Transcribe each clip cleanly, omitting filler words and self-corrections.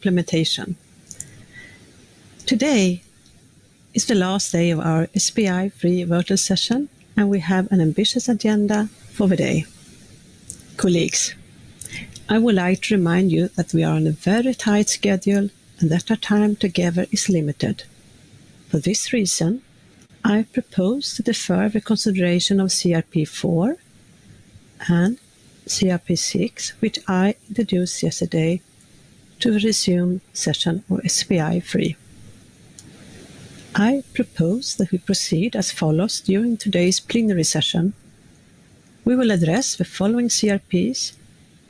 implementation. Today is the last day of our SBI-3 virtual session, and we have an ambitious agenda for the day. Colleagues, I would like to remind you that we are on a very tight schedule and that our time together is limited. For this reason, I propose to defer the consideration of CRP4 and CRP6, which I introduced yesterday, to the resumed session of SBI-3. I propose that we proceed as follows during today's plenary session. We will address the following CRPs,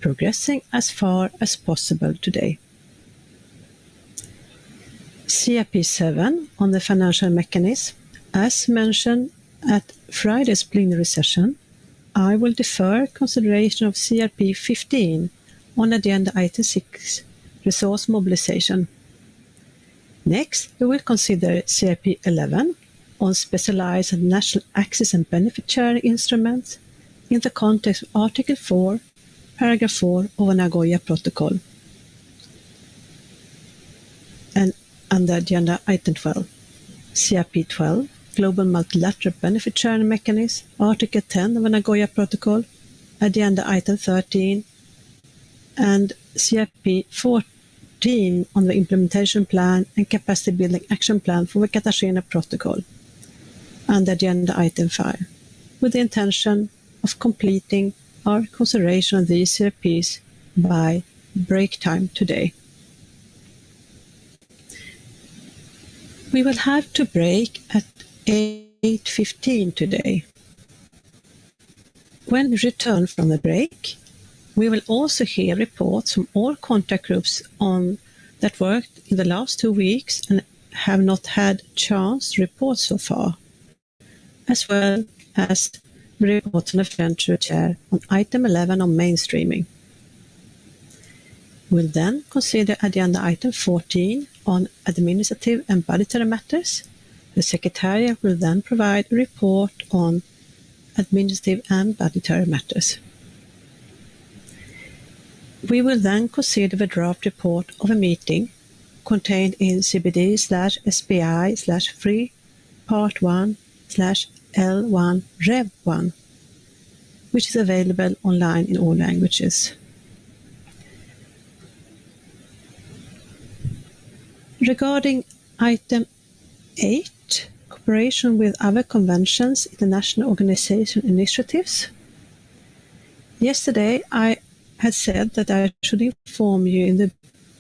progressing as far as possible today. CRP7 on the financial mechanism. As mentioned at Friday's plenary session, I will defer consideration of CRP15 on agenda item 6, resource mobilization. Next, we will consider CRP11 on specialized national access and benefit sharing instruments in the context of Article 4, Paragraph 4 of the Nagoya Protocol. And under agenda item 12, CRP12, Global Multilateral Benefit Sharing Mechanism, Article 10 of the Nagoya Protocol, agenda item 13, and CRP14 on the implementation plan and capacity building action plan for the Cartagena Protocol, and agenda item 5, with the intention of completing our consideration of these CRPs by break time today. We will have to break at 8:15 today. When we return from the break, we will also hear reports from all contact groups that worked in the last 2 weeks and have not had chance to report so far, as well as the report on the Venture Chair on item 11 on mainstreaming. We'll then consider agenda item 14 on administrative and budgetary matters. The Secretariat will then provide a report on administrative and budgetary matters. We will then consider the draft report of a meeting contained in CBD/SBI/3 Part 1/L1 Rev 1, which is available online in all languages. Regarding item 8, cooperation with other conventions, international organization initiatives. Yesterday, I had said that I should inform you in the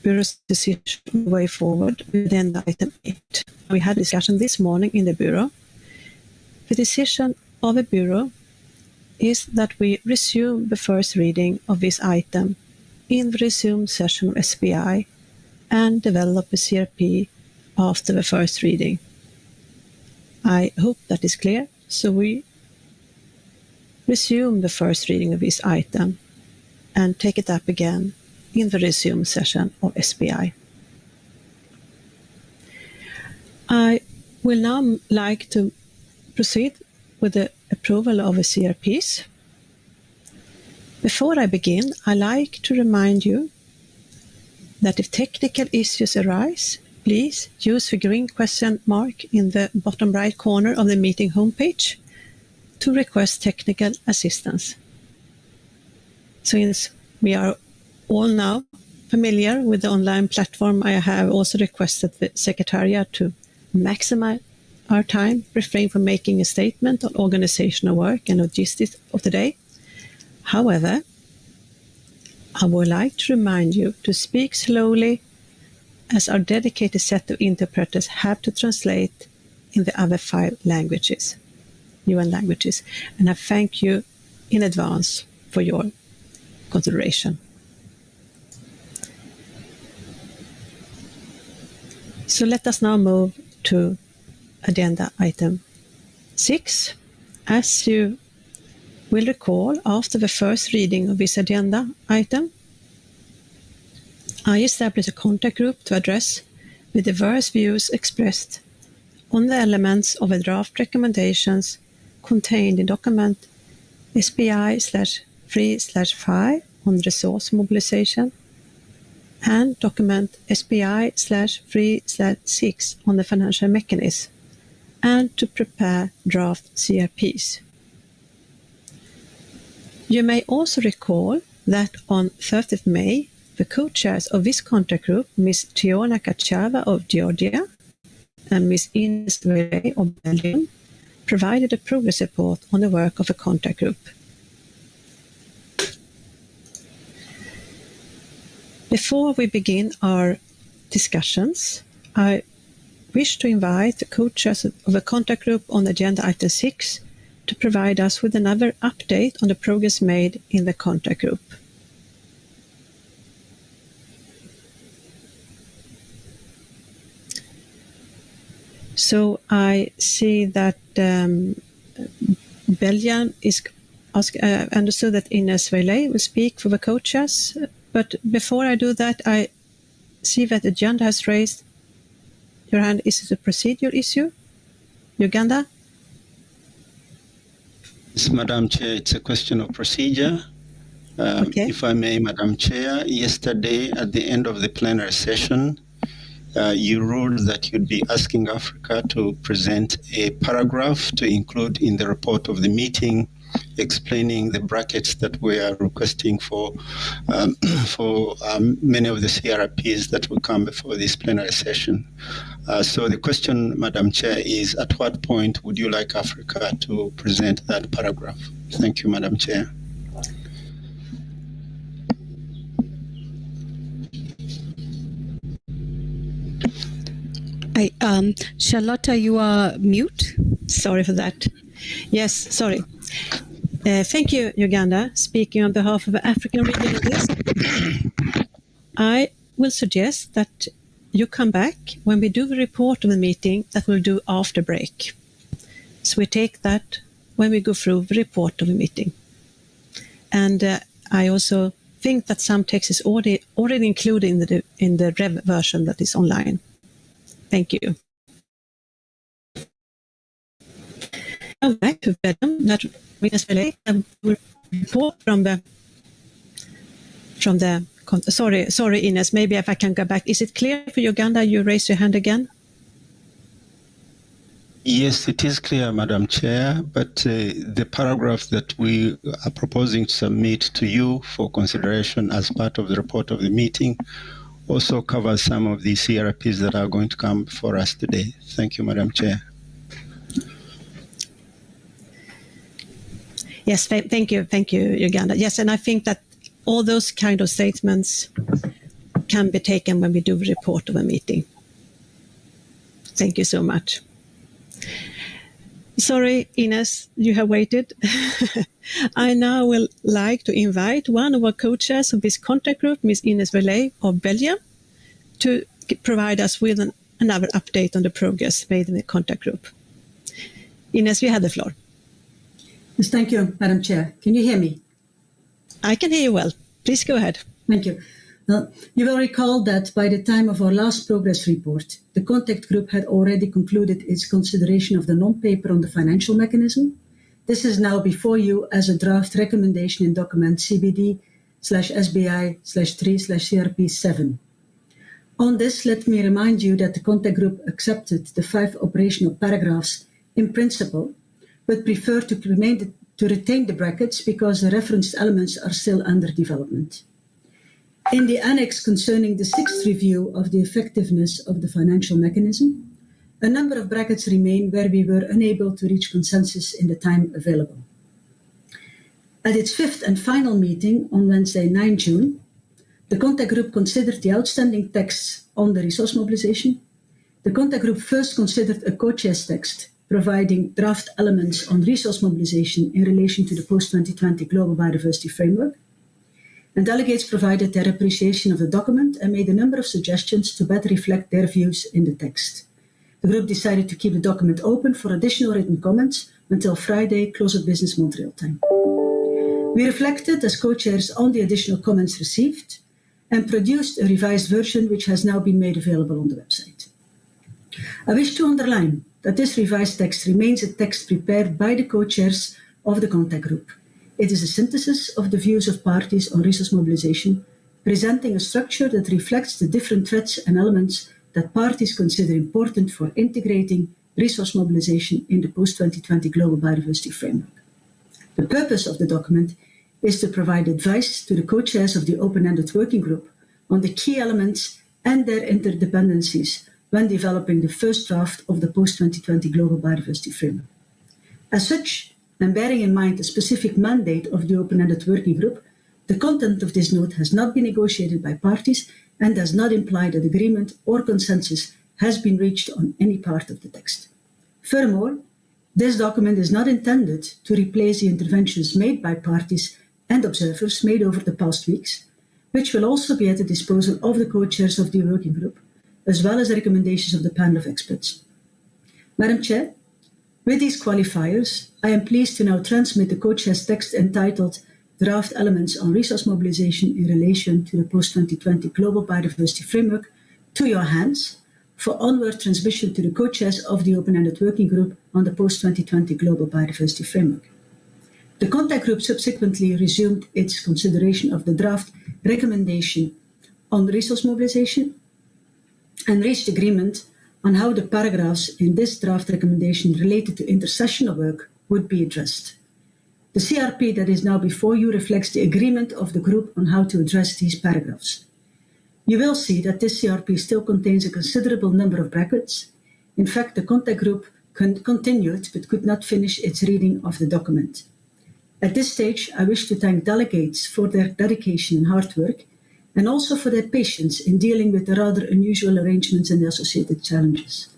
Bureau's decision on the way forward with item 8. We had a discussion this morning in the Bureau. The decision of the Bureau is that we resume the first reading of this item in the resumed session of SBI and develop a CRP after the first reading. I hope that is clear, so we resume the first reading of this item and take it up again in the resumed session of SBI. I will now like to proceed with the approval of the CRPs. Before I begin, I like to remind you that if technical issues arise, please use the green question mark in the bottom right corner of the meeting homepage to request technical assistance. Since we are all now familiar with the online platform, I have also requested the Secretariat to maximize our time, refrain from making a statement on organizational work and logistics of the day. However, I would like to remind you to speak slowly, as our dedicated set of interpreters have to translate in the other 5 languages, UN languages, and I thank you in advance for your consideration. So let us now move to agenda item 6. As you will recall, after the first reading of this agenda item, I established a contact group to address the diverse views expressed on the elements of the draft recommendations contained in document SBI/3/5 on resource mobilization, and document SBI-3/6 on the financial mechanism, and to prepare draft CRPs. You may also recall that on 30th May, the co-chairs of this contact group, Ms. Tiona Kachava of Georgia and Ms. Ines Vere of Belgium, provided a progress report on the work of the contact group. Before we begin our discussions, I wish to invite the co-chairs of the contact group on agenda item 6 to provide us with another update on the progress made in the contact group. So I see that Belgium is understood that Ines Vele will speak for the co-chairs. But before I do that, I see that Uganda has raised your hand. Is it a procedural issue? Uganda? Yes, Madam Chair, it's a question of procedure. Okay. If I may, Madam Chair, yesterday at the end of the plenary session, you ruled that you'd be asking Africa to present a paragraph to include in the report of the meeting explaining the brackets that we are requesting for many of the CRPs that will come before this plenary session. So the question, Madam Chair, is at what point would you like Africa to present that paragraph? Thank you, Madam Chair. Charlotta, you are mute. Sorry for that. Yes, sorry. Thank you, Uganda. Speaking on behalf of the African region of this, I will suggest that you come back when we do the report of the meeting that we'll do after break. So we take that when we go through the report of the meeting. And I also think that some text is already included in the Rev version that is online. Thank you. Now back to Belgium, that Ines Vele will report from the sorry Ines, maybe if I can go back. Is it clear for Uganda? You raise your hand again. Yes, it is clear, Madam Chair, but the paragraph that we are proposing to submit to you for consideration as part of the report of the meeting also covers some of the CRPs that are going to come for us today. Thank you, Madam Chair. Yes, thank you, Uganda. Yes, and I think that all those kind of statements can be taken when we do the report of a meeting. Thank you so much. Sorry, Ines, you have waited. I now will like to invite one of our co-chairs of this contact group, Ms. Ines Vele of Belgium, to provide us with another update on the progress made in the contact group. Ines, you have the floor. Yes, thank you, Madam Chair. Can you hear me? I can hear you well. Please go ahead. Thank you. You will recall that by the time of our last progress report, the contact group had already concluded its consideration of the non-paper on the financial mechanism. This is now before you as a draft recommendation in document CBD/SBI/3/CRP7. On this, let me remind you that the contact group accepted the 5 operational paragraphs in principle, but preferred to retain the brackets because the referenced elements are still under development. In the annex concerning the 6th review of the effectiveness of the financial mechanism, a number of brackets remain where we were unable to reach consensus in the time available. At its 5th and final meeting on Wednesday, 9 June, the contact group considered the outstanding texts on the resource mobilization. The contact group first considered a co-chairs text providing draft elements on resource mobilization in relation to the post-2020 Global Biodiversity Framework. And delegates provided their appreciation of the document and made a number of suggestions to better reflect their views in the text. The group decided to keep the document open for additional written comments until Friday, close of business Montreal time. We reflected as co-chairs on the additional comments received and produced a revised version which has now been made available on the website. I wish to underline that this revised text remains a text prepared by the co-chairs of the contact group. It is a synthesis of the views of parties on resource mobilization presenting a structure that reflects the different threats and elements that parties consider important for integrating resource mobilization in the post-2020 Global Biodiversity Framework. The purpose of the document is to provide advice to the co-chairs of the open-ended working group on the key elements and their interdependencies when developing the first draft of the post-2020 Global Biodiversity Framework. As such, and bearing in mind the specific mandate of the open-ended working group, the content of this note has not been negotiated by parties and does not imply that agreement or consensus has been reached on any part of the text. Furthermore, this document is not intended to replace the interventions made by parties and observers made over the past weeks, which will also be at the disposal of the co-chairs of the working group, as well as the recommendations of the panel of experts. Madam Chair, with these qualifiers, I am pleased to now transmit the co-chair's text entitled Draft Elements on Resource Mobilization in Relation to the Post-2020 Global Biodiversity Framework to your hands for onward transmission to the co-chairs of the open-ended working group on the Post-2020 Global Biodiversity Framework. The contact group subsequently resumed its consideration of the draft recommendation on resource mobilization and reached agreement on how the paragraphs in this draft recommendation related to intersessional work would be addressed. The CRP that is now before you reflects the agreement of the group on how to address these paragraphs. You will see that this CRP still contains a considerable number of brackets. In fact, the contact group continued but could not finish its reading of the document. At this stage, I wish to thank delegates for their dedication and hard work, and also for their patience in dealing with the rather unusual arrangements and the associated challenges.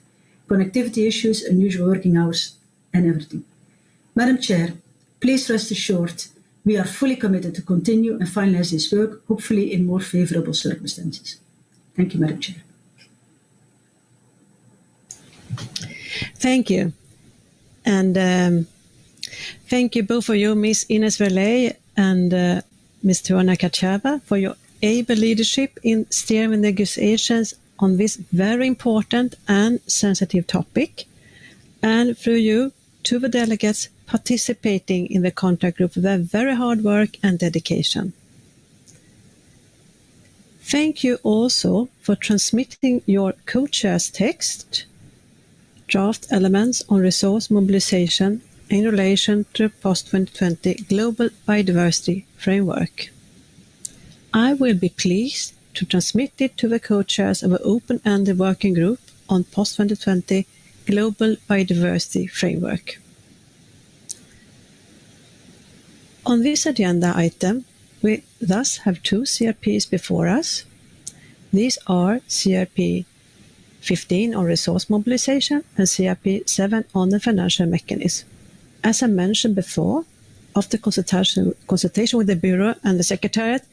Connectivity issues, unusual working hours, and everything. Madam Chair, please rest assured, we are fully committed to continue and finalize this work, hopefully in more favorable circumstances. Thank you, Madam Chair. Thank you. And thank you both of you, Ms. Ines Verley and Ms. Tuana Kachava, for your able leadership in steering negotiations on this very important and sensitive topic, and through you to the delegates participating in the contact group for their very hard work and dedication. Thank you also for transmitting your co-chair's text, draft elements on resource mobilization in relation to the post-2020 Global Biodiversity Framework. I will be pleased to transmit it to the co-chairs of an open-ended working group on post-2020 Global Biodiversity Framework. On this agenda item, we thus have two CRPs before us. These are CRP 15 on resource mobilization and CRP 7 on the financial mechanism. As I mentioned before, after consultation with the Bureau and the Secretariat,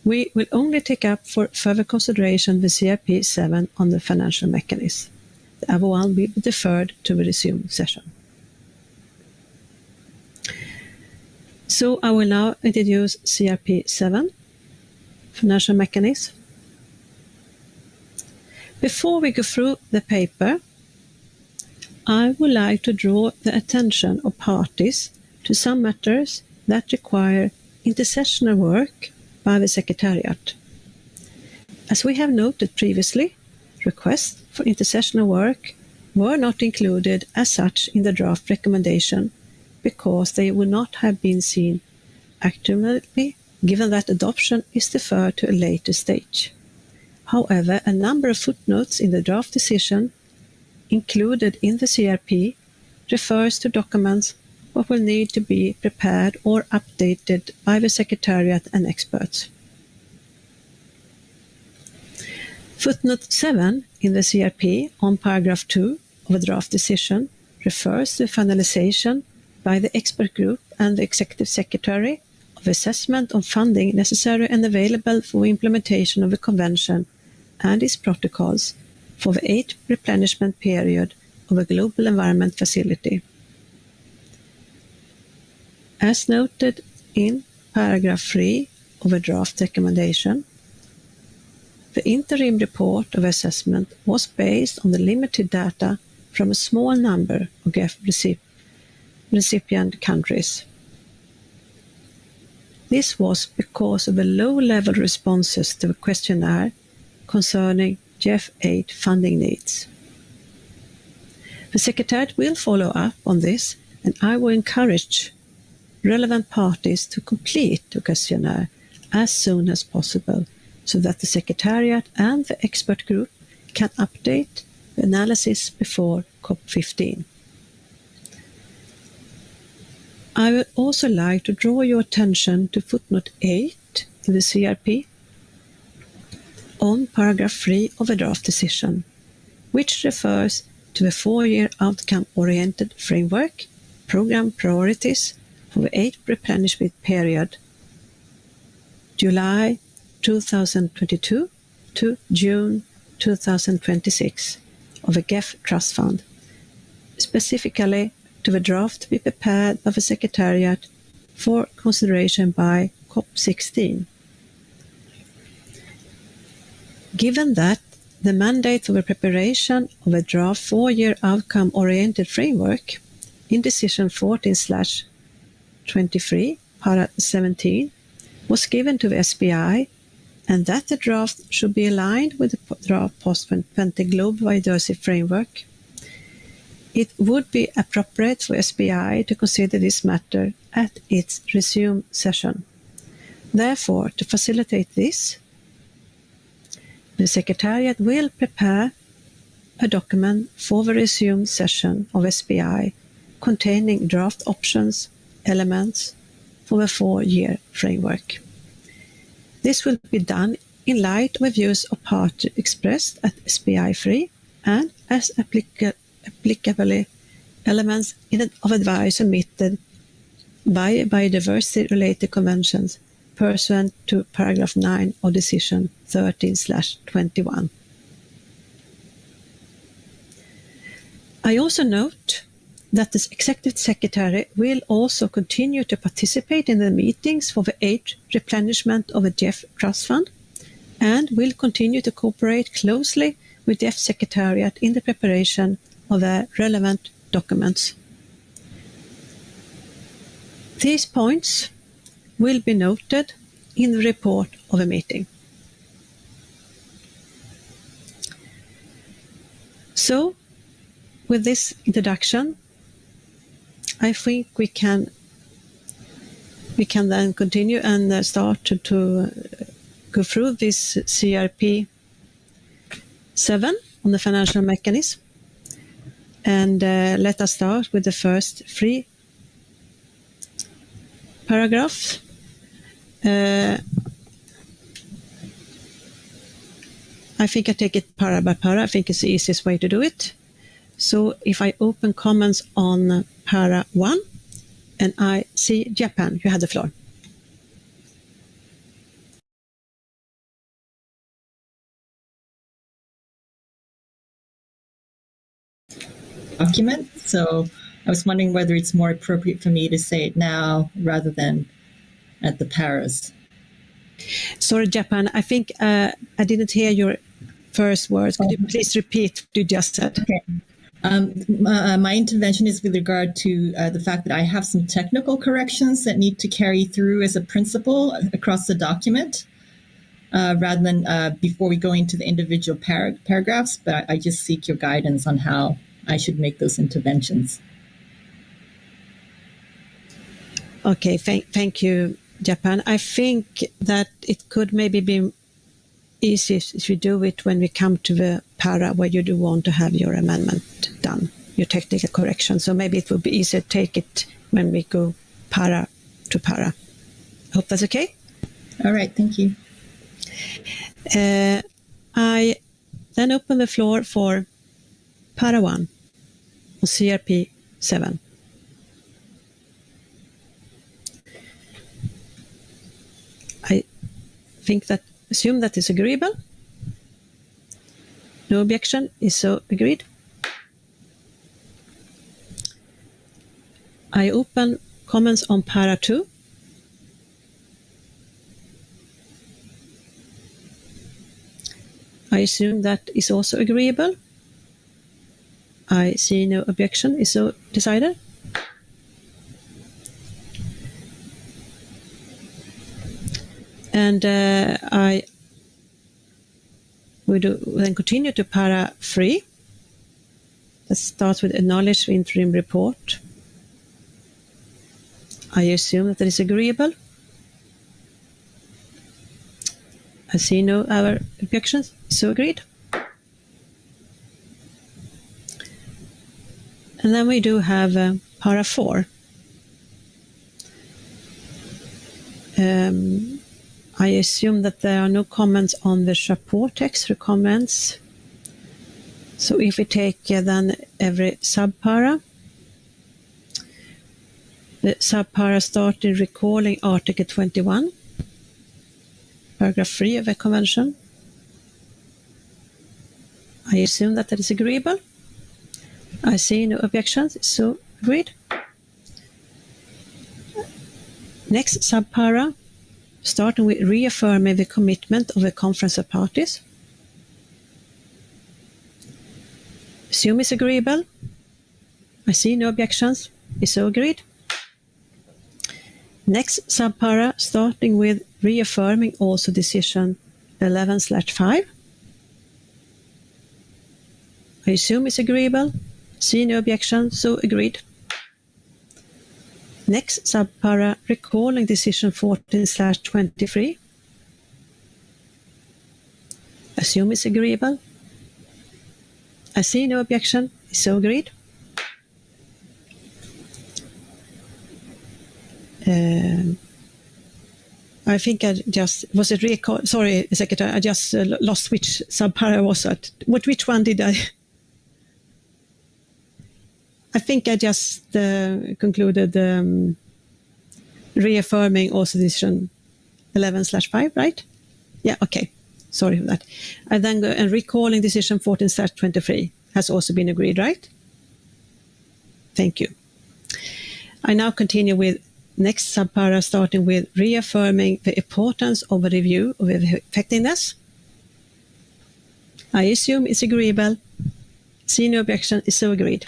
we will only take up for further consideration the CRP 7 on the financial mechanism. The other one will be deferred to the resumed session. So I will now introduce CRP 7, financial mechanism. Before we go through the paper, I would like to draw the attention of parties to some matters that require intersessional work by the Secretariat. As we have noted previously, requests for intersessional work were not included as such in the draft recommendation because they would not have been seen actively, given that adoption is deferred to a later stage. However, a number of footnotes in the draft decision included in the CRP refers to documents that will need to be prepared or updated by the Secretariat and experts. Footnote 7 in the CRP on paragraph 2 of the draft decision refers to finalization by the expert group and the Executive Secretary of assessment on funding necessary and available for implementation of the Convention and its protocols for the 8th replenishment period of a global environment facility. As noted in paragraph 3 of a draft recommendation, the interim report of assessment was based on the limited data from a small number of recipient countries. This was because of the low-level responses to the questionnaire concerning GEF8 funding needs. The Secretariat will follow up on this, and I will encourage relevant parties to complete the questionnaire as soon as possible so that the Secretariat and the expert group can update the analysis before COP15. I would also like to draw your attention to footnote 8 in the CRP on paragraph 3 of the draft decision, which refers to the 4-year outcome-oriented framework program priorities for the 8th replenishment period, July 2022 to June 2026 of the GEF Trust Fund, specifically to the draft to be prepared by the Secretariat for consideration by COP16. Given that the mandate for the preparation of a draft 4-year outcome-oriented framework in Decision 14/23, Para 17, was given to the SBI, and that the draft should be aligned with the draft post-2020 Global Biodiversity Framework, it would be appropriate for SBI to consider this matter at its resume session. Therefore, to facilitate this, the Secretariat will prepare a document for the resume session of SBI containing draft options elements for the 4-year framework. This will be done in light of the views of parties expressed at SBI-3 and as applicable elements of advice submitted by biodiversity-related conventions pursuant to paragraph 9 of Decision 13/21. I also note that the Executive Secretary will also continue to participate in the meetings for the 8th replenishment of the GEF Trust Fund and will continue to cooperate closely with the GEF Secretariat in the preparation of the relevant documents. These points will be noted in the report of a meeting. So, with this introduction, I think we can then continue and start to go through this CRP 7 on the financial mechanism. And let us start with the first 3 paragraphs. I think I take it para by para. I think it's the easiest way to do it. So if I open comments on para 1, and I see Japan, you have the floor. Document. So I was wondering whether it's more appropriate for me to say it now rather than at the paras. Sorry, Japan, I think I didn't hear your first words. Could you please repeat what you just said? Okay. My intervention is with regard to the fact that I have some technical corrections that need to carry through as a principle across the document rather than before we go into the individual paragraphs, but I just seek your guidance on how I should make those interventions. Okay, thank you, Japan. I think that it could maybe be easy if you do it when we come to the para where you do want to have your amendment done, your technical correction. So maybe it would be easier to take it when we go para to para. I hope that's okay. All right, thank you. I then open the floor for para 1 on CRP 7. I assume that is agreeable. No objection is so agreed. I open comments on para 2. I assume that is also agreeable. I see no objection is so decided. And we do then continue to para 3. That starts with acknowledge the interim report. I assume that is agreeable. I see no other objections, so agreed. And then we do have para 4. I assume that there are no comments on the report text or comments. So if we take then every subpara, the subpara started recalling Article 21, paragraph 3 of the Convention. I assume that is agreeable. I see no objections, so agreed. Next subpara, starting with reaffirming the commitment of the Conference of Parties. Assume is agreeable. I see no objections, is so agreed. Next subpara, starting with reaffirming also decision 11/5. I assume is agreeable. See no objection, so agreed. Next subpara, recalling decision 14/23. Assume is agreeable. I see no objection, so agreed. I think I just, was it recall? Sorry, Secretary, I just lost which subpara was that. Which one did I? I think I just concluded reaffirming also decision 11/5, right? Yeah, okay. Sorry for that. I then go and recalling decision 14/23 has also been agreed, right? Thank you. I now continue with next subpara, starting with reaffirming the importance of a review of effectiveness. I assume it's agreeable. See no objection, is so agreed.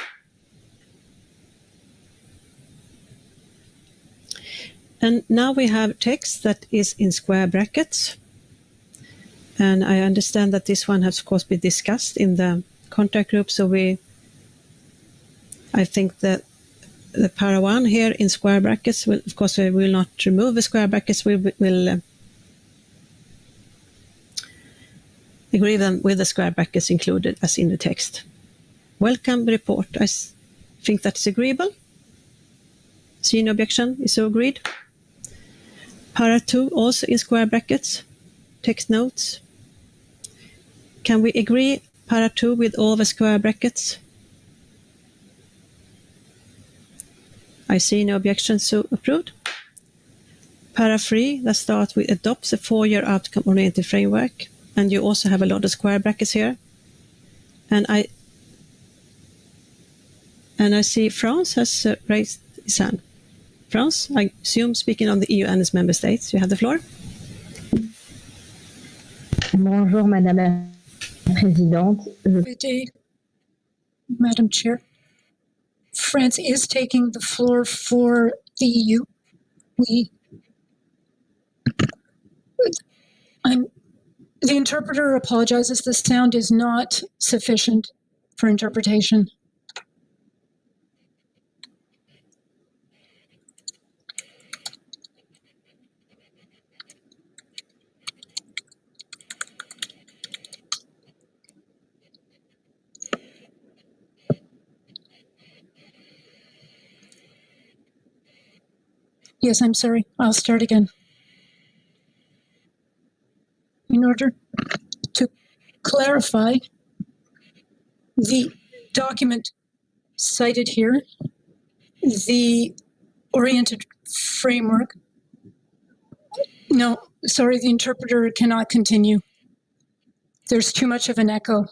And now we have text that is in square brackets. And I understand that this one has, of course, been discussed in the contact group. So I think that the para 1 here in square brackets, of course, we will not remove the square brackets. We will agree them with the square brackets included as in the text. Welcome report. I think that is agreeable. See no objection, is so agreed. Para 2 also in square brackets. Text notes. Can we agree para 2 with all the square brackets? I see no objection, so approved. Para 3, that starts with adopts a 4-year outcome-oriented framework. And you also have a lot of square brackets here. And I see France has raised his hand. France, I assume speaking on the EU and its member states. You have the floor. Bonjour, Madame la Présidente. Good day, Madam Chair. France is taking the floor for the EU. The interpreter apologizes. The sound is not sufficient for interpretation. Yes, I'm sorry. I'll start again. In order to clarify, the document cited here, the oriented framework. No, sorry, the interpreter cannot continue. There's too much of an echo.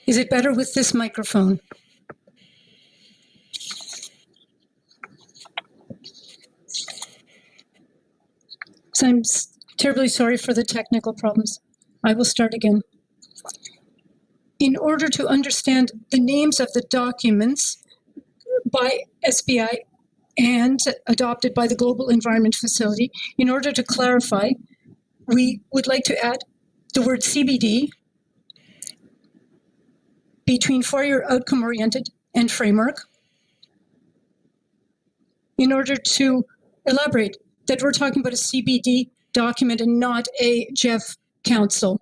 Is it better with this microphone? So I'm terribly sorry for the technical problems. I will start again. In order to understand the names of the documents by SBI and adopted by the Global Environment Facility, in order to clarify, we would like to add the word CBD between four-year outcome-oriented and framework, in order to elaborate that we're talking about a CBD document and not a GEF council.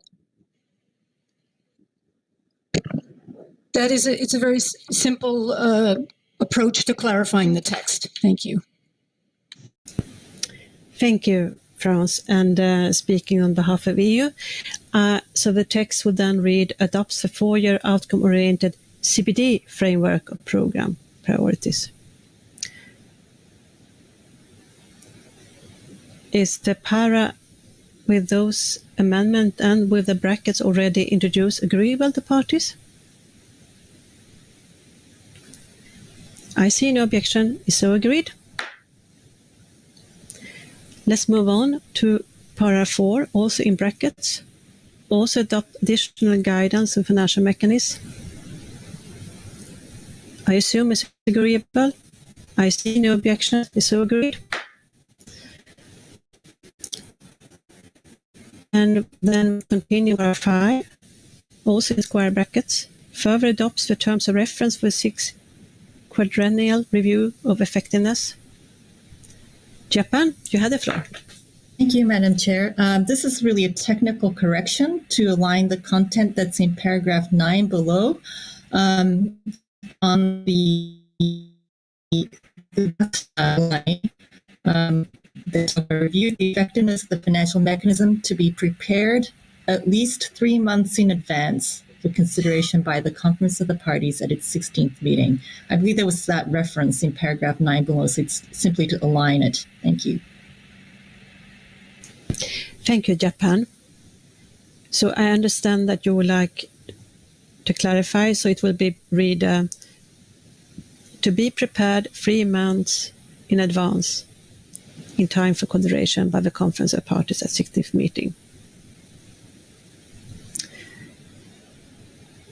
That is, it's a very simple approach to clarifying the text. Thank you. Thank you, France. And speaking on behalf of EU, so the text would then read, adopts a four-year outcome-oriented CBD framework of program priorities. Is the para with those amendments and with the brackets already introduced agreeable to parties? I see no objection. Is so agreed? Let's move on to para 4, also in brackets. Also adopt additional guidance and financial mechanisms. I assume it's agreeable. I see no objection. Is so agreed? And then continue para 5, also in square brackets. Further adopts the terms of reference for 6 quadrennial review of effectiveness. Japan, you had the floor. Thank you, Madam Chair. This is really a technical correction to align the content that's in paragraph 9 below on the line. The review the effectiveness of the financial mechanism to be prepared at least 3 months in advance for consideration by the Conference of the Parties at its 16th meeting. I believe there was that reference in paragraph 9 below, so it's simply to align it. Thank you. Thank you, Japan. So I understand that you would like to clarify, so it will be read to be prepared 3 months in advance in time for consideration by the Conference of Parties at 16th meeting.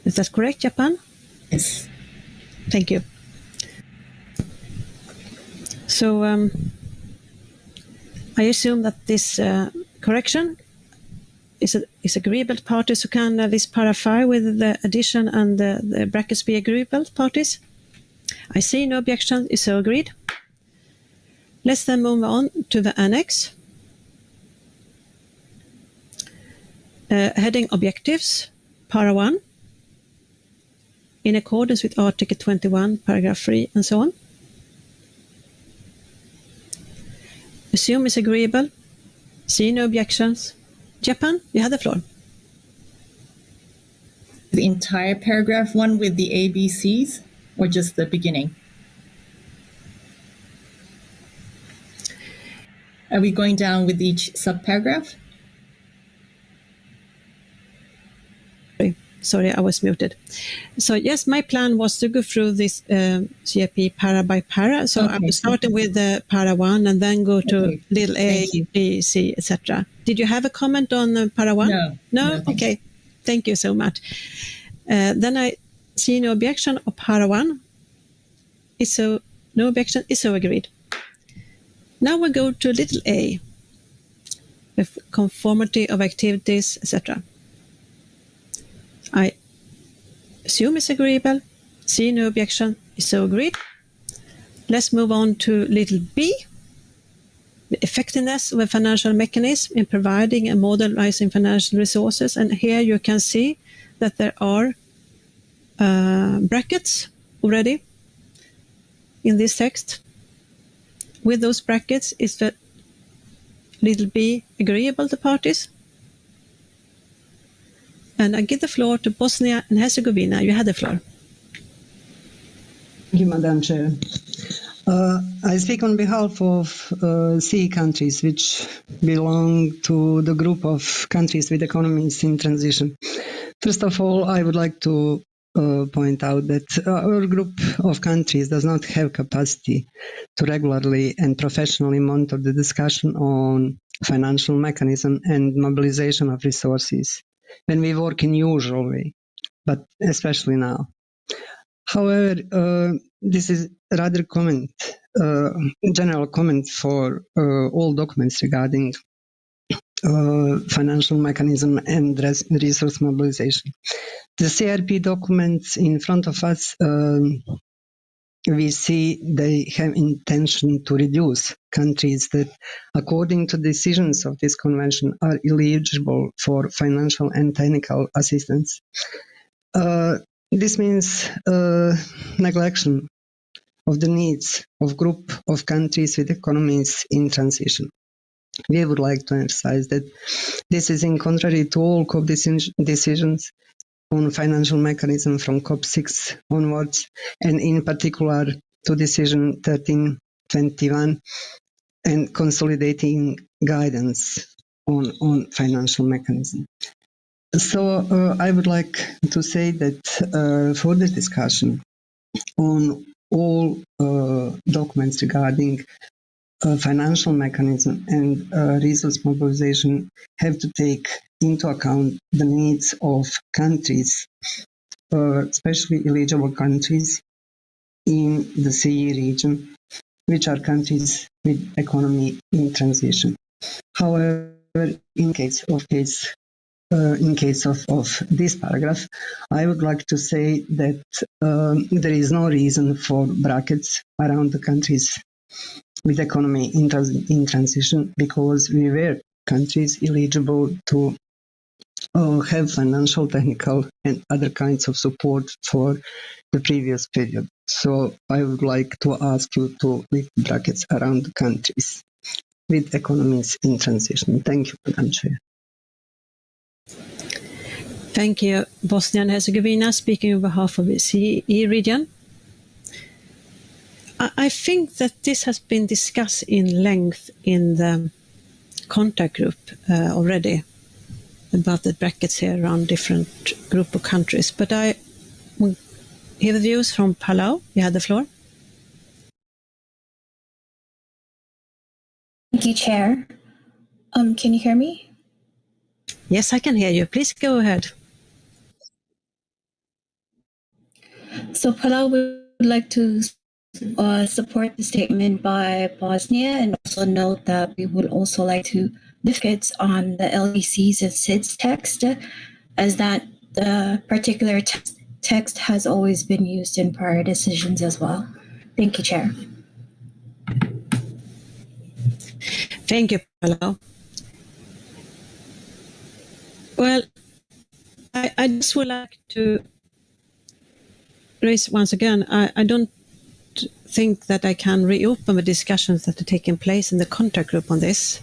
Is that correct, Japan? Yes. Thank you. So I assume that this correction is agreeable to parties. So can this para 5 with the addition and the brackets be agreeable to parties? I see no objection. Is so agreed? Let's then move on to the annex. Heading objectives, para 1. In accordance with Article 21, paragraph 3, and so on. Assume is agreeable. See no objections. Japan, you have the floor. The entire paragraph 1 with the ABCs, or just the beginning? Are we going down with each subparagraph? Sorry, I was muted. So yes, my plan was to go through this CIP para by para. So I was starting with the para 1 and then go to little a, b, c, etc. Did you have a comment on para 1? No? Okay. Thank you so much. Then I see no objection of para 1. No objection is so agreed. Now we go to little a, with conformity of activities, etc. I assume it's agreeable. See no objection. Is so agreed. Let's move on to little b. The effectiveness of a financial mechanism in providing and mobilizing financial resources. And here you can see that there are brackets already in this text. With those brackets, is the little b agreeable to parties? And I give the floor to Bosnia and Herzegovina. You had the floor. Thank you, Madam Chair. I speak on behalf of CE countries, which belong to the group of countries with economies in transition. First of all, I would like to point out that our group of countries does not have capacity to regularly and professionally monitor the discussion on financial mechanism and mobilization of resources when we work in usual way, but especially now. However, this is rather general comment for all documents regarding financial mechanism and resource mobilization. The CRP documents in front of us, we see they have intention to reduce countries that, according to decisions of this convention, are eligible for financial and technical assistance. This means neglection of the needs of group of countries with economies in transition. We would like to emphasize that this is in contrary to all COP decisions on financial mechanism from COP6 onwards, and in particular to decision 1321 and consolidating guidance on financial mechanism. So I would like to say that further discussion on all documents regarding financial mechanism and resource mobilization have to take into account the needs of countries, especially eligible countries in the CE region, which are countries with economy in transition. However, in case of this paragraph, I would like to say that there is no reason for brackets around the countries with economy in transition, because we were countries eligible to have financial, technical, and other kinds of support for the previous period. So I would like to ask you to leave brackets around the countries with economies in transition. Thank you, Madam Chair. Thank you. Bosnia and Herzegovina, speaking on behalf of the CE region. I think that this has been discussed in length in the contact group already, about the brackets here around different group of countries. But I will hear the views from Palau. You have the floor. Thank you, Chair. Can you hear me? Yes, I can hear you. Please go ahead. So Palau would like to support the statement by Bosnia, and also note that we would also like to lift on the LDCs and SIDS text, as that the particular text has always been used in prior decisions as well. Thank you, Chair. Thank you, Palau. Well, I just would like to raise once again, I don't think that I can reopen the discussions that are taking place in the contact group on this,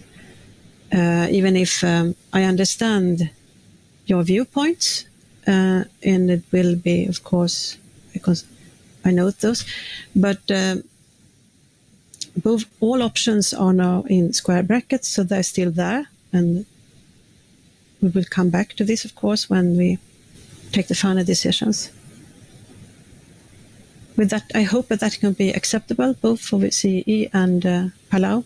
even if I understand your viewpoints, and it will be, of course, because I note those, but all options are now in square brackets, so they're still there, and we will come back to this, of course, when we take the final decisions. With that, I hope that can be acceptable both for the CE and Palau.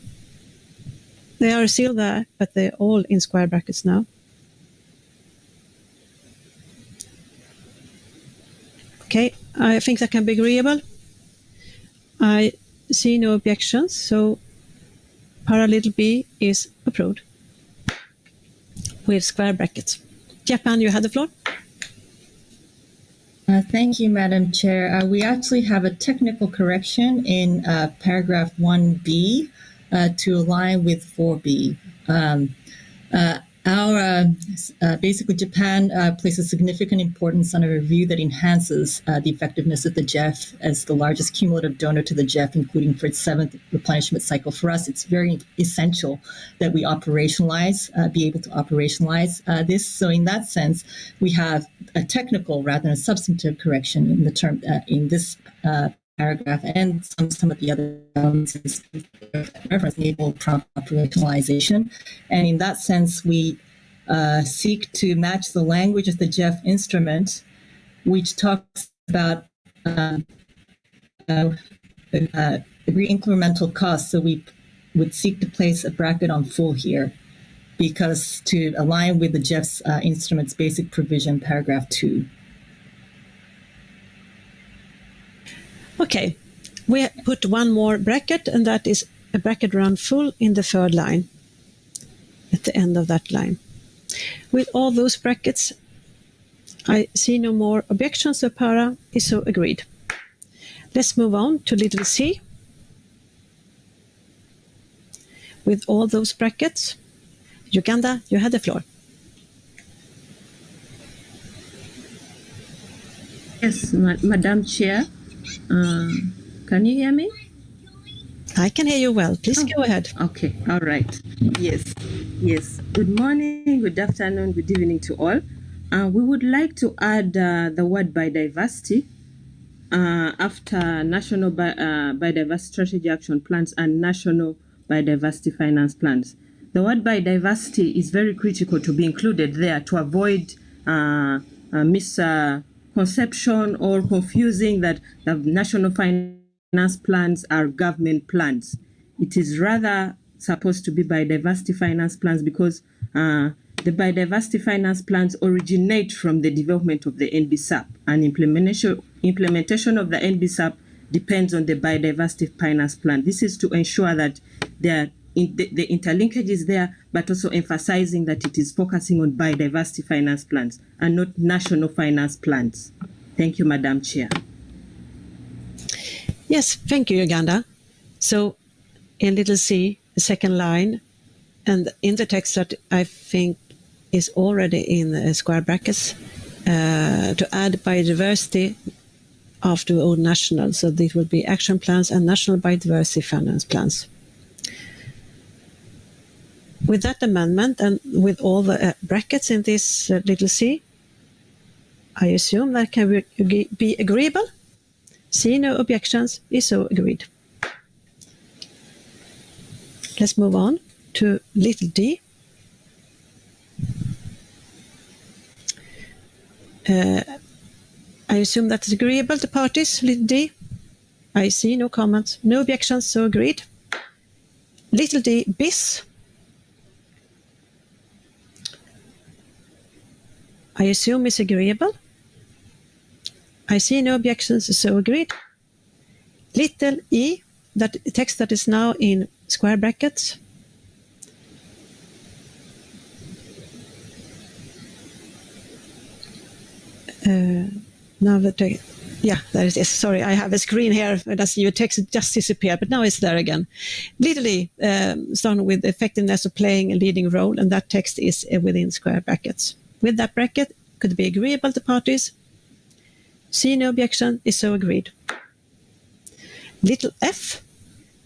They are still there, but they're all in square brackets now. Okay, I think that can be agreeable. I see no objections, so parallel B is approved with square brackets. Japan, you had the floor. Thank you, Madam Chair. We actually have a technical correction in paragraph 1B to align with 4B. Basically, Japan places significant importance on a review that enhances the effectiveness of the GEF as the largest cumulative donor to the GEF, including for its 7th replenishment cycle. For us, it's very essential that we be able to operationalize this. So in that sense, we have a technical rather than a substantive correction in the term in this paragraph, and some of the other reference enable prompt operationalization. And in that sense, we seek to match the language of the GEF instrument, which talks about incremental costs. So we would seek to place a bracket on full here because to align with the Jeff's instrument's basic provision, paragraph 2. Okay, we put one more bracket, and that is a bracket around full in the third line, at the end of that line. With all those brackets, I see no more objections. The para is so agreed. Let's move on to little c. With all those brackets, Uganda, you had the floor. Yes, Madam Chair. Can you hear me? I can hear you well. Please go ahead. Okay, all right. Yes. Good morning, good afternoon, good evening to all. We would like to add the word biodiversity after national biodiversity strategy action plans and national biodiversity finance plans. The word biodiversity is very critical to be included there to avoid misconception or confusing that the national finance plans are government plans. It is rather supposed to be biodiversity finance plans because the biodiversity finance plans originate from the development of the NBSAP, and implementation of the NBSAP depends on the biodiversity finance plan. This is to ensure that the interlinkage is there, but also emphasizing that it is focusing on biodiversity finance plans and not national finance plans. Thank you, Madam Chair. Yes, thank you, Uganda. So in little c, the second line, and in the text that I think is already in square brackets, to add biodiversity after old national. So this will be action plans and national biodiversity finance plans. With that amendment and with all the brackets in this little c, I assume that can be agreeable. See no objections, is so agreed. Let's move on to little d. I assume that is agreeable to parties, little d. I see no comments, no objections, so agreed. Little d bis. I assume is agreeable. I see no objections, so agreed. Little e, that text that is now in square brackets. Now that there it is. Sorry, I have a screen here. Your text just disappeared, but now it's there again. Little e, starting with effectiveness of playing a leading role, and that text is within square brackets. With that bracket, could be agreeable to parties. See no objection, is so agreed. Little f,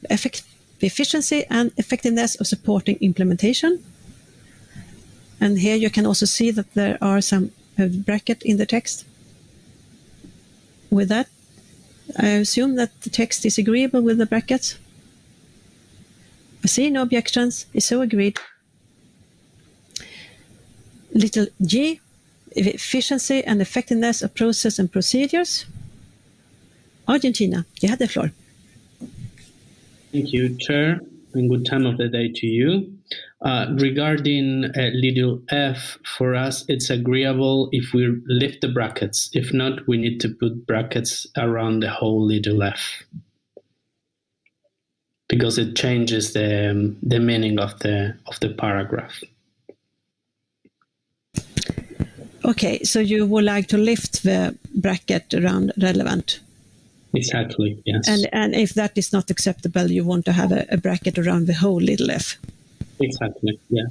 efficiency and effectiveness of supporting implementation. And here you can also see that there are some bracket in the text. With that, I assume that the text is agreeable with the brackets. I see no objections, is so agreed. Little g, efficiency and effectiveness of process and procedures. Argentina, you have the floor. Thank you, Chair, and good time of the day to you. Regarding little f, for us, it's agreeable if we lift the brackets. If not, we need to put brackets around the whole little f, because it changes the meaning of the paragraph. Okay, so you would like to lift the bracket around relevant. Exactly, yes. And if that is not acceptable, you want to have a bracket around the whole little f. Exactly, yes.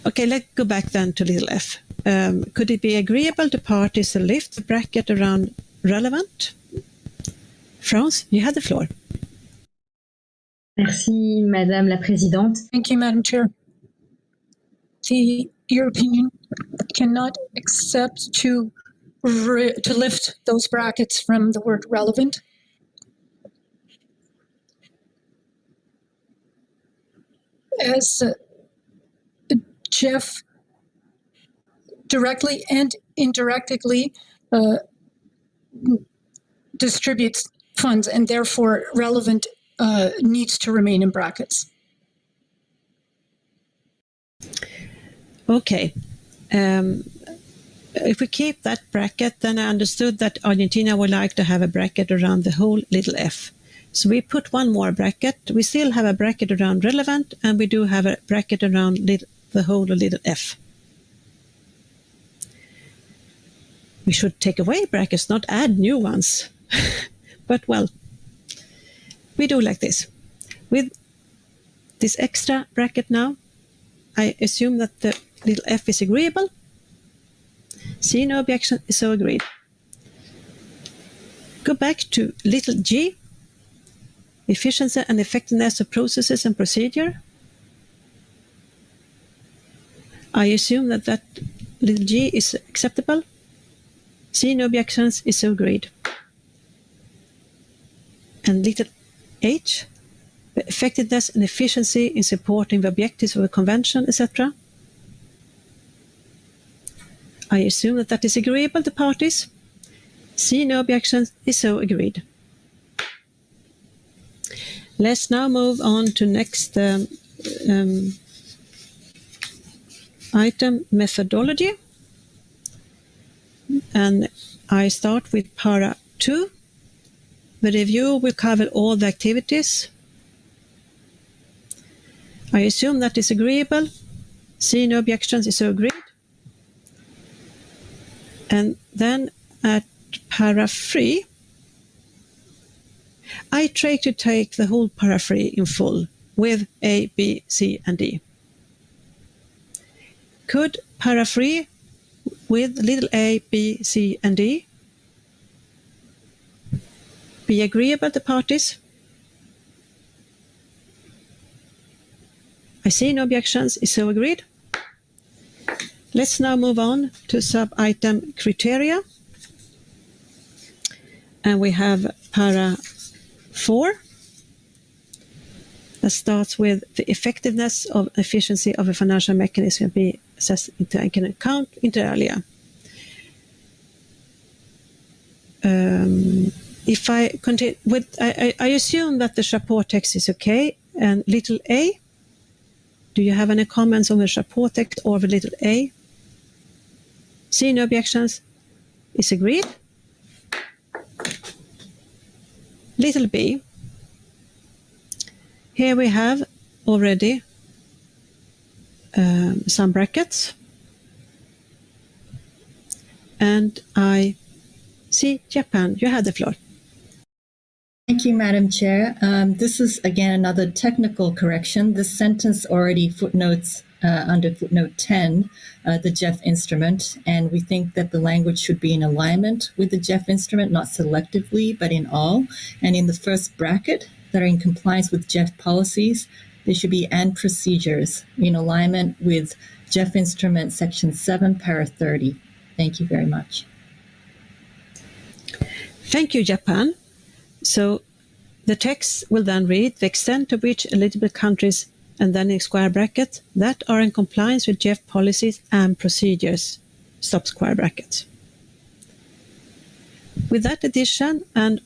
Okay, let's go back then to little f. Could it be agreeable to parties to lift the bracket around relevant? France, you have the floor. Merci, Madame la Présidente. Thank you, Madam Chair. The European cannot accept to lift those brackets from the word relevant. As Jeff directly and indirectly distributes funds, and therefore relevant needs to remain in brackets. Okay. If we keep that bracket, then I understood that Argentina would like to have a bracket around the whole little f. So we put one more bracket. We still have a bracket around relevant, and we do have a bracket around the whole little f. We should take away brackets, not add new ones. But well, we do like this. With this extra bracket now, I assume that the little f is agreeable. See no objection, is so agreed. Go back to little g, efficiency and effectiveness of processes and procedure. I assume that that little g is acceptable. See no objections, is so agreed. And little h, the effectiveness and efficiency in supporting the objectives of a convention, etc. I assume that that is agreeable to parties. See no objections, is so agreed. Let's now move on to next item, methodology. And I start with para 2. The review will cover all the activities. I assume that is agreeable. See no objections, is so agreed. And then at para 3, I try to take the whole para 3 in full with A, B, C, and D. Could para 3 with little a, b, c, and d be agreeable to parties? I see no objections, is so agreed. Let's now move on to sub-item criteria. And we have para 4 that starts with the effectiveness of efficiency of a financial mechanism can be assessed taken account inter alia. If I continue with, I assume that the Chapeau text is okay. And little a, do you have any comments on the Chapeau text or the little a? See no objections, is agreed. Little b, here we have already some brackets. And I see Japan, you have the floor. Thank you, Madam Chair. This is, again, another technical correction. This sentence already footnotes under footnote 10 the JEF instrument, and we think that the language should be in alignment with the JEF instrument, not selectively, but in all. And in the first bracket, that are in compliance with JEF policies, there should be and procedures in alignment with JEF instrument section 7, para 30. Thank you very much. Thank you, Japan. So the text will then read the extent to which eligible countries, and then in square bracket, that are in compliance with JEF policies and procedures, stop square brackets. With that addition and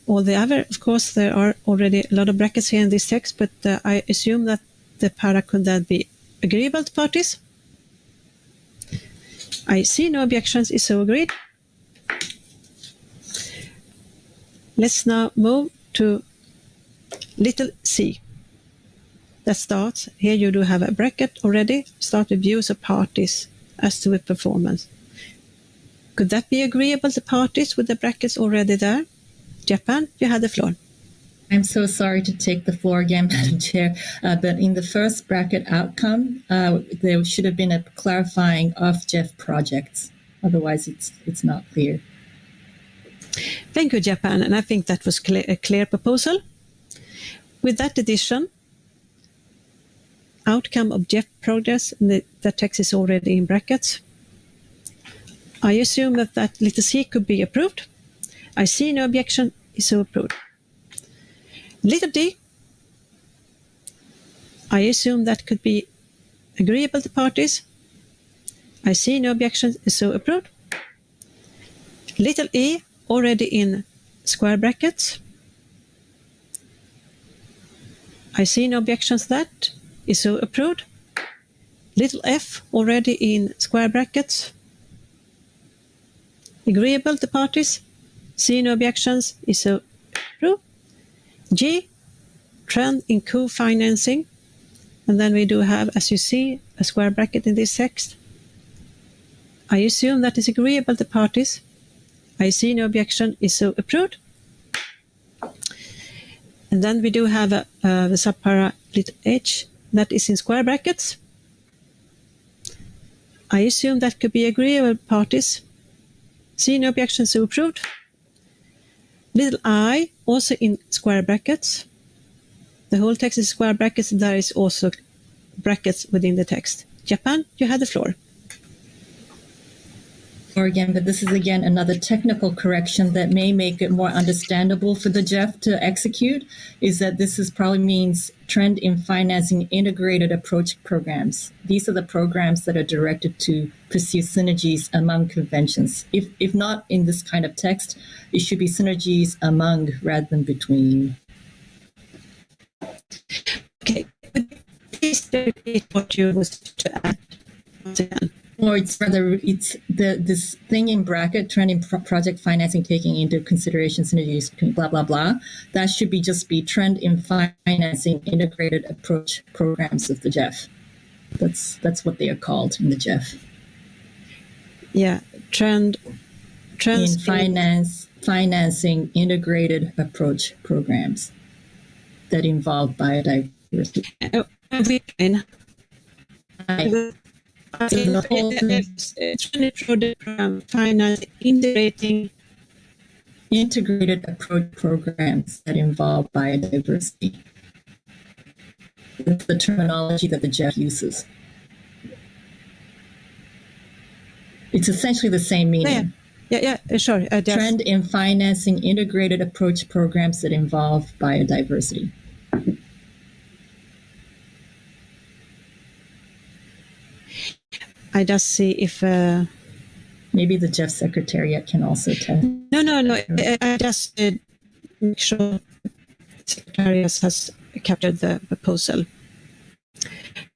all the other, of course, there are already a lot of brackets here in this text, but I assume that the para could then be agreeable to parties. I see no objections, is so agreed. Let's now move to little c. That starts, here you do have a bracket already, start with views of parties as to the performance. Could that be agreeable to parties with the brackets already there? Japan, you have the floor. I'm so sorry to take the floor again, Madam Chair, but in the first bracket outcome, there should have been a clarifying of JEF projects. Otherwise, it's not clear. Thank you, Japan, and I think that was a clear proposal. With that addition, outcome of JEF progress, the text is already in brackets. I assume that little c could be approved. I see no objection, is so approved. Little d, I assume that could be agreeable to parties. I see no objections, is so approved. Little e, already in square brackets. I see no objections to that. Is so approved. Little f already in square brackets. Agreeable to parties. See no objections. Is so approved. G, trend in co-financing. And then we do have, as you see, a square bracket in this text. I assume that is agreeable to parties. I see no objection. Is so approved. And then we do have the subpara little h that is in square brackets. I assume that could be agreeable parties. See no objection, so approved. Little I, also in square brackets. The whole text is square brackets. There is also brackets within the text. Japan, you had the floor. Or again, but this is again another technical correction that may make it more understandable for the JEF to execute, is that this is probably means trend in financing integrated approach programs. These are the programs that are directed to pursue synergies among conventions. If not in this kind of text, it should be synergies among rather than between. Okay, please repeat what you was to add once again. Or it's rather, this thing in bracket, trend in project financing taking into consideration synergies between blah, blah, blah. That should just be trend in financing integrated approach programs of the JEF. That's what they are called in the JEF. Yeah, trend in financing integrated approach programs that involve biodiversity. So the whole thing, finance integrated approach programs that involve biodiversity. That's the terminology that the JEF uses. It's essentially the same meaning. Yeah, sure. Trend in financing integrated approach programs that involve biodiversity. I just see if maybe the JEF Secretariat can also tell. No. I just make sure the Secretariat has captured the proposal.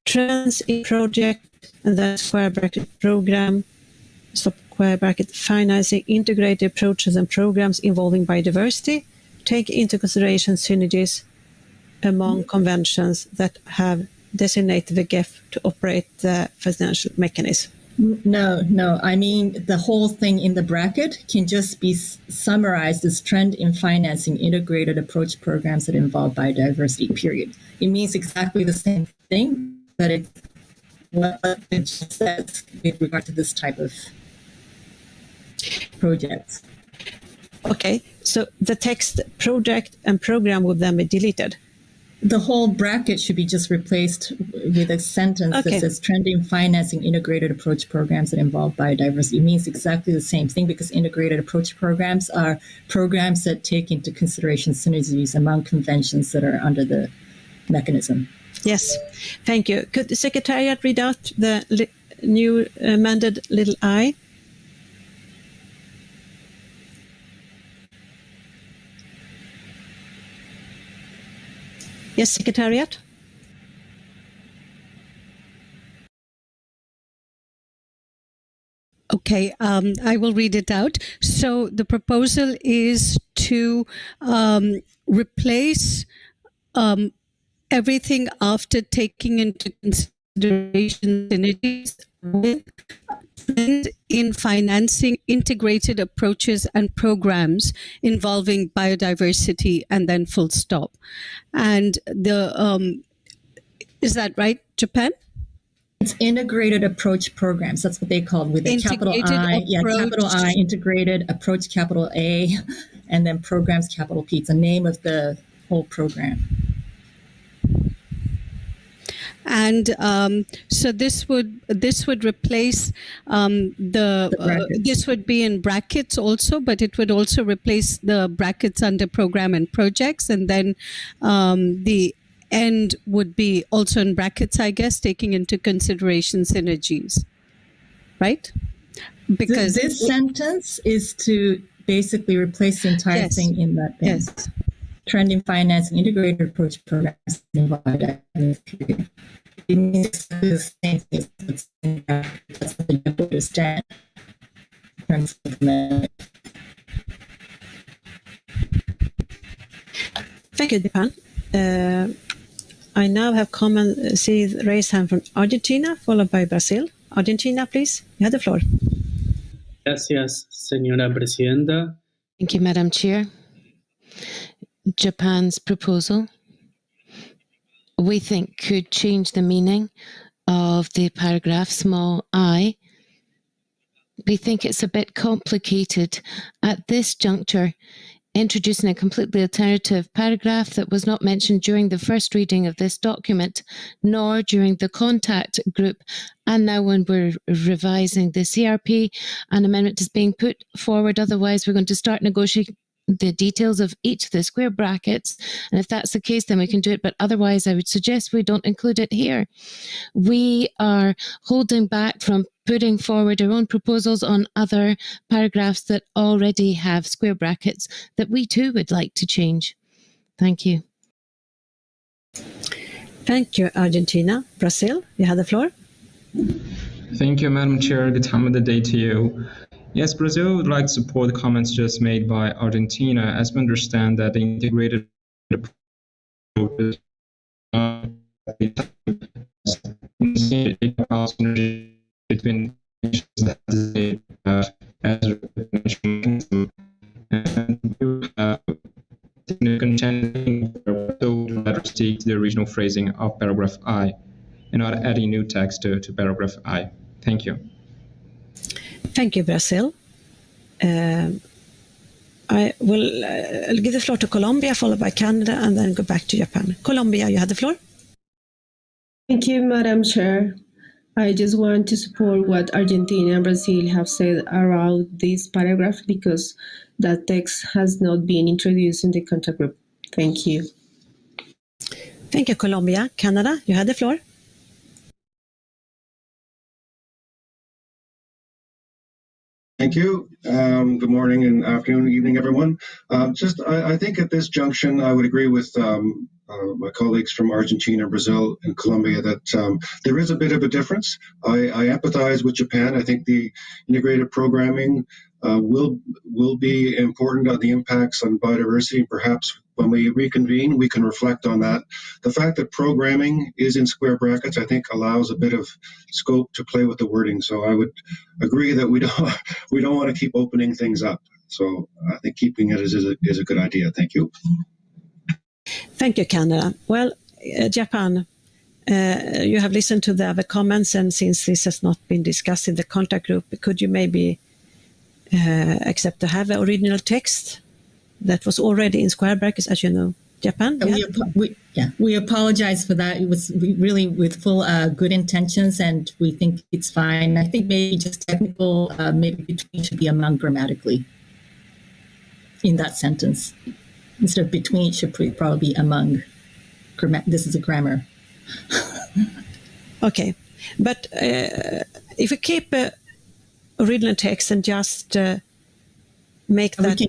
Trends in project and then square bracket program, square bracket financing integrated approaches and programs involving biodiversity, take into consideration synergies among conventions that have designated the GEF to operate the financial mechanism. No. I mean, the whole thing in the bracket can just be summarized as trend in financing integrated approach programs that involve biodiversity, period. It means exactly the same thing, but it's what it says with regard to this type of projects. Okay, so the text project and program would then be deleted. The whole bracket should be just replaced with a sentence that says trend in financing integrated approach programs that involve biodiversity. It means exactly the same thing because integrated approach programs are programs that take into consideration synergies among conventions that are under the mechanism. Yes, thank you. Could the Secretariat read out the new amended little I? Yes, Secretariat. Okay, I will read it out. So the proposal is to replace everything after taking into consideration synergies with trend in financing integrated approaches and programs involving biodiversity, and then full stop. And the is that right, Japan? It's integrated approach programs. That's what they call it with a capital I. Yeah, capital I, integrated approach, capital A, and then programs, capital P. It's the name of the whole program. And so this would replace this would be in brackets also, but it would also replace the brackets under program and projects, and then the end would be also in brackets, I guess, taking into consideration synergies, right? Because this sentence is to basically replace the entire thing in that thing. Yes. trend in finance and integrated approach programs involved period. It means the same thing as what's in the that's something to understand in terms of the Thank you, Japan. I now have see raised hand from Argentina, followed by Brazil. Argentina, please. You have the floor. Gracias, señora presidenta. Thank you, Madam Chair. Japan's proposal, we think, could change the meaning of the paragraph small I. We think it's a bit complicated at this juncture, introducing a completely alternative paragraph that was not mentioned during the first reading of this document, nor during the contact group. And now when we're revising the CRP, an amendment is being put forward. Otherwise, we're going to start negotiating the details of each of the square brackets. And if that's the case, then we can do it. But otherwise, I would suggest we don't include it here. We are holding back from putting forward our own proposals on other paragraphs that already have square brackets that we too would like to change. Thank you. Thank you, Argentina. Brazil, you have the floor. Thank you, Madam Chair. Good time of the day to you. Yes, Brazil would like to support the comments just made by Argentina, as we understand that the integrated approach between nations that as a mechanism, and we have contending to better seek the original phrasing of paragraph I and not adding new text to paragraph I. Thank you. Thank you, Brazil. I will I'll give the floor to Colombia, followed by Canada, and then go back to Japan. Colombia, you have the floor. Thank you, Madam Chair. I just want to support what Argentina and Brazil have said around this paragraph because that text has not been introduced in the contact group. Thank you. Thank you, Colombia. Canada, you have the floor. Thank you. Good morning and afternoon, evening, everyone. I think at this junction, I would agree with my colleagues from Argentina, Brazil, and Colombia that there is a bit of a difference. I empathize with Japan. I think the integrated programming will be important on the impacts on biodiversity. Perhaps when we reconvene, we can reflect on that. The fact that programming is in square brackets, I think, allows a bit of scope to play with the wording. So I would agree that we don't want to keep opening things up. So I think keeping it is a good idea. Thank you. Thank you, Canada. Well, Japan, you have listened to the other comments, and since this has not been discussed in the contact group, could you maybe accept to have the original text that was already in square brackets, as you know? Japan? We apologize for that. It was really with full good intentions, and we think it's fine. I think maybe just technical, maybe between should be among grammatically in that sentence. Instead of between, it should probably be among. This is a grammar. Okay, but if we keep original text and just make that...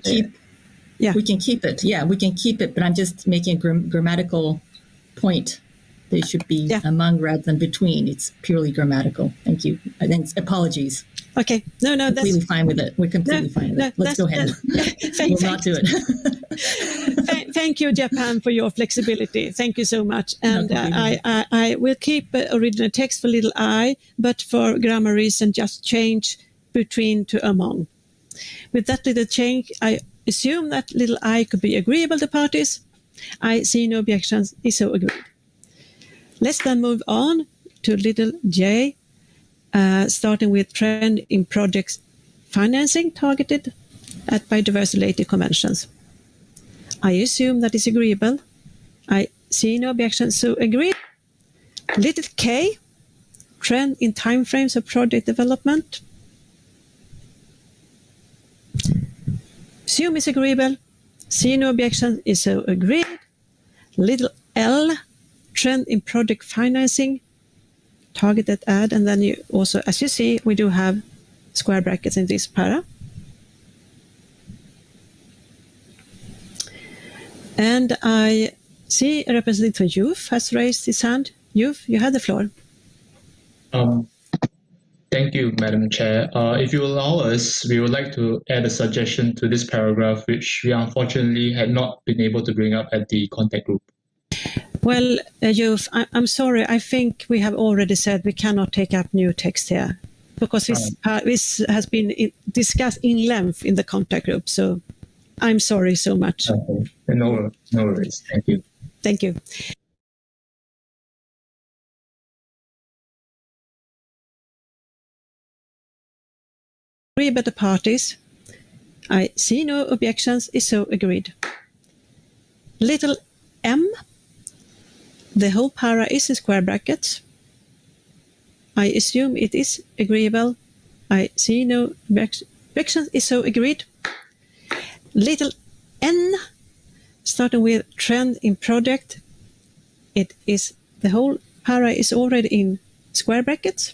We can keep it. Yeah, we can keep it, but I'm just making a grammatical point. They should be among rather than between. It's purely grammatical. Thank you. And apologies. Okay. No, that's... Completely fine with it. We're completely fine with it. Let's go ahead. We'll not do it. Thank you, Japan, for your flexibility. Thank you so much. And I will keep original text for little I, but for grammar reason, just change between to among. With that little change, I assume that little I could be agreeable to parties. I see no objections. Is so agreed. Let's then move on to little j, starting with trend in project financing targeted at biodiversity-related conventions. I assume that is agreeable. I see no objections, so agreed. Little k, trend in timeframes of project development. Assume is agreeable. See no objection, is so agreed. Little l, trend in project financing, targeted ad, and then you also, as you see, we do have square brackets in this para. And I see a representative for Youth has raised his hand. Youth, you have the floor. Thank you, Madam Chair. If you allow us, we would like to add a suggestion to this paragraph, which we unfortunately had not been able to bring up at the contact group. Well, Youth, I'm sorry. I think we have already said we cannot take up new text here because this has been discussed in length in the contact group. So I'm sorry so much. Okay. No worries. Thank you. Thank you. Agree by the parties. I see no objections. Is so agreed. Little m. The whole para is in square brackets. I assume it is agreeable. I see no objections. Is so agreed. Little n. Starting with trend in project. It is the whole para is already in square brackets.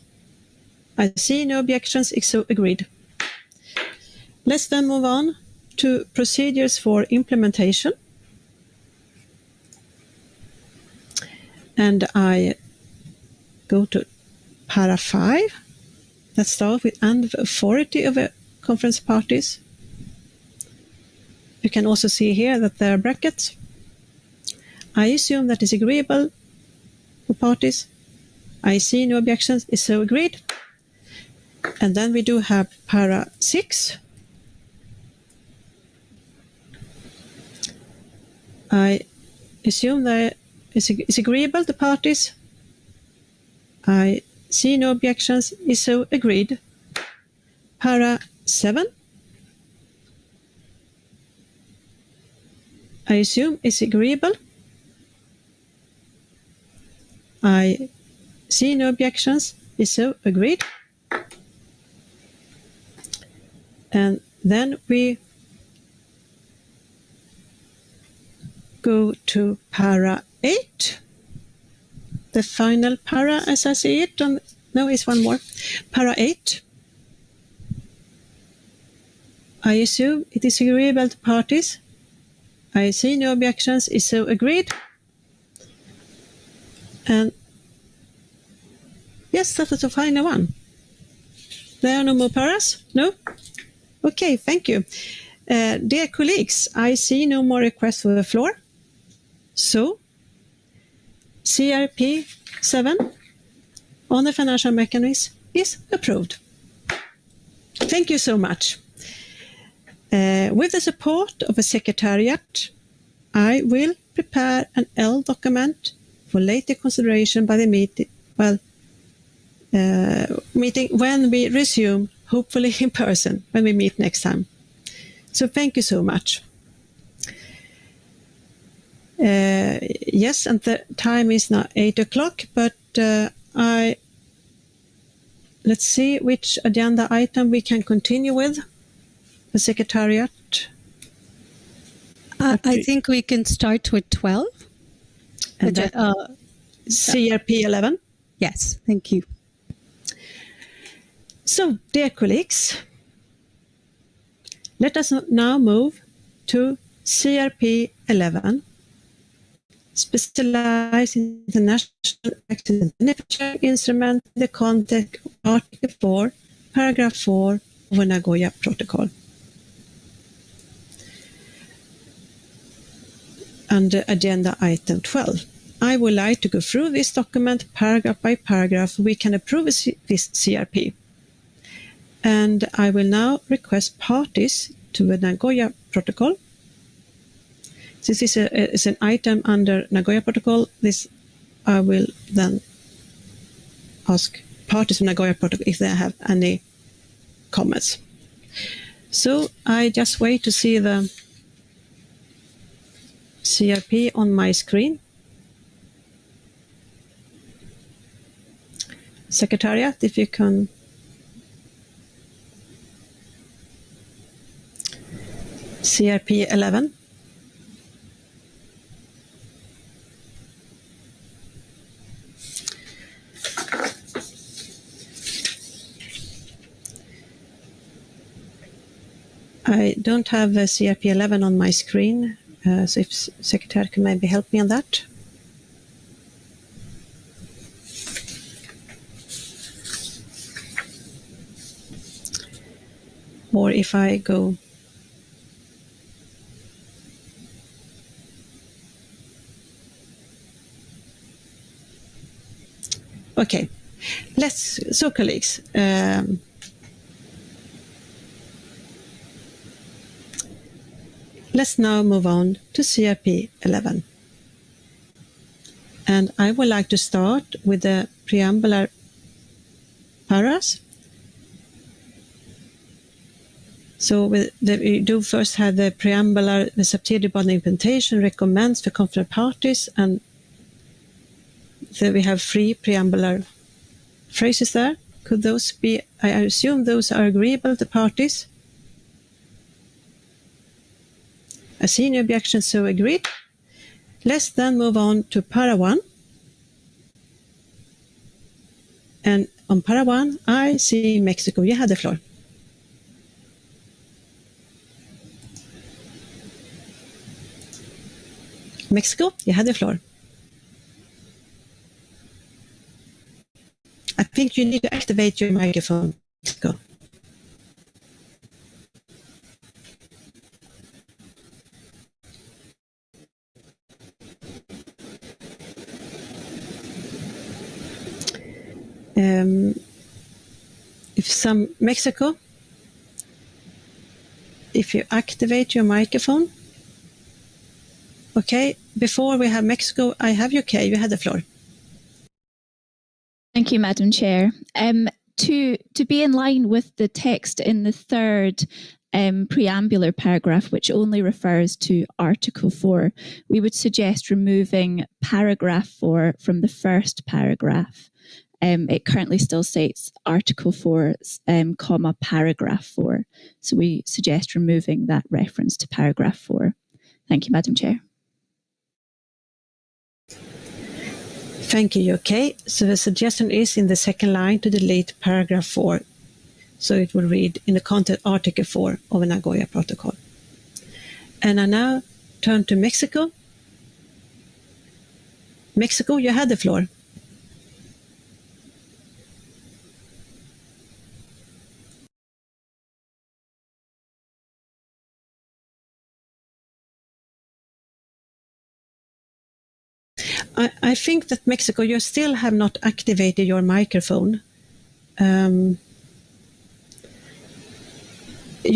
I see no objections. Is so agreed. Let's then move on to procedures for implementation. And I go to para 5. Let's start with under the authority of conference parties. You can also see here that there are brackets. I assume that is agreeable for parties. I see no objections. Is so agreed. And then we do have para 6. I assume that is agreeable to parties. I see no objections. Is so agreed. Para 7. I assume is agreeable. I see no objections. Is so agreed. And then we go to para 8. The final para as I see it. No, it's one more. Para 8. I assume it is agreeable to parties. I see no objections. Is so agreed. And yes, that is the final one. There are no more paras? No? Okay, thank you. Dear colleagues, I see no more requests for the floor. So, CRP 7 on the financial mechanism is approved. Thank you so much. With the support of a secretariat, I will prepare an L document for later consideration by the meeting when we resume, hopefully in person, when we meet next time. So thank you so much. Yes, and the time is now 8 o'clock, but let's see which agenda item we can continue with. The secretariat. I think we can start with 12. And CRP 11. Yes, thank you. So, dear colleagues, let us now move to CRP 11, Specialized International Accident Beneficiary Instrument in the context of Article 4, Paragraph 4 of the Nagoya Protocol. Under agenda item 12. I would like to go through this document paragraph by paragraph. We can approve this CRP. And I will now request parties to the Nagoya Protocol. Since this is an item under Nagoya Protocol, I will then ask parties to Nagoya Protocol if they have any comments. So I just wait to see the CRP on my screen. Secretariat, if you can. CRP 11. I don't have CRP 11 on my screen. So if Secretary can maybe help me on that. Or if I go... Okay, so colleagues, let's now move on to CRP 11. And I would like to start with the preambular paras. So we do first have the preambular, the subsidiary body implementation recommends for confident parties, and then we have 3 preambular phrases there. Could those be, I assume those are agreeable to parties? I see no objection, so agreed. Let's then move on to para 1. And on para 1, I see Mexico. You have the floor. Mexico, you have the floor. I think you need to activate your microphone, Mexico. Mexico, if you activate your microphone. Okay, before we have Mexico, I have UK. You have the floor. Thank you, Madam Chair. To be in line with the text in the third preambular paragraph, which only refers to Article 4, we would suggest removing paragraph 4 from the first paragraph. It currently still states Article 4, comma, paragraph 4. So we suggest removing that reference to paragraph 4. Thank you, Madam Chair. Thank you, UK. So the suggestion is in the second line to delete paragraph 4. So it will read in the content Article 4 of the Nagoya Protocol. And I now turn to Mexico. Mexico, you have the floor. I think that Mexico, you still have not activated your microphone. You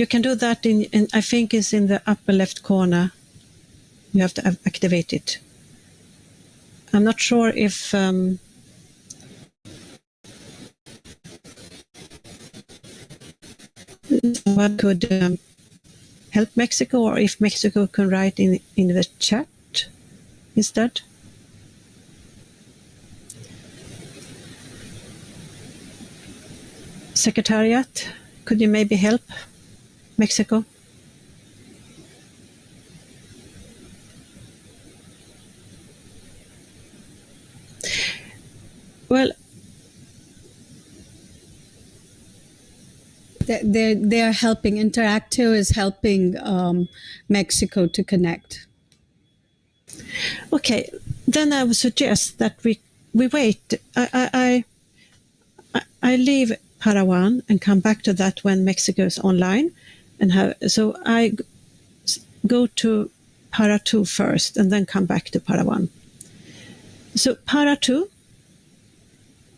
can do that in I think it's in the upper left corner. You have to activate it. I'm not sure if someone could help Mexico, or if Mexico can write in the chat instead. Secretariat, could you maybe help Mexico? Well, they are helping. Interactive is helping Mexico to connect. Okay, then I would suggest that we wait. I leave para 1 and come back to that when Mexico is online, so I go to para 2 first and then come back to para 1. So para 2,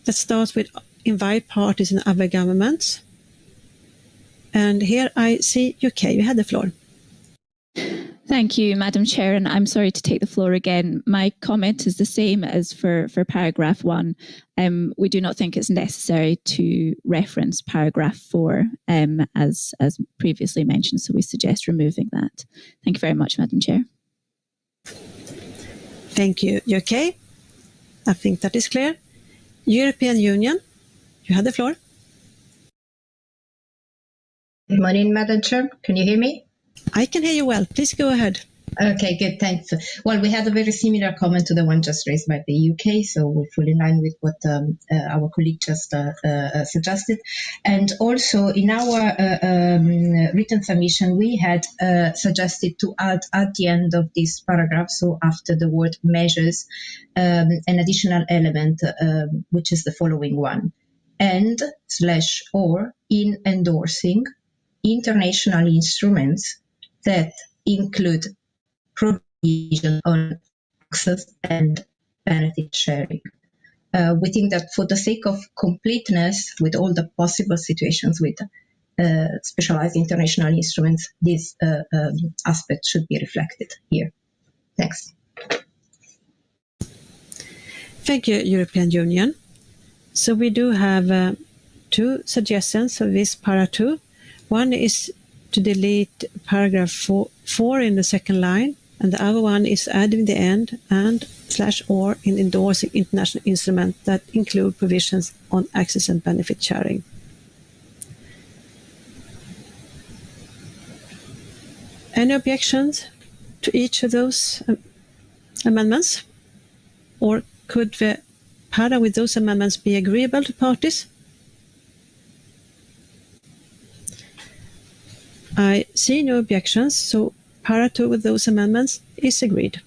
that starts with invite parties and other governments. And here I see UK. You had the floor. Thank you, Madam Chair, and I'm sorry to take the floor again. My comment is the same as for paragraph 1. We do not think it's necessary to reference paragraph 4 as previously mentioned, so we suggest removing that. Thank you very much, Madam Chair. Thank you, UK. I think that is clear. European Union, you have the floor. Good morning, Madam Chair. Can you hear me? I can hear you well. Please go ahead. Okay, good. Thanks. Well, we had a very similar comment to the one just raised by the UK, so we're fully in line with what our colleague just suggested. And also, in our written submission, we had suggested to add at the end of this paragraph, so after the word measures, an additional element, which is the following one: and/or in endorsing international instruments that include provision on access and benefit sharing. We think that for the sake of completeness with all the possible situations with specialized international instruments, this aspect should be reflected here. Thanks. Thank you, European Union. So we do have two suggestions of this para 2. One is to delete paragraph 4 in the second line, and the other one is adding the end and/or in endorsing international instruments that include provisions on access and benefit sharing. Any objections to each of those amendments? Or could the para with those amendments be agreeable to parties? I see no objections, so para 2 with those amendments is agreed.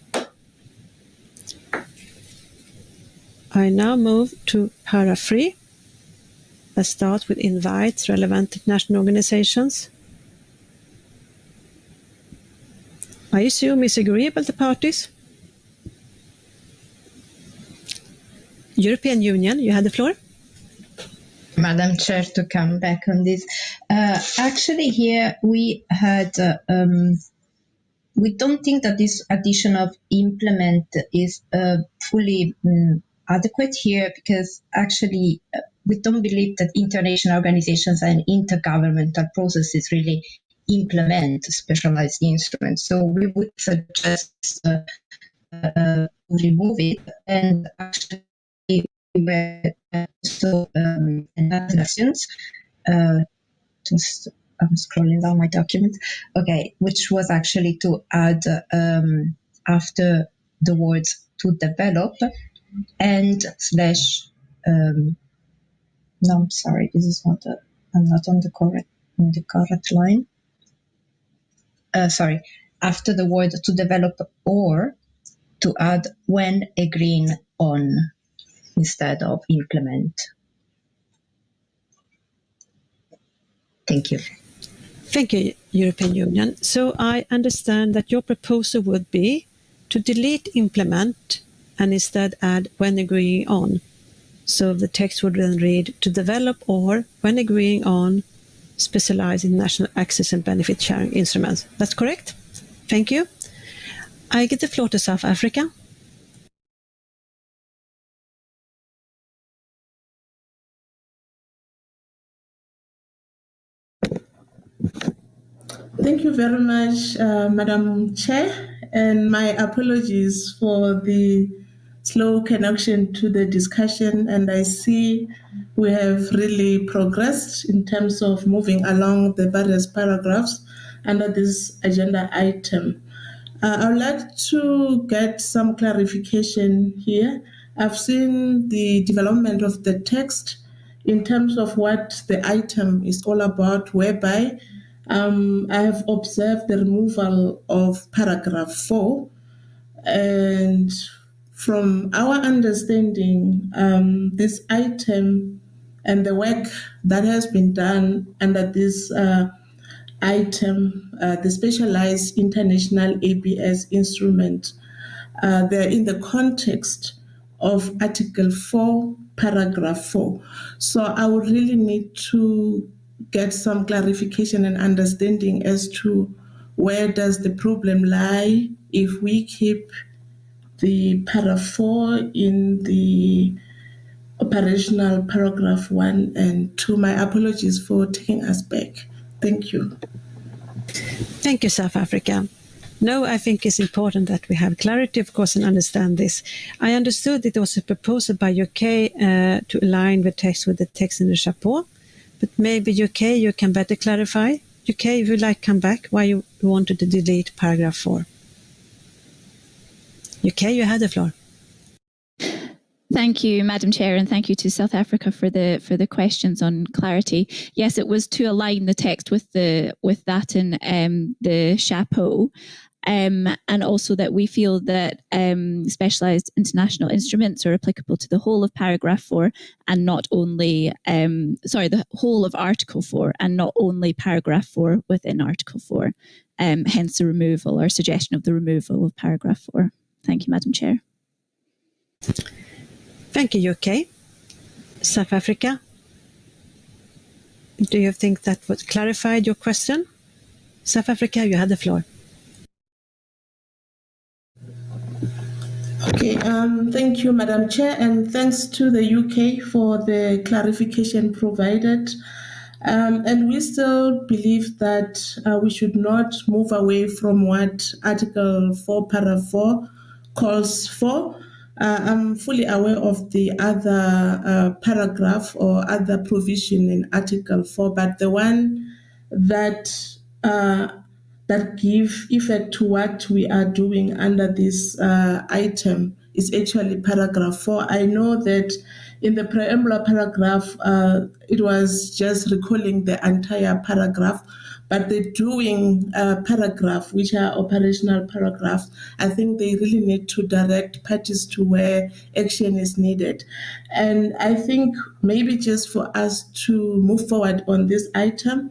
I now move to para 3. Let's start with invites relevant international organizations. I assume is agreeable to parties. European Union, you have the floor. Madam Chair, to come back on this. Actually, here we had, we don't think that this addition of implement is fully adequate here, because actually we don't believe that international organizations and intergovernmental processes really implement specialized instruments. So we would suggest remove it, and actually were also suggestions. Just I'm scrolling down my document. Okay, which was actually to add after the words to develop and slash. No, I'm sorry. This is not. I'm not on the correct line. Sorry. After the word to develop or to add when agreeing on instead of implement. Thank you. Thank you, European Union. So I understand that your proposal would be to delete implement and instead add when agreeing on. So the text would then read to develop or when agreeing on specialized international access and benefit sharing instruments. That's correct? Thank you. I give the floor to South Africa. Thank you very much, Madam Chair, and my apologies for the slow connection to the discussion. And I see we have really progressed in terms of moving along the various paragraphs under this agenda item. I would like to get some clarification here. I've seen the development of the text in terms of what the item is all about, whereby I have observed the removal of paragraph 4, and from our understanding, this item and the work that has been done under this item, the specialized international ABS instrument, they're in the context of Article 4, paragraph 4. So I would really need to get some clarification and understanding as to where does the problem lie if we keep the para 4 in the operational paragraph 1 and 2. My apologies for taking us back. Thank you. Thank you, South Africa. No, I think it's important that we have clarity, of course, and understand this. I understood it was a proposal by UK to align the text with the text in the chapeau, but maybe UK, you can better clarify. UK, if you'd like to come back, why you wanted to delete paragraph 4. UK, you had the floor. Thank you, Madam Chair, and thank you to South Africa for the questions on clarity. Yes, it was to align the text with that in the chapeau, and also that we feel that specialised international instruments are applicable to the whole of paragraph 4 and not only the whole of Article 4 and not only paragraph 4 within Article 4. Hence the removal or suggestion of the removal of paragraph 4. Thank you, Madam Chair. Thank you, UK. South Africa, do you think that was clarified your question? South Africa, you had the floor. Okay, thank you, Madam Chair, and thanks to the UK for the clarification provided. And we still believe that we should not move away from what Article 4, Paragraph 4 calls for. I'm fully aware of the other paragraph or other provision in Article 4, but the one that give effect to what we are doing under this item is actually paragraph 4. I know that in the preamble paragraph, it was just recalling the entire paragraph, but the doing paragraph, which are operational paragraphs, I think they really need to direct parties to where action is needed. And I think maybe just for us to move forward on this item,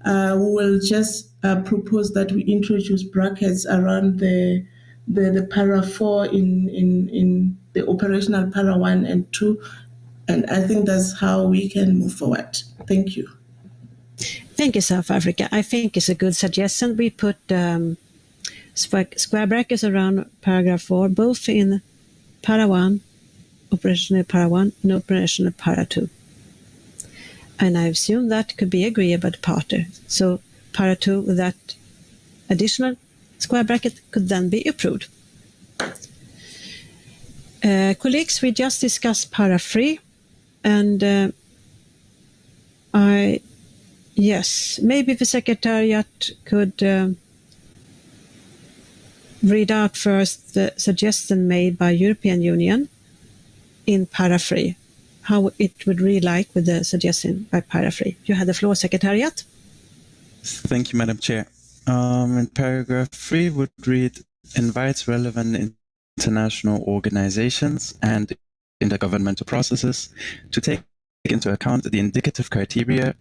we will just propose that we introduce brackets around the para 4 in the operational para 1 and 2, and I think that's how we can move forward. Thank you. Thank you, South Africa. I think it's a good suggestion. We put square brackets around paragraph 4, both in para 1, operational para 1, and operational para 2. And I assume that could be agreed by the party. So para 2 with that additional square bracket could then be approved. Colleagues, we just discussed para 3, and yes, maybe the Secretariat could read out first the suggestion made by European Union in para 3, how it would read like with the suggestion by para 3. You had the floor, Secretariat. Thank you, Madam Chair. In paragraph 3 would read, invites relevant international organizations and intergovernmental processes to take into account the indicative criteria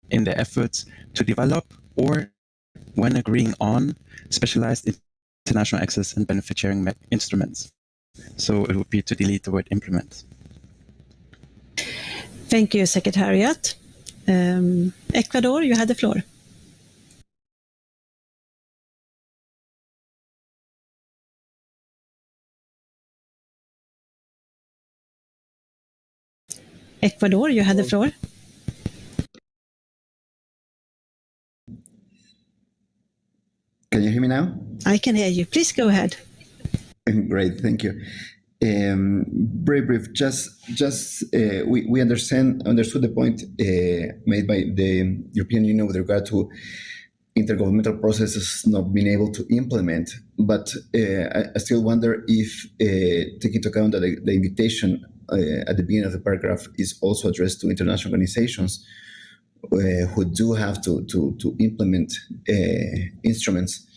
in their efforts to develop or when agreeing on specialized international access and benefit sharing instruments. So it would be to delete the word implement. Thank you, Secretariat. Ecuador, you had the floor. Ecuador, you had the floor. Can you hear me now? I can hear you. Please go ahead. Great, thank you. Very brief. We understood the point made by the European Union with regard to intergovernmental processes not being able to implement. But I still wonder if, taking into account that the invitation at the beginning of the paragraph is also addressed to international organizations who do have to implement instruments,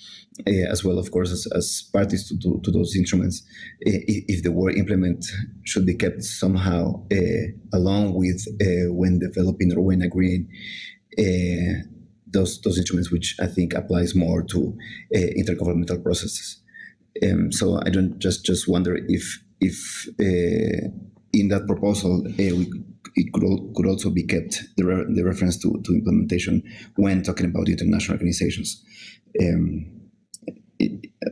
as well, of course, as parties to those instruments, if the word implement should be kept somehow along with when developing or when agreeing those instruments, which I think applies more to intergovernmental processes. So I don't just wonder if in that proposal it could also be kept the reference to implementation when talking about international organizations.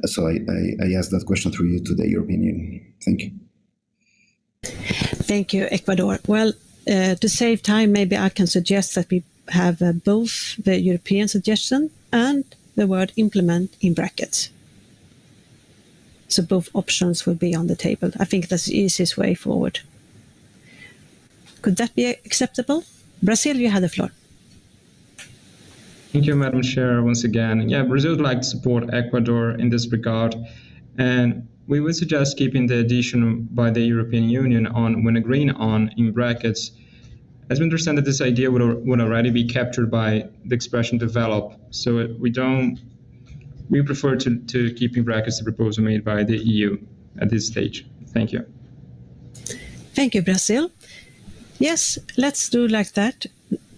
So I asked that question through you to the European Union. Thank you. Thank you, Ecuador. Well, to save time, maybe I can suggest that we have both the European suggestion and the word implement in brackets. So both options will be on the table. I think that's the easiest way forward. Could that be acceptable? Brazil, you have the floor. Thank you, Madam Chair, once again. Yeah, Brazil would like to support Ecuador in this regard. And we would suggest keeping the addition by the European Union on when agreeing on in brackets, as we understand that this idea would already be captured by the expression develop. So we prefer to keep in brackets the proposal made by the EU at this stage. Thank you. Thank you, Brazil. Yes, let's do like that.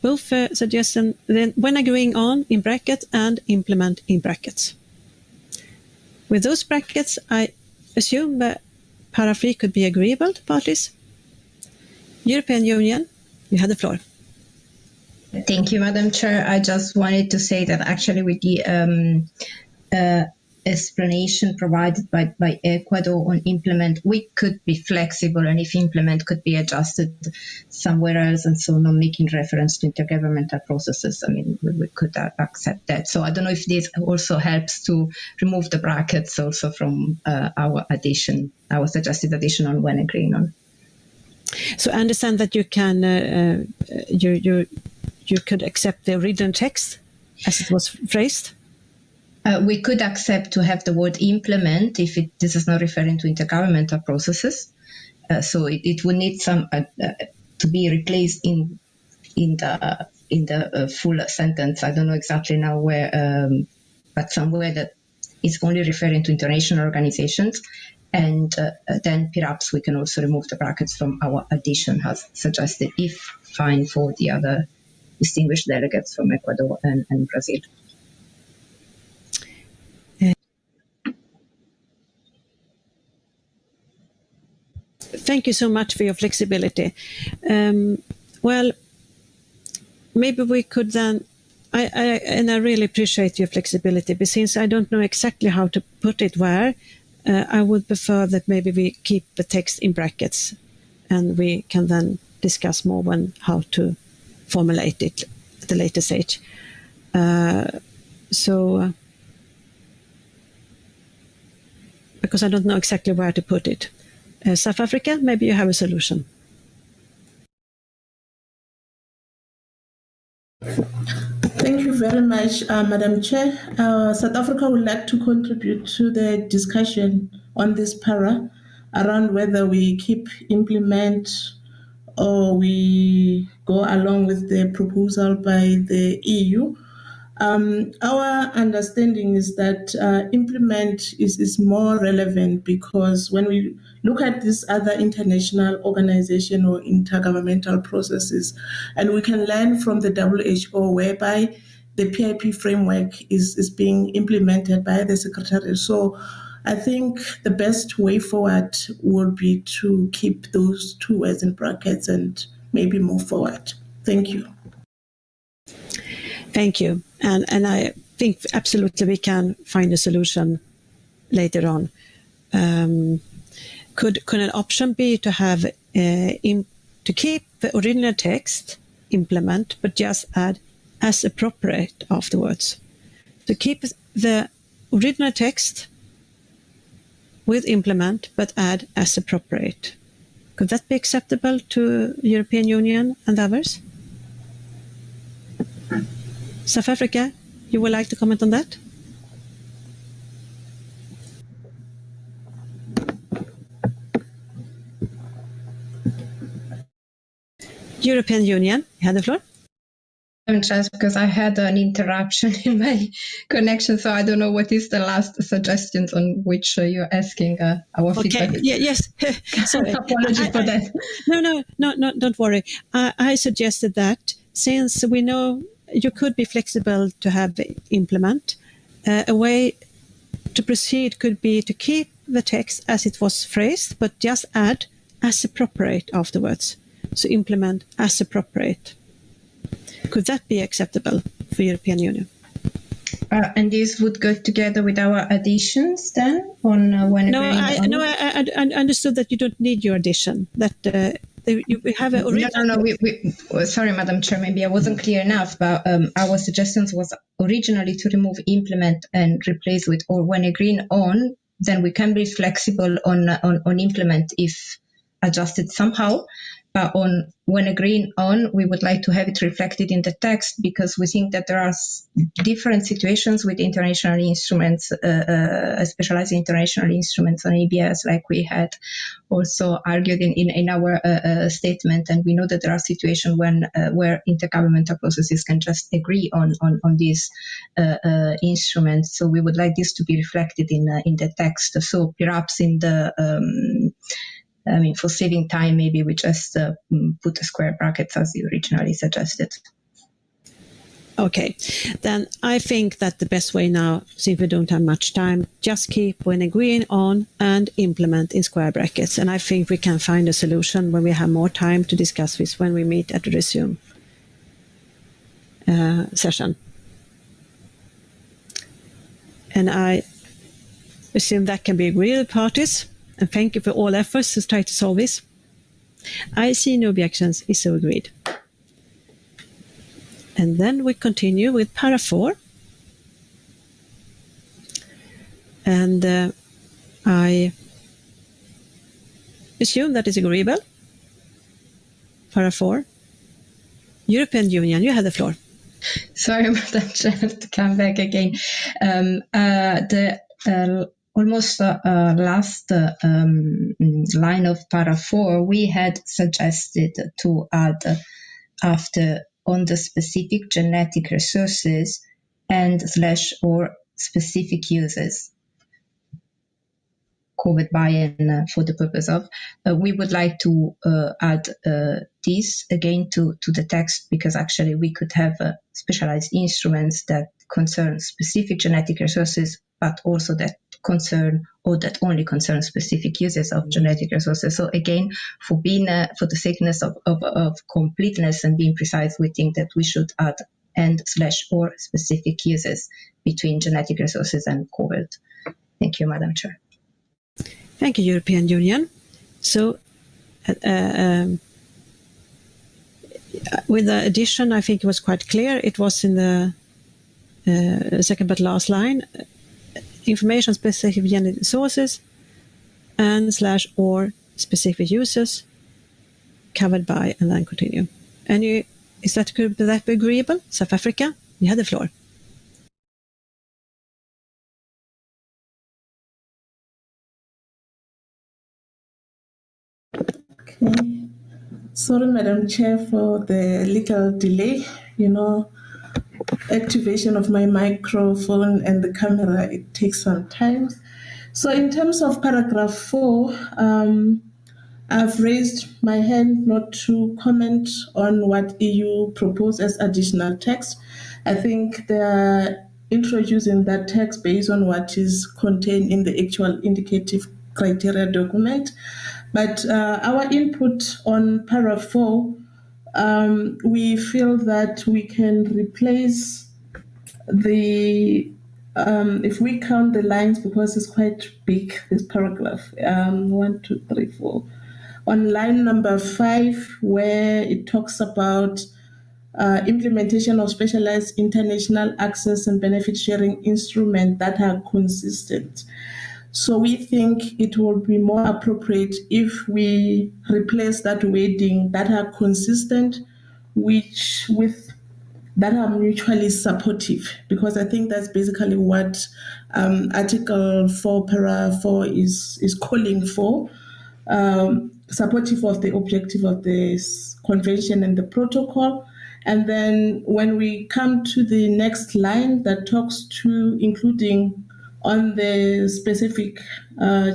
Both suggestion then when agreeing on in brackets and implement in brackets. With those brackets, I assume that para 3 could be agreeable to parties. European Union, you have the floor. Thank you, Madam Chair. I just wanted to say that actually with the explanation provided by Ecuador on implement, we could be flexible, and if implement could be adjusted somewhere else, and so not making reference to intergovernmental processes, I mean, we could accept that. So I don't know if this also helps to remove the brackets also from our suggested addition on when agreeing on. So I understand that you can you could accept the original text as it was phrased. We could accept to have the word implement if this is not referring to intergovernmental processes. So it would need some to be replaced in the full sentence. I don't know exactly now where, but somewhere that is only referring to international organizations. And then perhaps we can also remove the brackets from our addition as suggested, if fine for the other distinguished delegates from Ecuador and Brazil. Thank you so much for your flexibility. Well, maybe we could then, I really appreciate your flexibility, but since I don't know exactly how to put it where, I would prefer that maybe we keep the text in brackets and we can then discuss more how to formulate it at a later stage. Because I don't know exactly where to put it. South Africa, maybe you have a solution. Thank you very much, Madam Chair. South Africa would like to contribute to the discussion on this para around whether we keep implement or we go along with the proposal by the EU. Our understanding is that implement is more relevant because when we look at these other international organization or intergovernmental processes, and we can learn from the WHO whereby the PIP framework is being implemented by the Secretary. So I think the best way forward would be to keep those two words in brackets and maybe move forward. Thank you. Thank you. And I think absolutely we can find a solution later on. Could an option be to have to keep the original text, implement, but just add as appropriate afterwards? To keep the original text with implement, but add as appropriate. Could that be acceptable to European Union and others? South Africa, you would like to comment on that? European Union, you have the floor. Just because I had an interruption in my connection, so I don't know what is the last suggestions on which you're asking our feedback. Yes. Sorry. Apologies for that. No, don't worry. I suggested that since we know you could be flexible to have implement, a way to proceed could be to keep the text as it was phrased, but just add as appropriate afterwards. So implement as appropriate. Could that be acceptable for European Union? And this would go together with our additions then on when? I understood that you don't need your addition. That you have a original. No. Sorry, Madam Chair. Maybe I wasn't clear enough. But our suggestions was originally to remove implement and replace with or when agreeing on. Then we can be flexible on implement if adjusted somehow. When agreeing on, we would like to have it reflected in the text because we think that there are different situations with international instruments, specialized international instruments on ABS, like we had also argued in our statement. And we know that there are situations where intergovernmental processes can just agree on these instruments. So we would like this to be reflected in the text. So perhaps in the for saving time, maybe we just put a square brackets as you originally suggested. Okay, then I think that the best way now, since we don't have much time, just keep when agreeing on and implement in square brackets. And I think we can find a solution when we have more time to discuss this when we meet at the resume session. And I assume that can be agreed with parties. And thank you for all efforts to try to solve this. I see no objections, is so agreed. And then we continue with para 4. And I assume that is agreeable. Para 4. European Union, you have the floor. Sorry, Madam Chair, to come back again. The almost last line of para 4, we had suggested to add after on the specific genetic resources and / or specific uses covered by and for the purpose of. We would like to add this again to the text because actually we could have specialized instruments that concern specific genetic resources, but also that concern or that only concern specific uses of genetic resources. So again, for being for the sakeness of completeness and being precise, we think that we should add and / or specific uses between genetic resources and covered. Thank you, Madam Chair. Thank you, European Union. So with the addition, I think it was quite clear. It was in the second but last line. Information specific genetic sources and / or specific users covered by, and then continue. And is that agreeable? South Africa, you have the floor. Okay. Sorry, Madam Chair, for the little delay. Activation of my microphone and the camera, it takes some time. So in terms of paragraph 4, I've raised my hand not to comment on what EU proposed as additional text. I think they're introducing that text based on what is contained in the actual indicative criteria document. But our input on paragraph 4, we feel that we can replace the if we count the lines, because it's quite big, this paragraph, 1, 2, 3, 4. On line number 5, where it talks about implementation of specialized international access and benefit sharing instruments that are consistent. So we think it will be more appropriate if we replace that wording that are consistent with that are mutually supportive, because I think that's basically what Article 4, Para 4 is calling for, supportive of the objective of this convention and the protocol. And then when we come to the next line that talks to including on the specific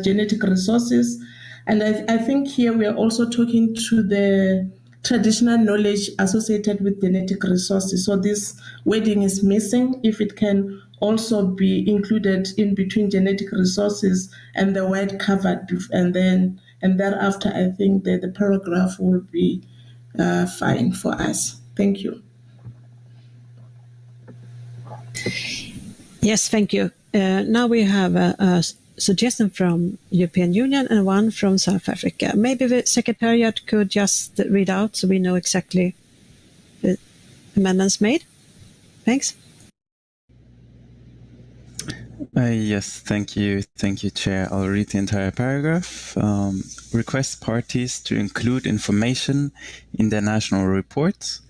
genetic resources, and I think here we are also talking to the traditional knowledge associated with genetic resources. So this wording is missing. If it can also be included in between genetic resources and the word covered, and thereafter, I think that the paragraph will be fine for us. Thank you. Yes, thank you. Now we have a suggestion from European Union and one from South Africa. Maybe the Secretariat could just read out so we know exactly the amendments made. Thanks. Yes, thank you. Thank you, Chair. I'll read the entire paragraph. Request parties to include information in their national reports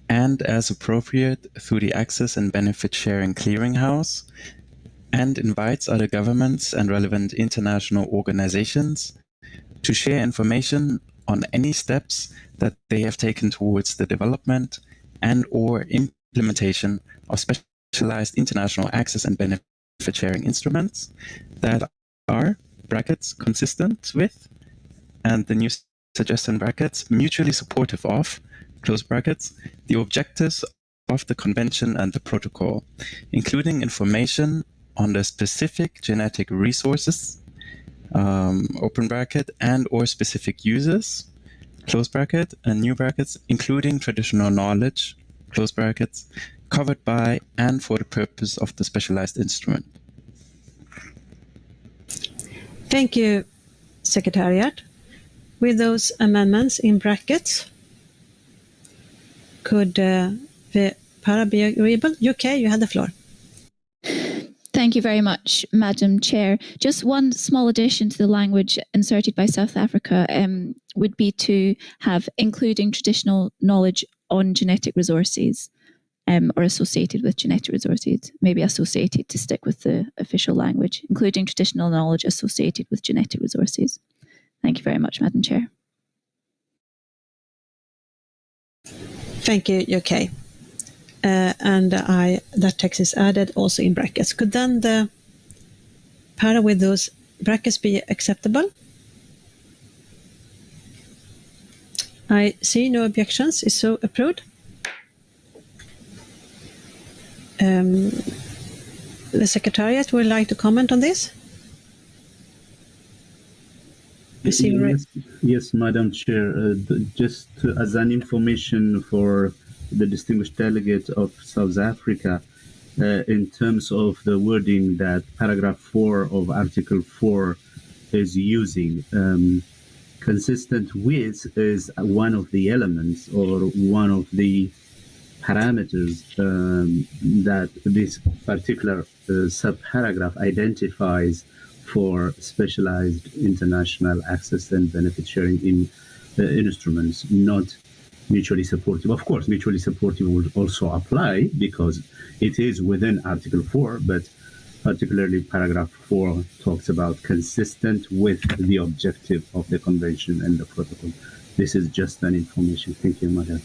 and, as appropriate, through the Access and Benefit Sharing Clearinghouse, and invites other governments and relevant international organizations to share information on any steps that they have taken towards the development and or implementation of specialized international access and benefit sharing instruments that are, brackets, consistent with, and the new suggestion brackets, mutually supportive of, close brackets, the objectives of the convention and the protocol, including information on the specific genetic resources, open bracket, and or specific users, close bracket, and new brackets, including traditional knowledge, close brackets, covered by and for the purpose of the specialized instrument. Thank you, Secretariat. With those amendments in brackets, could the para be agreeable? UK, you have the floor. Thank you very much, Madam Chair. Just one small addition to the language inserted by South Africa would be to have including traditional knowledge on genetic resources or associated with genetic resources, maybe associated to stick with the official language, including traditional knowledge associated with genetic resources. Thank you very much, Madam Chair. Thank you, UK. And that text is added also in brackets. Could then the para with those brackets be acceptable? I see no objections. Is so approved. The Secretariat would like to comment on this. Yes, Madam Chair. Just as an information for the distinguished delegate of South Africa, in terms of the wording that paragraph 4 of Article 4 is using, consistent with is one of the elements or one of the parameters that this particular subparagraph identifies for specialized international access and benefit sharing in instruments, not mutually supportive. Of course, mutually supportive will also apply because it is within Article 4, but particularly paragraph 4 talks about consistent with the objective of the convention and the protocol. This is just an information. Thank you, Madam.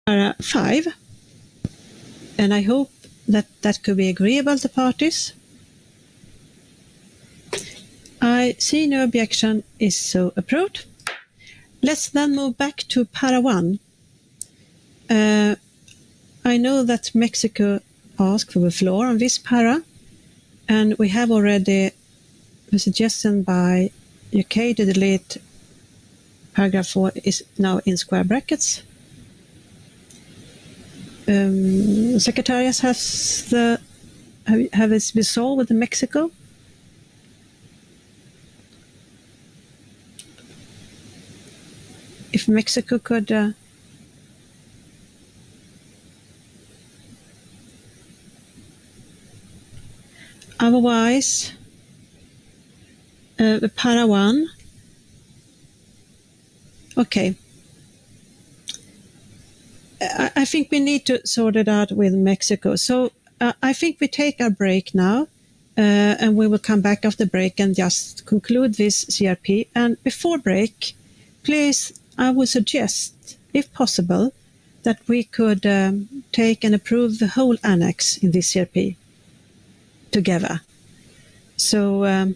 Para 5, and I hope that that could be agreeable to parties. I see no objection, is so approved. Let's then move back to para 1. I know that Mexico asked for the floor on this para, and we have already a suggestion by UK to delete paragraph 4 is now in square brackets. Secretariat has have it resolved with Mexico? If Mexico could otherwise para 1. Okay. I think we need to sort it out with Mexico. So I think we take our break now, and we will come back after break and just conclude this CRP. And before break, please, I would suggest, if possible, that we could take and approve the whole annex in this CRP together. So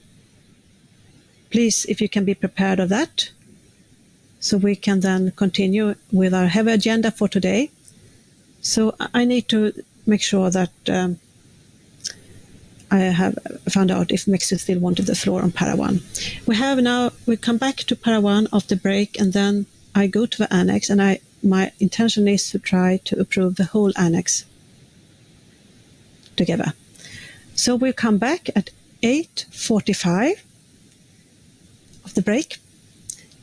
please, if you can be prepared of that, so we can then continue with our heavy agenda for today. So I need to make sure that I have found out if Mexico still wanted the floor on para 1. We come back to para 1 after break, and then I go to the annex, and my intention is to try to approve the whole annex together. So we'll come back at 8:45 of the break.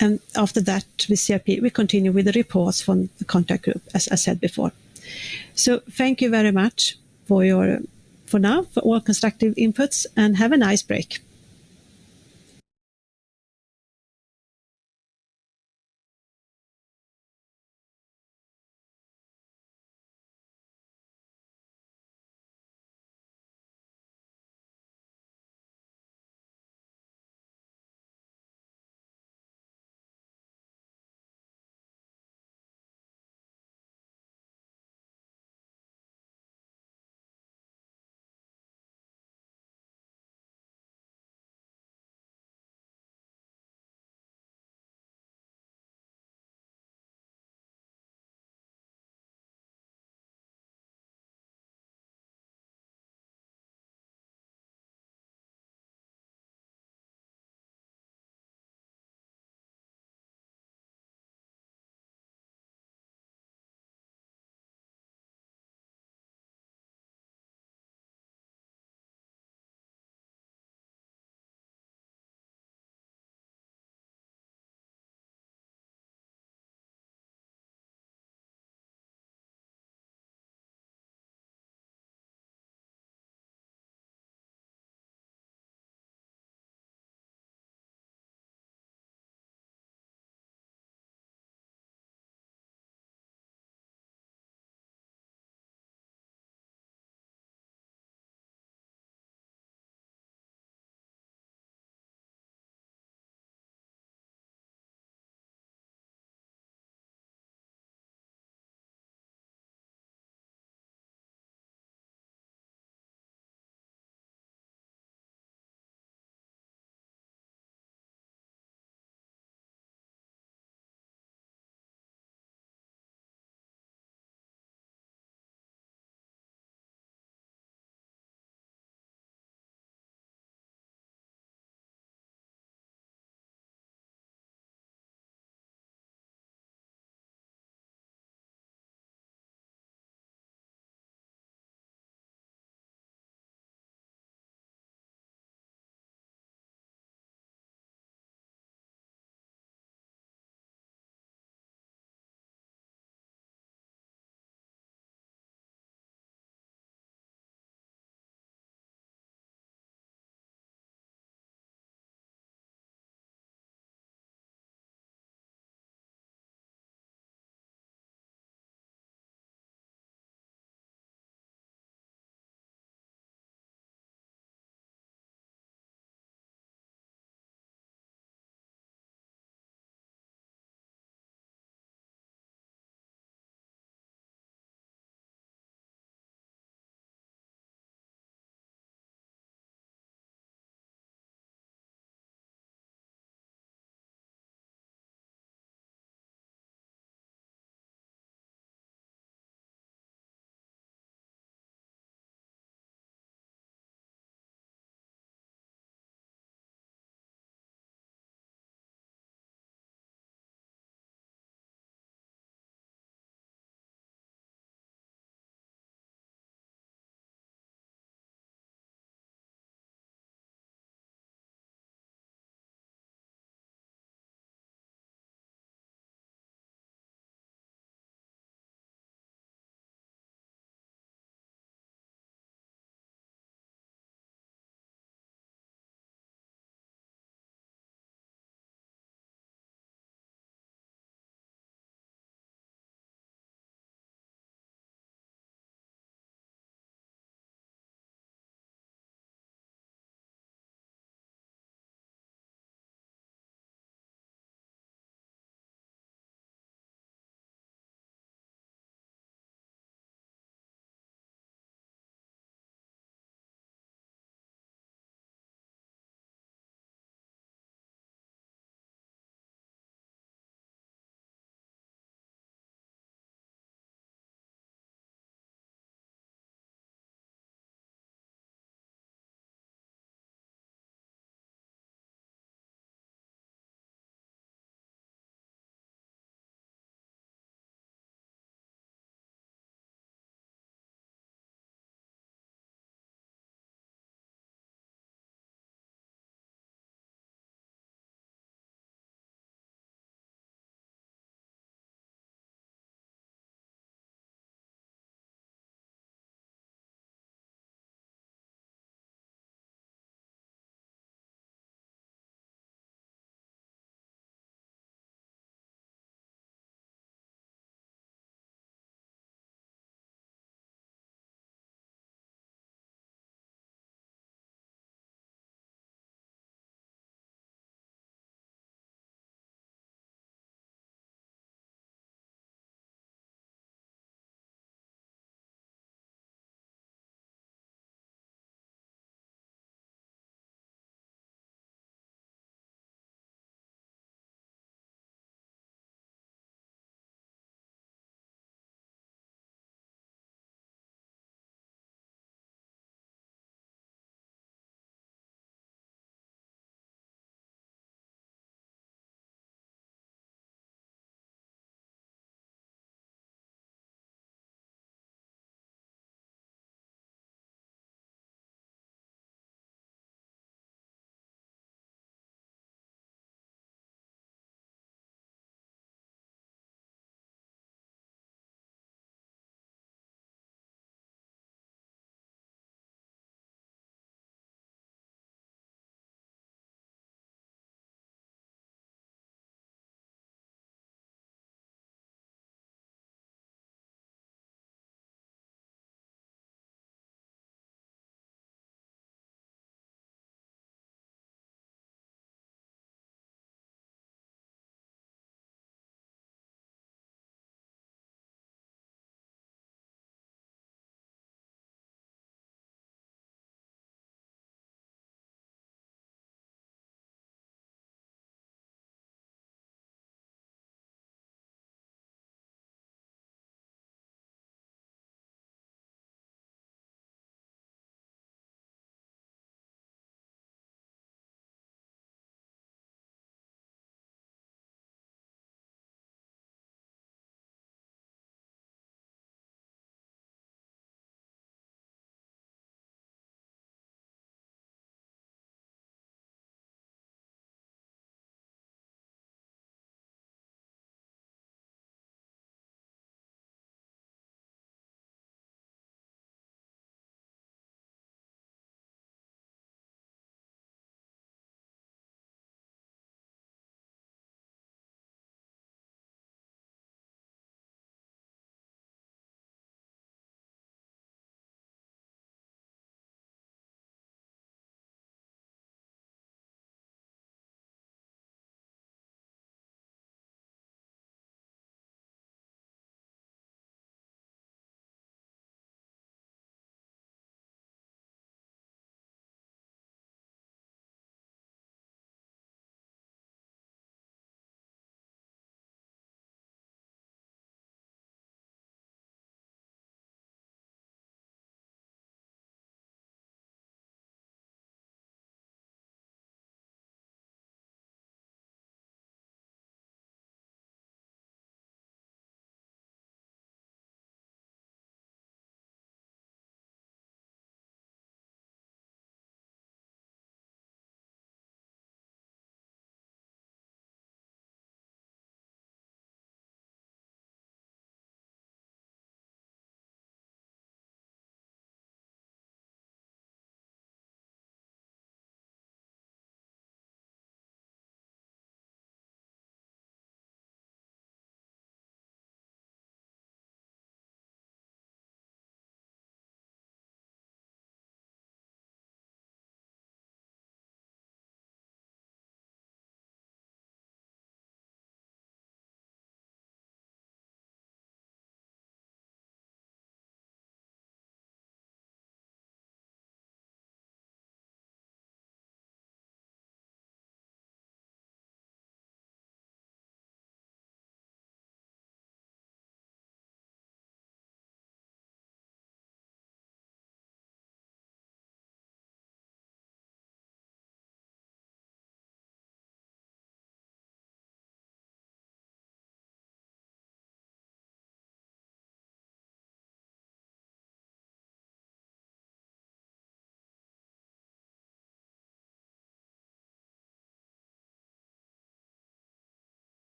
And after that, with CRP, we continue with the reports from the contact group, as I said before. So thank you very much for now, for all constructive inputs, and have a nice break.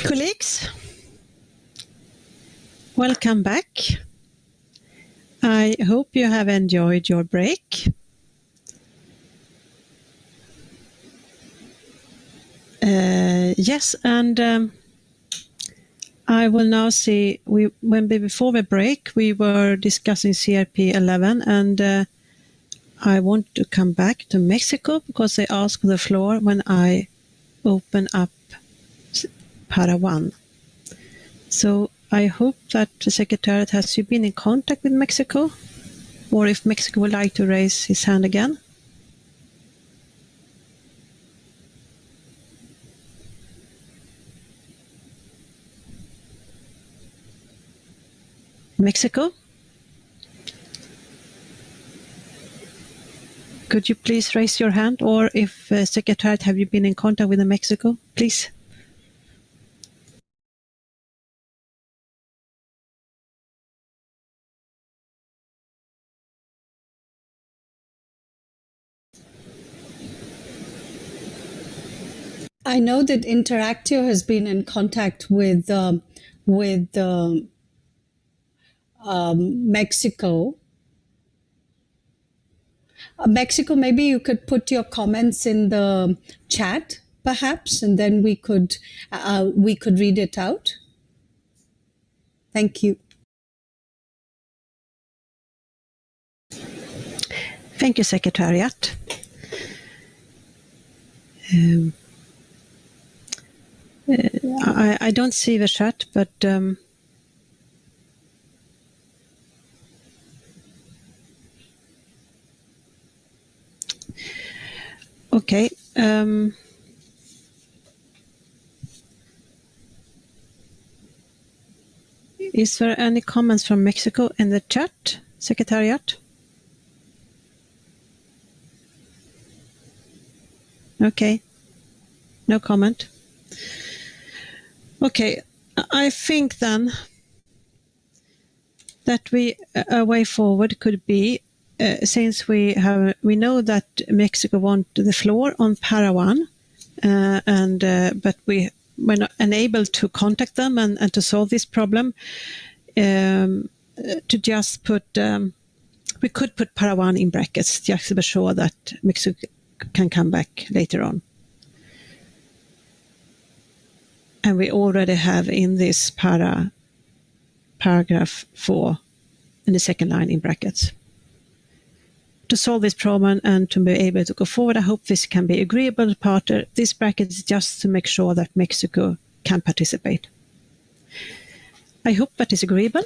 Colleagues, welcome back. I hope you have enjoyed your break. Yes, and I will now see. Before the break, we were discussing CRP 11, and I want to come back to Mexico because they asked the floor when I open up Para 1. So I hope that the Secretariat has you been in contact with Mexico, or if Mexico would like to raise his hand again. Mexico? Could you please raise your hand, or if Secretariat, have you been in contact with Mexico, please? I know that Interactio has been in contact with Mexico. Mexico, maybe you could put your comments in the chat, perhaps, and then we could read it out. Thank you. Thank you, Secretariat. I don't see the chat, but okay. Is there any comments from Mexico in the chat, Secretariat? Okay, no comment. Okay, I think then that a way forward could be, since we know that Mexico want the floor on Para 1, but we were not unable to contact them and to solve this problem, to just put, we could put Para 1 in brackets just to be sure that Mexico can come back later on. And we already have in this paragraph 4 in the second line in brackets. To solve this problem and to be able to go forward, I hope this can be agreeable part. This bracket is just to make sure that Mexico can participate. I hope that is agreeable.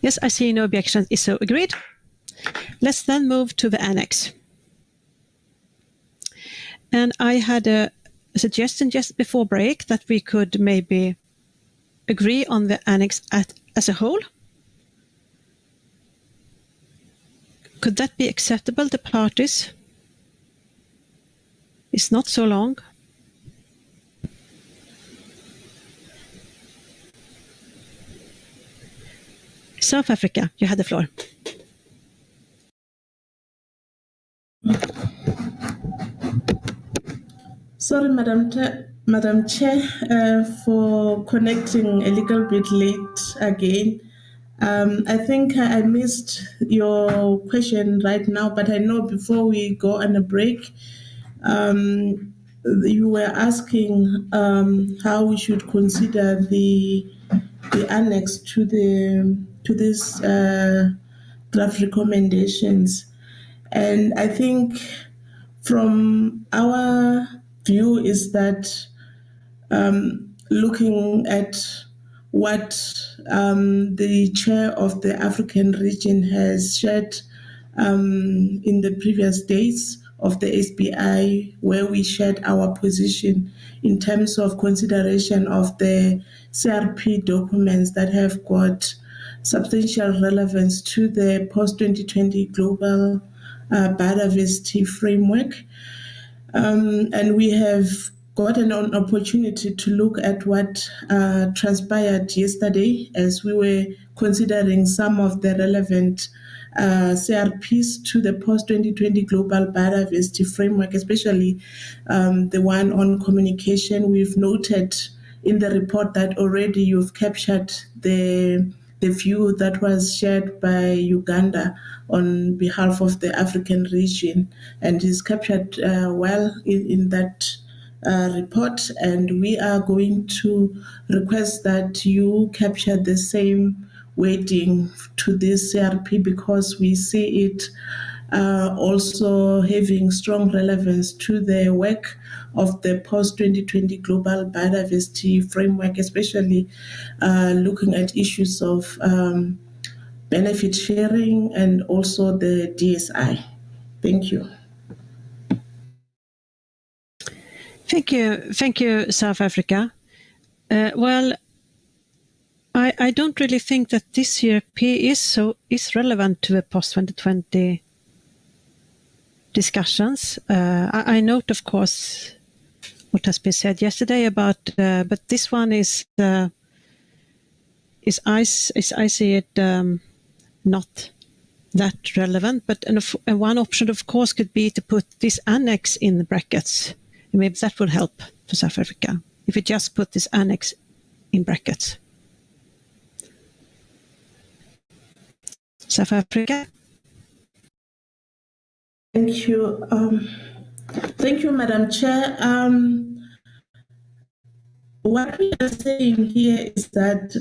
Yes, I see no objections. Is so agreed. Let's then move to the annex. And I had a suggestion just before break that we could maybe agree on the annex as a whole. Could that be acceptable to parties? It's not so long. South Africa, you had the floor. Sorry, Madam Chair, for connecting a little bit late again. I think I missed your question right now, but I know before we go on a break, you were asking how we should consider the annex to this draft recommendations, and I think from our view is that looking at what the chair of the African region has shared in the previous days of the SBI, where we shared our position in terms of consideration of the CRP documents that have got substantial relevance to the post-2020 global biodiversity framework. And we have got an opportunity to look at what transpired yesterday as we were considering some of the relevant CRPs to the post-2020 global biodiversity framework, especially the one on communication. We've noted in the report that already you've captured the view that was shared by Uganda on behalf of the African region, and is captured well in that report. And we are going to request that you capture the same weighting to this CRP, because we see it also having strong relevance to the work of the post-2020 global biodiversity framework, especially looking at issues of benefit sharing and also the DSI. Thank you. Thank you, South Africa. Well, I don't really think that this CRP is relevant to the post-2020 discussions. I note, of course, what has been said yesterday about, but this one is I see it not that relevant. But one option, of course, could be to put this annex in the brackets. And maybe that would help for South Africa if we just put this annex in brackets. South Africa. Thank you. Thank you, Madam Chair. What we are saying here is that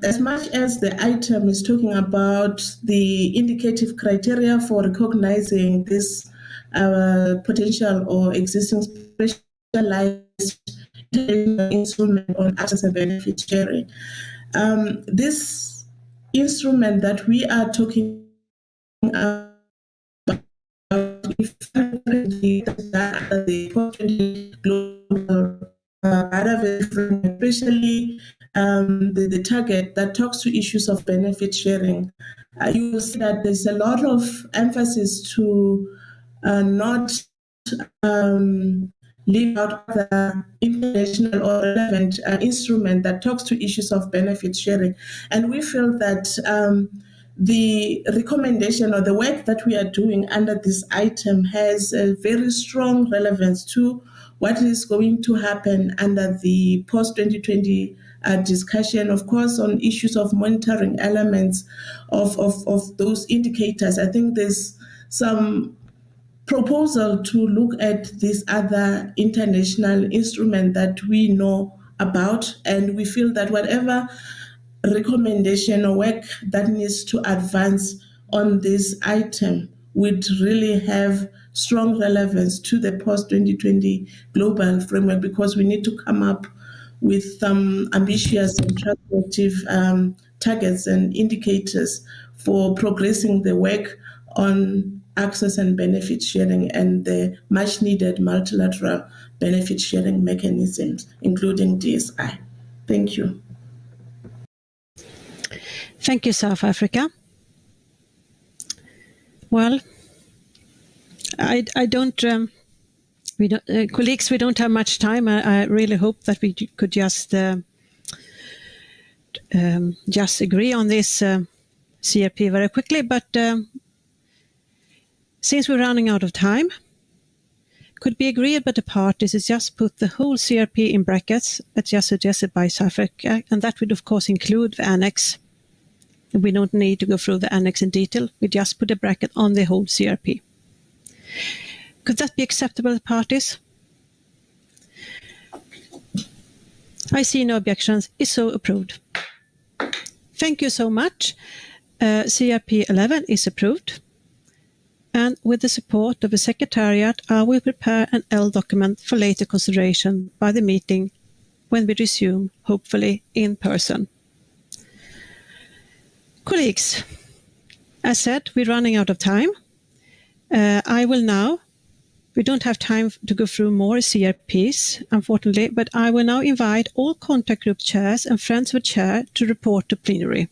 as much as the item is talking about the indicative criteria for recognizing this potential or existing specialized instrument on access and benefit sharing, this instrument that we are talking about, the global especially the target that talks to issues of benefit sharing, you will see that there's a lot of emphasis to not leave out the international or relevant instrument that talks to issues of benefit sharing. And we feel that the recommendation or the work that we are doing under this item has a very strong relevance to what is going to happen under the post-2020 discussion, of course, on issues of monitoring elements of those indicators. I think there's some proposal to look at this other international instrument that we know about, and we feel that whatever recommendation or work that needs to advance on this item would really have strong relevance to the post-2020 global framework, because we need to come up with some ambitious and transformative targets and indicators for progressing the work on access and benefit sharing and the much needed multilateral benefit sharing mechanisms, including DSI. Thank you. Thank you, South Africa. Well, I don't, colleagues, we don't have much time. I really hope that we could just agree on this CRP very quickly. But since we're running out of time, could be agreed by the parties is just put the whole CRP in brackets, as just suggested by South Africa, and that would of course include the annex. We don't need to go through the annex in detail. We just put a bracket on the whole CRP. Could that be acceptable to parties? I see no objections. Is so approved. Thank you so much. CRP 11 is approved. And with the support of the Secretariat, I will prepare an L document for later consideration by the meeting when we resume, hopefully in person. Colleagues, as said, we're running out of time. We don't have time to go through more CRPs, unfortunately, but I will now invite all contact group chairs and friends of the chair to report to plenary.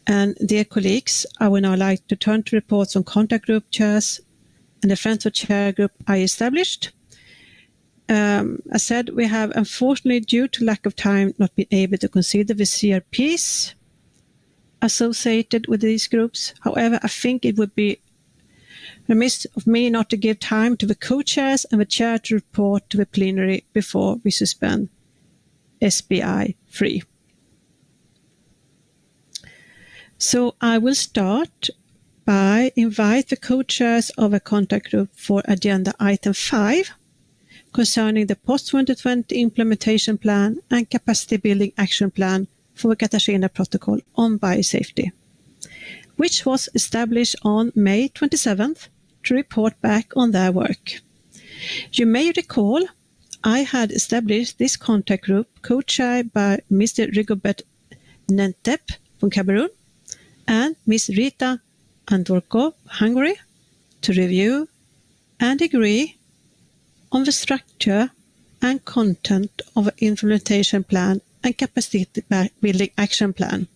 And dear colleagues, I would now like to turn to reports on contact group chairs and the friends of chair group I established. As said, we have unfortunately, due to lack of time, not been able to consider the CRPs associated with these groups. However, I think it would be remiss of me not to give time to the co-chairs and the chair to report to the plenary before we suspend SBI-3. So I will start by invite the co-chairs of a contact group for agenda item 5 concerning the post-2020 implementation plan and capacity building action plan for the Cartagena Protocol on biosafety, which was established on May 27th to report back on their work. You may recall I had established this contact group co-chaired by Mr. Rigobert Nentep from Cameroon and Ms. Rita Andorko, Hungary, to review and agree on the structure and content of an implementation plan and capacity building action plan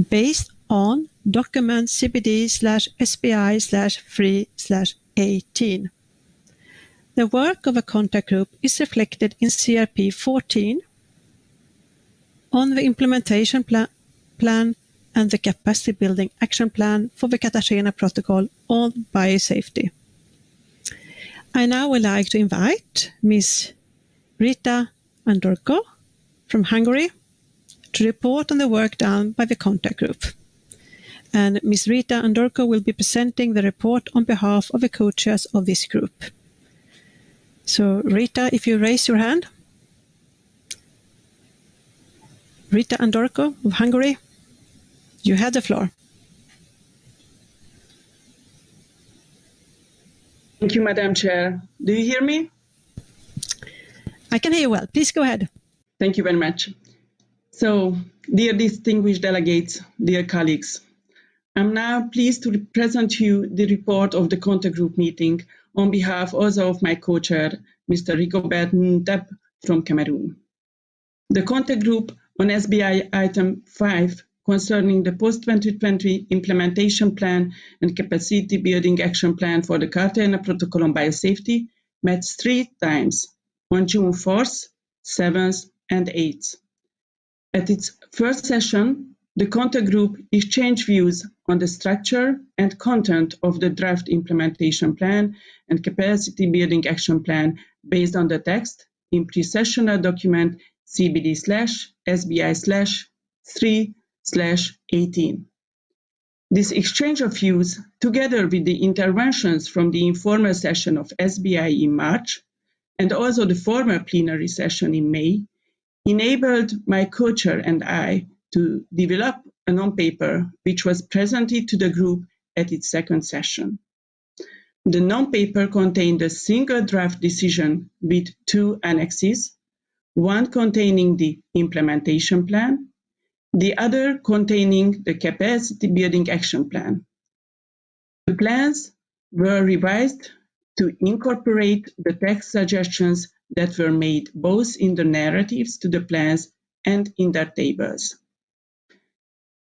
based on document CBD/SBI/3/18. The work of a contact group is reflected in CRP 14 on the implementation plan and the capacity building action plan for the Cartagena Protocol on biosafety. I now would like to invite Ms. Rita Andorko from Hungary to report on the work done by the contact group. And Ms. Rita Andorko will be presenting the report on behalf of the co-chairs of this group. So Rita, if you raise your hand. Rita Andorko of Hungary, you have the floor. Thank you, Madam Chair. Do you hear me? I can hear you well. Please go ahead. Thank you very much. So, dear distinguished delegates, dear colleagues, I'm now pleased to present to you the report of the contact group meeting on behalf also of my co-chair, Mr. Rigobert Ntep from Cameroon. The contact group on SBI item 5 concerning the post-2020 implementation plan and capacity building action plan for the Cartagena Protocol on biosafety met 3 times on June 4th, 7th, and 8th. At its first session, the contact group exchanged views on the structure and content of the draft implementation plan and capacity building action plan based on the text in pre-sessional document CBD/SBI/3/18. This exchange of views, together with the interventions from the informal session of SBI in March, and also the former plenary session in May, enabled my co-chair and I to develop a non-paper which was presented to the group at its second session. The non-paper contained a single draft decision with 2 annexes, one containing the implementation plan, the other containing the capacity building action plan. The plans were revised to incorporate the text suggestions that were made both in the narratives to the plans and in their tables.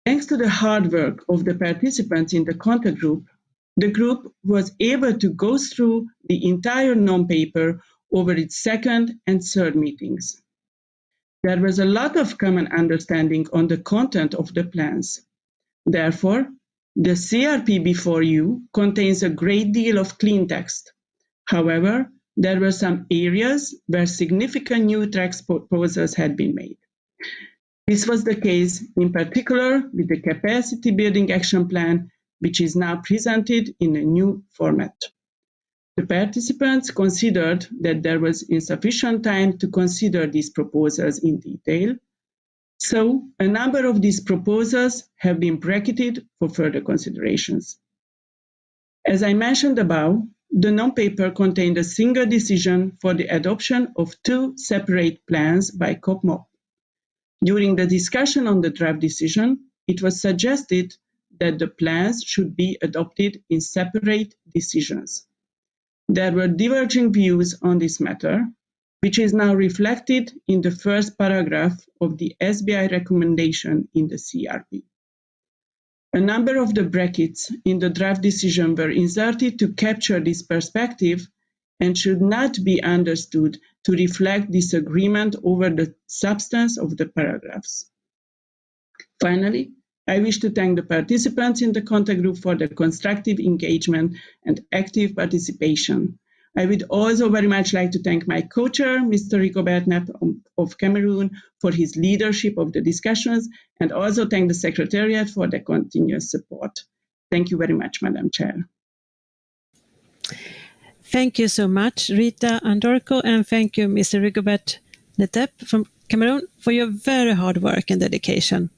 Thanks to the hard work of the participants in the contact group, the group was able to go through the entire non-paper over its second and third meetings. There was a lot of common understanding on the content of the plans. Therefore, the CRP before you contains a great deal of clean text. However, there were some areas where significant new text proposals had been made. This was the case in particular with the capacity building action plan, which is now presented in a new format. The participants considered that there was insufficient time to consider these proposals in detail, so a number of these proposals have been bracketed for further considerations. As I mentioned above, the non-paper contained a single decision for the adoption of 2 separate plans by COPMOP. During the discussion on the draft decision, it was suggested that the plans should be adopted in separate decisions. There were diverging views on this matter, which is now reflected in the first paragraph of the SBI recommendation in the CRP. A number of the brackets in the draft decision were inserted to capture this perspective and should not be understood to reflect disagreement over the substance of the paragraphs. Finally, I wish to thank the participants in the contact group for their constructive engagement and active participation. I would also very much like to thank my co-chair, Mr. Rigobert Knapp of Cameroon, for his leadership of the discussions, and also thank the Secretariat for their continuous support. Thank you very much, Madam Chair. Thank you so much, Rita Andorco, and thank you, Mr. Rigobert Knapp from Cameroon, for your very hard work and dedication,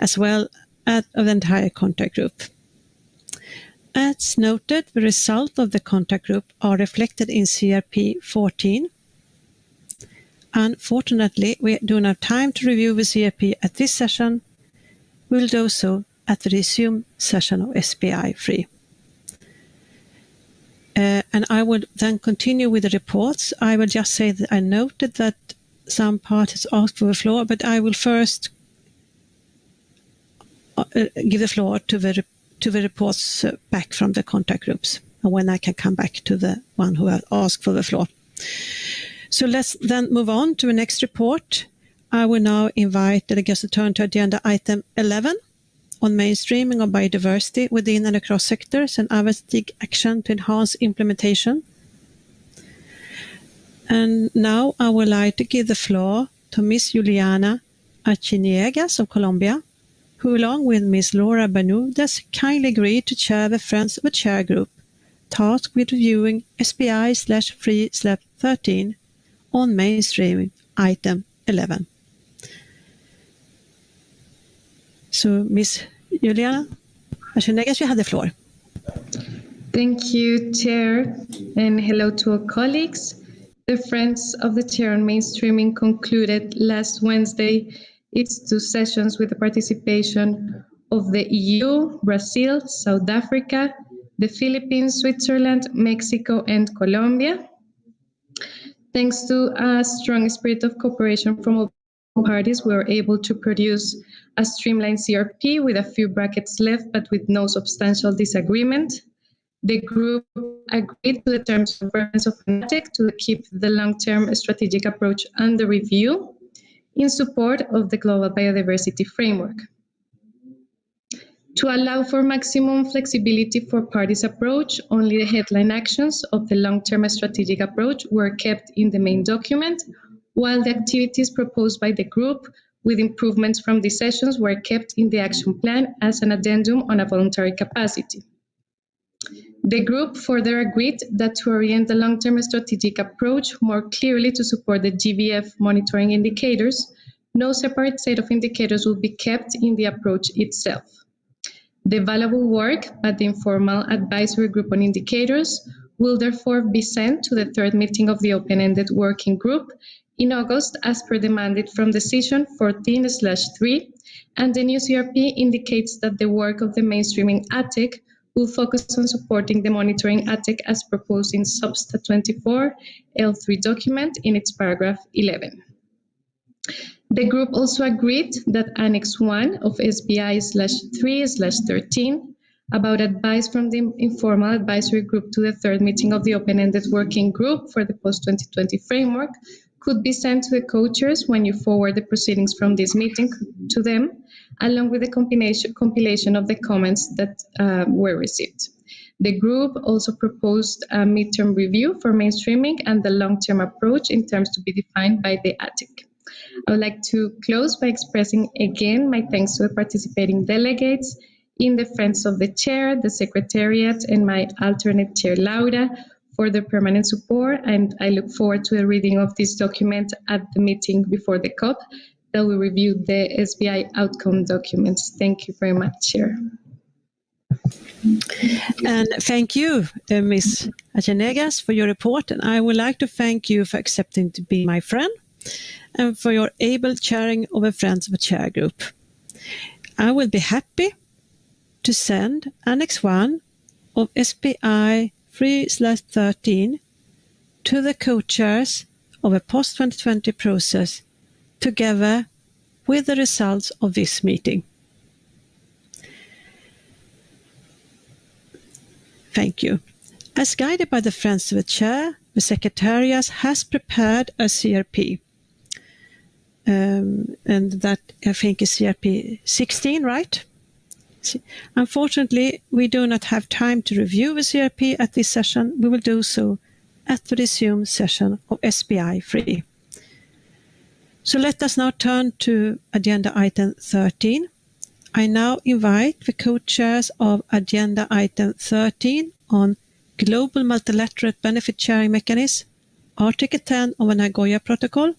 as well as of the entire contact group. As noted, the results of the contact group are reflected in CRP 14. Unfortunately, we don't have time to review the CRP at this session. We'll do so at the resumed session of SBI-3. And I will then continue with the reports. I will just say that I noted that some parties asked for the floor, but I will first give the floor to the reports back from the contact groups, and when I can come back to the one who asked for the floor. So let's then move on to the next report. I will now invite delegates to turn to agenda item 11 on mainstreaming of biodiversity within and across sectors and other strategic action to enhance implementation. And now I would like to give the floor to Ms. Juliana Archiniegas of Colombia, who along with Ms. Laura Bermudez kindly agreed to chair the Friends of a Chair group tasked with reviewing SBI-3/13 on mainstreaming item 11. So Ms. Juliana Archiniegas, you have the floor. Thank you, Chair, and hello to all colleagues. The Friends of the Chair on Mainstreaming concluded last Wednesday its 2 sessions with the participation of the EU, Brazil, South Africa, the Philippines, Switzerland, Mexico, and Colombia. Thanks to a strong spirit of cooperation from all parties, we were able to produce a streamlined CRP with a few brackets left, but with no substantial disagreement. The group agreed to the terms of reference of ANATEC to keep the long-term strategic approach under review in support of the Global Biodiversity Framework. To allow for maximum flexibility for parties' approach, only the headline actions of the long-term strategic approach were kept in the main document, while the activities proposed by the group with improvements from the sessions were kept in the action plan as an addendum on a voluntary capacity. The group further agreed that to orient the long-term strategic approach more clearly to support the GBF monitoring indicators, no separate set of indicators will be kept in the approach itself. The valuable work at the informal advisory group on indicators will therefore be sent to the 3rd meeting of the open-ended working group in August as per the mandate from decision 14/3, and the new CRP indicates that the work of the mainstreaming ATEC will focus on supporting the monitoring ATEC as proposed in Substa 24 L3 document in its paragraph 11. The group also agreed that Annex 1 of SBI-3/13 about advice from the informal advisory group to the 3rd meeting of the open-ended working group for the post-2020 framework could be sent to the co-chairs when you forward the proceedings from this meeting to them, along with the compilation of the comments that were received. The group also proposed a midterm review for mainstreaming and the long-term approach in terms to be defined by the ATEC. I would like to close by expressing again my thanks to the participating delegates in the Friends of the Chair, the Secretariat, and my alternate chair, Laura, for their permanent support, and I look forward to the reading of this document at the meeting before the COP that will review the SBI outcome documents. Thank you very much, Chair. And thank you, Ms. Archiniegas, for your report, and I would like to thank you for accepting to be my friend and for your able chairing of a Friends of a Chair group. I will be happy to send Annex 1 of SBI-3/13 to the co-chairs of a post-2020 process together with the results of this meeting. Thank you. As guided by the Friends of the Chair, the Secretariat has prepared a CRP, and that I think is CRP 16, right? Unfortunately, we do not have time to review the CRP at this session. We will do so at the resumed session of SBI-3. So let us now turn to agenda item 13. I now invite the co-chairs of agenda item 13 on Global Multilateral Benefit Sharing Mechanism, Article 10 of the Nagoya Protocol,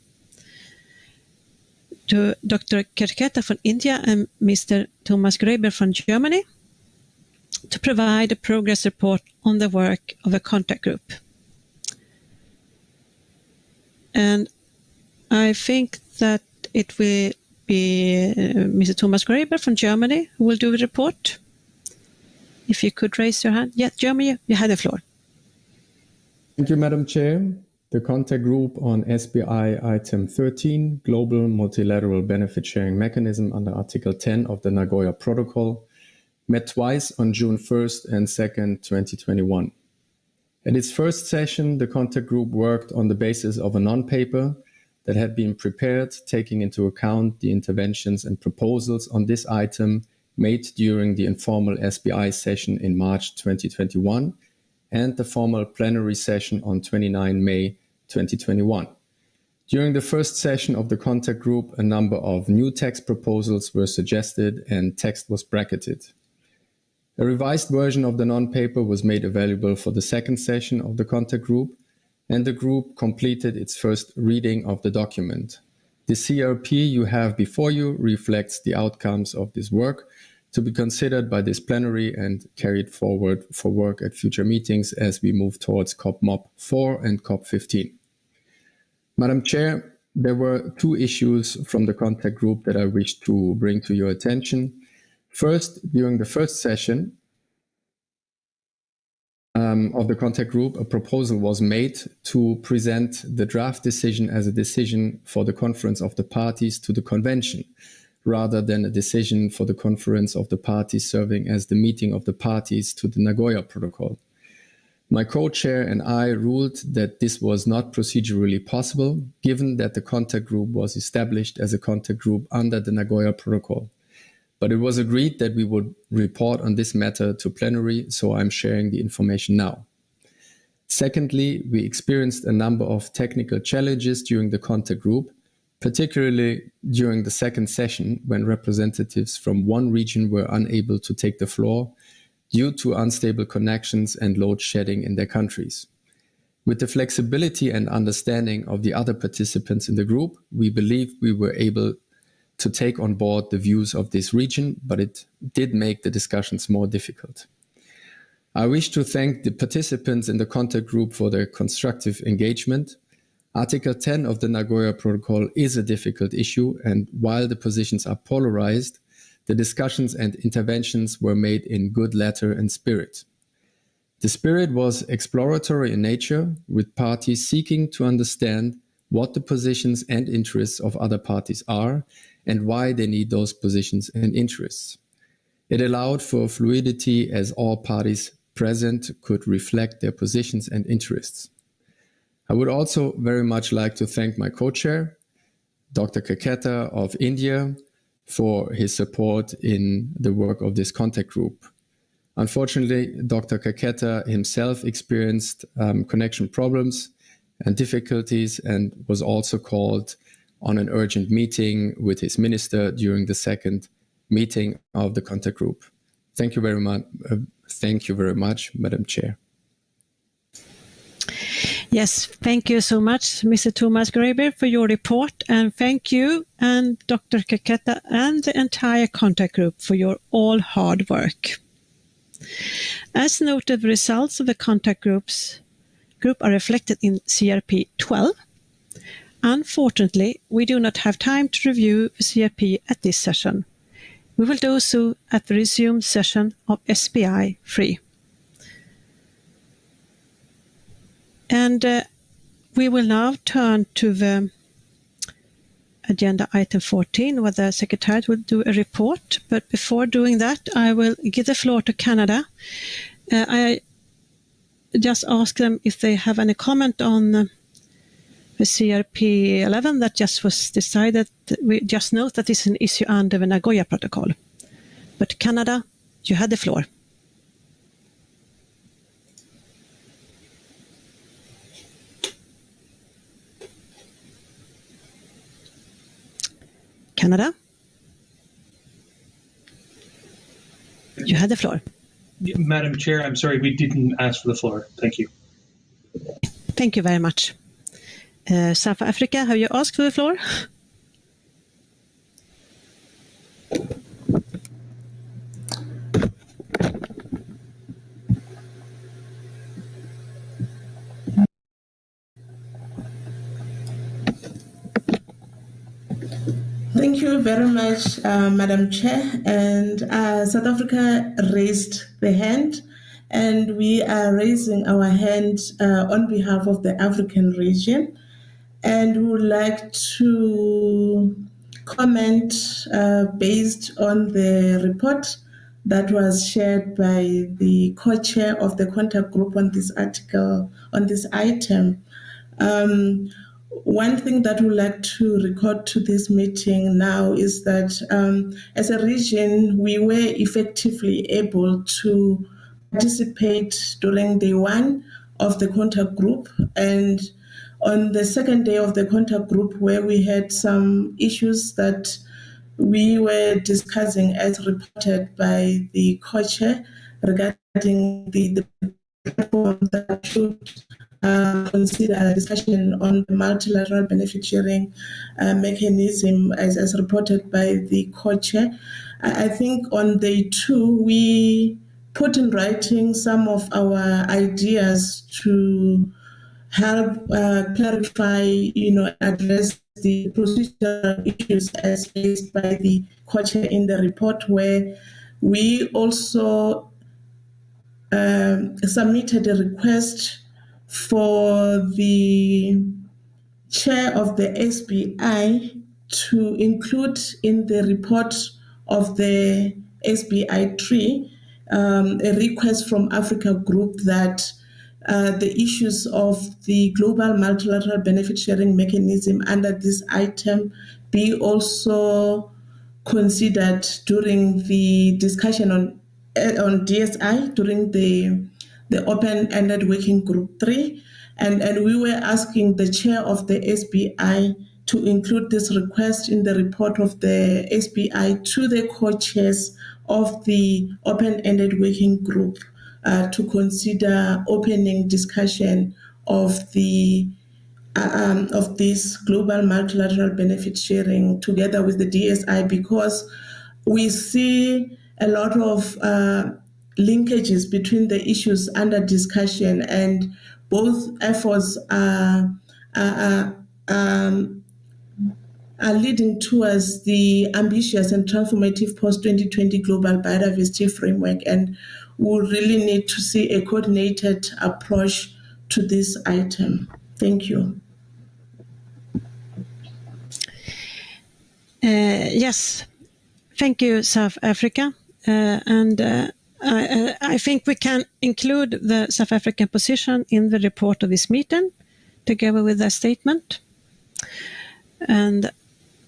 to Dr. Kerketa from India and Mr. Thomas Graeber from Germany, to provide a progress report on the work of a contact group. And I think that it will be Mr. Thomas Graeber from Germany who will do the report. If you could raise your hand. Yeah, Germany, you have the floor. Thank you, Madam Chair. The contact group on SBI item 13, Global Multilateral Benefit Sharing Mechanism under Article 10 of the Nagoya Protocol, met twice on June 1st and 2nd, 2021. At its first session, the contact group worked on the basis of a non-paper that had been prepared, taking into account the interventions and proposals on this item made during the informal SBI session in March 2021 and the formal plenary session on 29 May 2021. During the first session of the contact group, a number of new text proposals were suggested and text was bracketed. A revised version of the non-paper was made available for the second session of the contact group, and the group completed its first reading of the document. The CRP you have before you reflects the outcomes of this work to be considered by this plenary and carried forward for work at future meetings as we move towards COP-MOP 4 and COP15. Madam Chair, there were two issues from the contact group that I wish to bring to your attention. First, during the first session of the contact group, a proposal was made to present the draft decision as a decision for the Conference of the Parties to the Convention, rather than a decision for the Conference of the Parties serving as the meeting of the parties to the Nagoya Protocol. My co-chair and I ruled that this was not procedurally possible, given that the contact group was established as a contact group under the Nagoya Protocol. But it was agreed that we would report on this matter to plenary, so I'm sharing the information now. Secondly, we experienced a number of technical challenges during the contact group, particularly during the second session when representatives from one region were unable to take the floor due to unstable connections and load shedding in their countries. With the flexibility and understanding of the other participants in the group, we believe we were able to take on board the views of this region, but it did make the discussions more difficult. I wish to thank the participants in the contact group for their constructive engagement. Article 10 of the Nagoya Protocol is a difficult issue, and while the positions are polarized, the discussions and interventions were made in good letter and spirit. The spirit was exploratory in nature, with parties seeking to understand what the positions and interests of other parties are and why they need those positions and interests. It allowed for fluidity as all parties present could reflect their positions and interests. I would also very much like to thank my co-chair, Dr. Kerketa of India, for his support in the work of this contact group. Unfortunately, Dr. Kerketa himself experienced connection problems and difficulties and was also called on an urgent meeting with his minister during the second meeting of the contact group. Thank you very much. Thank you very much, Madam Chair. Yes, thank you so much, Mr. Thomas Graeber, for your report, and thank you and Dr. Kerketa and the entire contact group for your all hard work. As noted, the results of the contact group are reflected in CRP 12. Unfortunately, we do not have time to review the CRP at this session. We will do so at the resumed session of SBI-3. And we will now turn to the agenda item 14, where the Secretariat will do a report. But before doing that, I will give the floor to Canada. I just ask them if they have any comment on the CRP 11 that just was decided. We just note that this is an issue under the Nagoya Protocol. But Canada, you had the floor. Canada, you had the floor. Madam Chair, I'm sorry, we didn't ask for the floor. Thank you. Thank you very much. South Africa, have you asked for the floor? Thank you very much, Madam Chair. And South Africa raised the hand, and we are raising our hand on behalf of the African region. And we would like to comment based on the report that was shared by the co-chair of the contact group on this article, on this item. One thing that we'd like to record to this meeting now is that as a region, we were effectively able to participate during day one of the contact group. And on the second day of the contact group, where we had some issues that we were discussing as reported by the co-chair regarding the platform that should consider a discussion on the multilateral benefit sharing mechanism as reported by the co-chair. I think on day two, we put in writing some of our ideas to help clarify, address the procedural issues as raised by the co-chair in the report, where we also submitted a request for the chair of the SBI to include in the report of the SBI-3 a request from Africa Group that the issues of the global multilateral benefit sharing mechanism under this item be also considered during the discussion on DSI during the open-ended working group 3, and we were asking the chair of the SBI to include this request in the report of the SBI to the co-chairs of the open-ended working group to consider opening discussion of this global multilateral benefit sharing together with the DSI, because we see a lot of linkages between the issues under discussion, and both efforts are leading towards the ambitious and transformative post-2020 global biodiversity framework, and we really need to see a coordinated approach to this item. Thank you. Yes, thank you, South Africa. I think we can include the South African position in the report of this meeting, together with their statement. And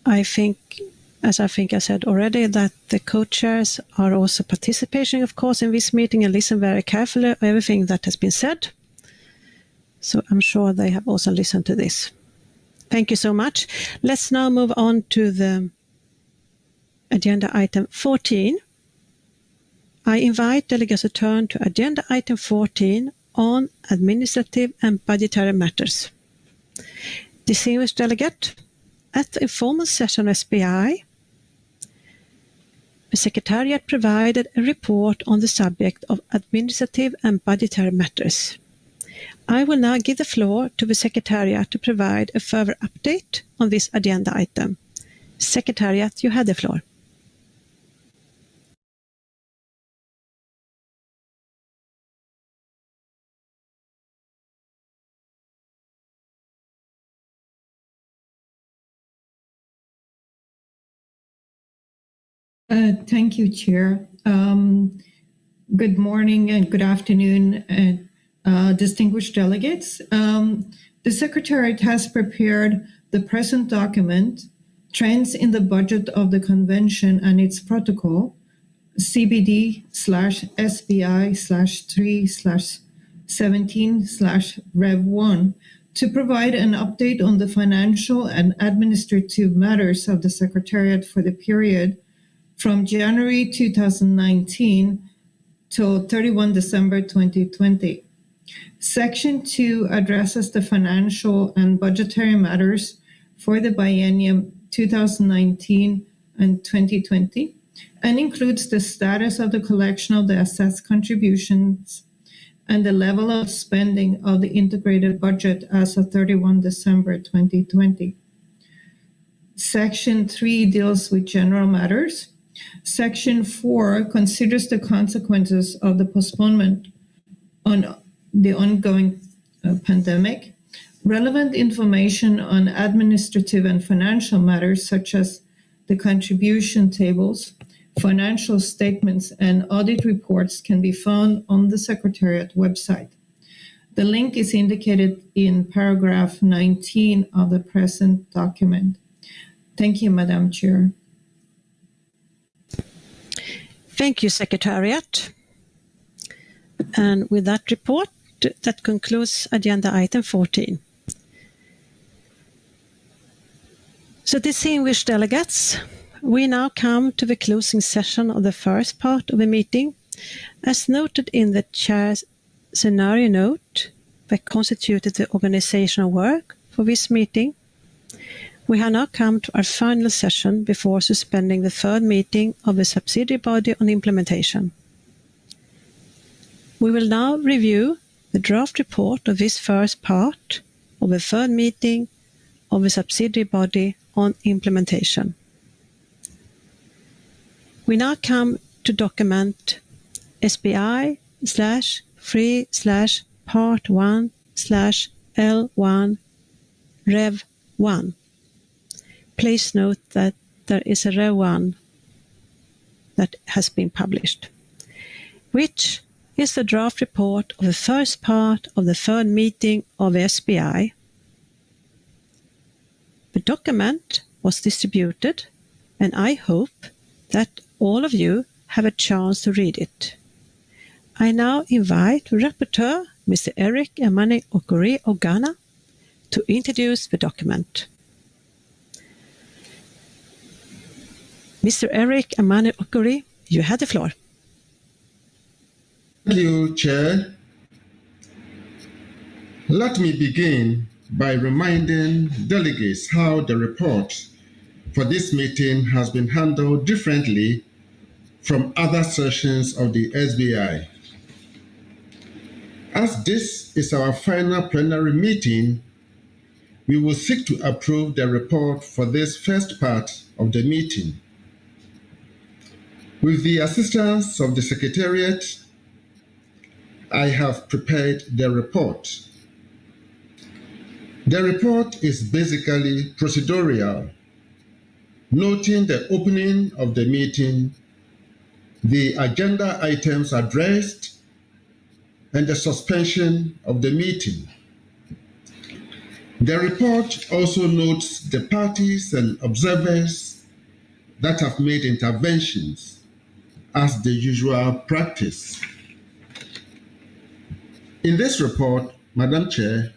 I think, as I said already, that the co-chairs are also participating, of course, in this meeting and listen very carefully to everything that has been said. So I'm sure they have also listened to this. Thank you so much. Let's now move on to the agenda item 14. I invite delegates to turn to agenda item 14 on administrative and budgetary matters. Distinguished delegate, at the informal session of SBI, the Secretariat provided a report on the subject of administrative and budgetary matters. I will now give the floor to the Secretariat to provide a further update on this agenda item. Secretariat, you have the floor. Thank you, Chair. Good morning and good afternoon distinguished delegates. The Secretariat has prepared the present document, Trends in the Budget of the Convention and its Protocol, CBD/SBI/3/17/Rev1, to provide an update on the financial and administrative matters of the Secretariat for the period from January 2019 till 31 December 2020. Section 2 addresses the financial and budgetary matters for the biennium 2019 and 2020 and includes the status of the collection of the assessed contributions and the level of spending of the integrated budget as of 31 December 2020. Section 3 deals with general matters. Section 4 considers the consequences of the postponement on the ongoing pandemic, relevant information on administrative and financial matters such as the contribution tables, financial statements, and audit reports can be found on the Secretariat website. The link is indicated in paragraph 19 of the present document. Thank you, Madam Chair. Thank you, Secretariat. And with that report, that concludes agenda item 14. So, distinguished delegates, we now come to the closing session of the first part of the meeting. As noted in the chair's scenario note that constituted the organizational work for this meeting, we have now come to our final session before suspending the third meeting of the subsidiary body on implementation. We will now review the draft report of this first part of the third meeting of the subsidiary body on implementation. We now come to document SBI-3/Part1/L1/Rev1. Please note that there is a Rev 1 that has been published, which is the draft report of the first part of the third meeting of the SBI. The document was distributed, and I hope that all of you have a chance to read it. I now invite the rapporteur, Mr. Eric Emmanuel Okori Ogana, to introduce the document. Mr. Eric Emmanuel Okori, you have the floor. Thank you, Chair. Let me begin by reminding delegates how the report for this meeting has been handled differently from other sessions of the SBI. As this is our final plenary meeting, we will seek to approve the report for this first part of the meeting. With the assistance of the Secretariat, I have prepared the report. The report is basically procedural, noting the opening of the meeting, the agenda items addressed, and the suspension of the meeting. The report also notes the parties and observers that have made interventions as the usual practice. In this report, Madam Chair,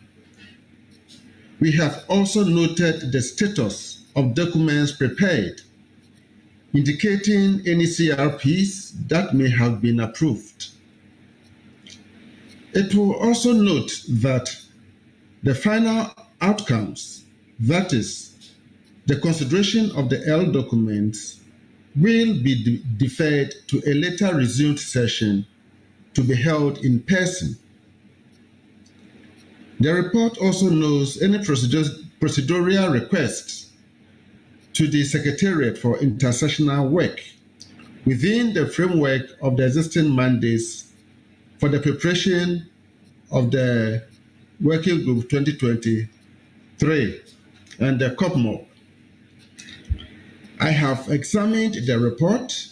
we have also noted the status of documents prepared, indicating any CRPs that may have been approved. It will also note that the final outcomes, that is, the consideration of the L documents, will be deferred to a later resumed session to be held in person. The report also knows any procedural requests to the Secretariat for intersessional work within the framework of the existing mandates for the preparation of the Working Group 2023 and the COPMOP. I have examined the report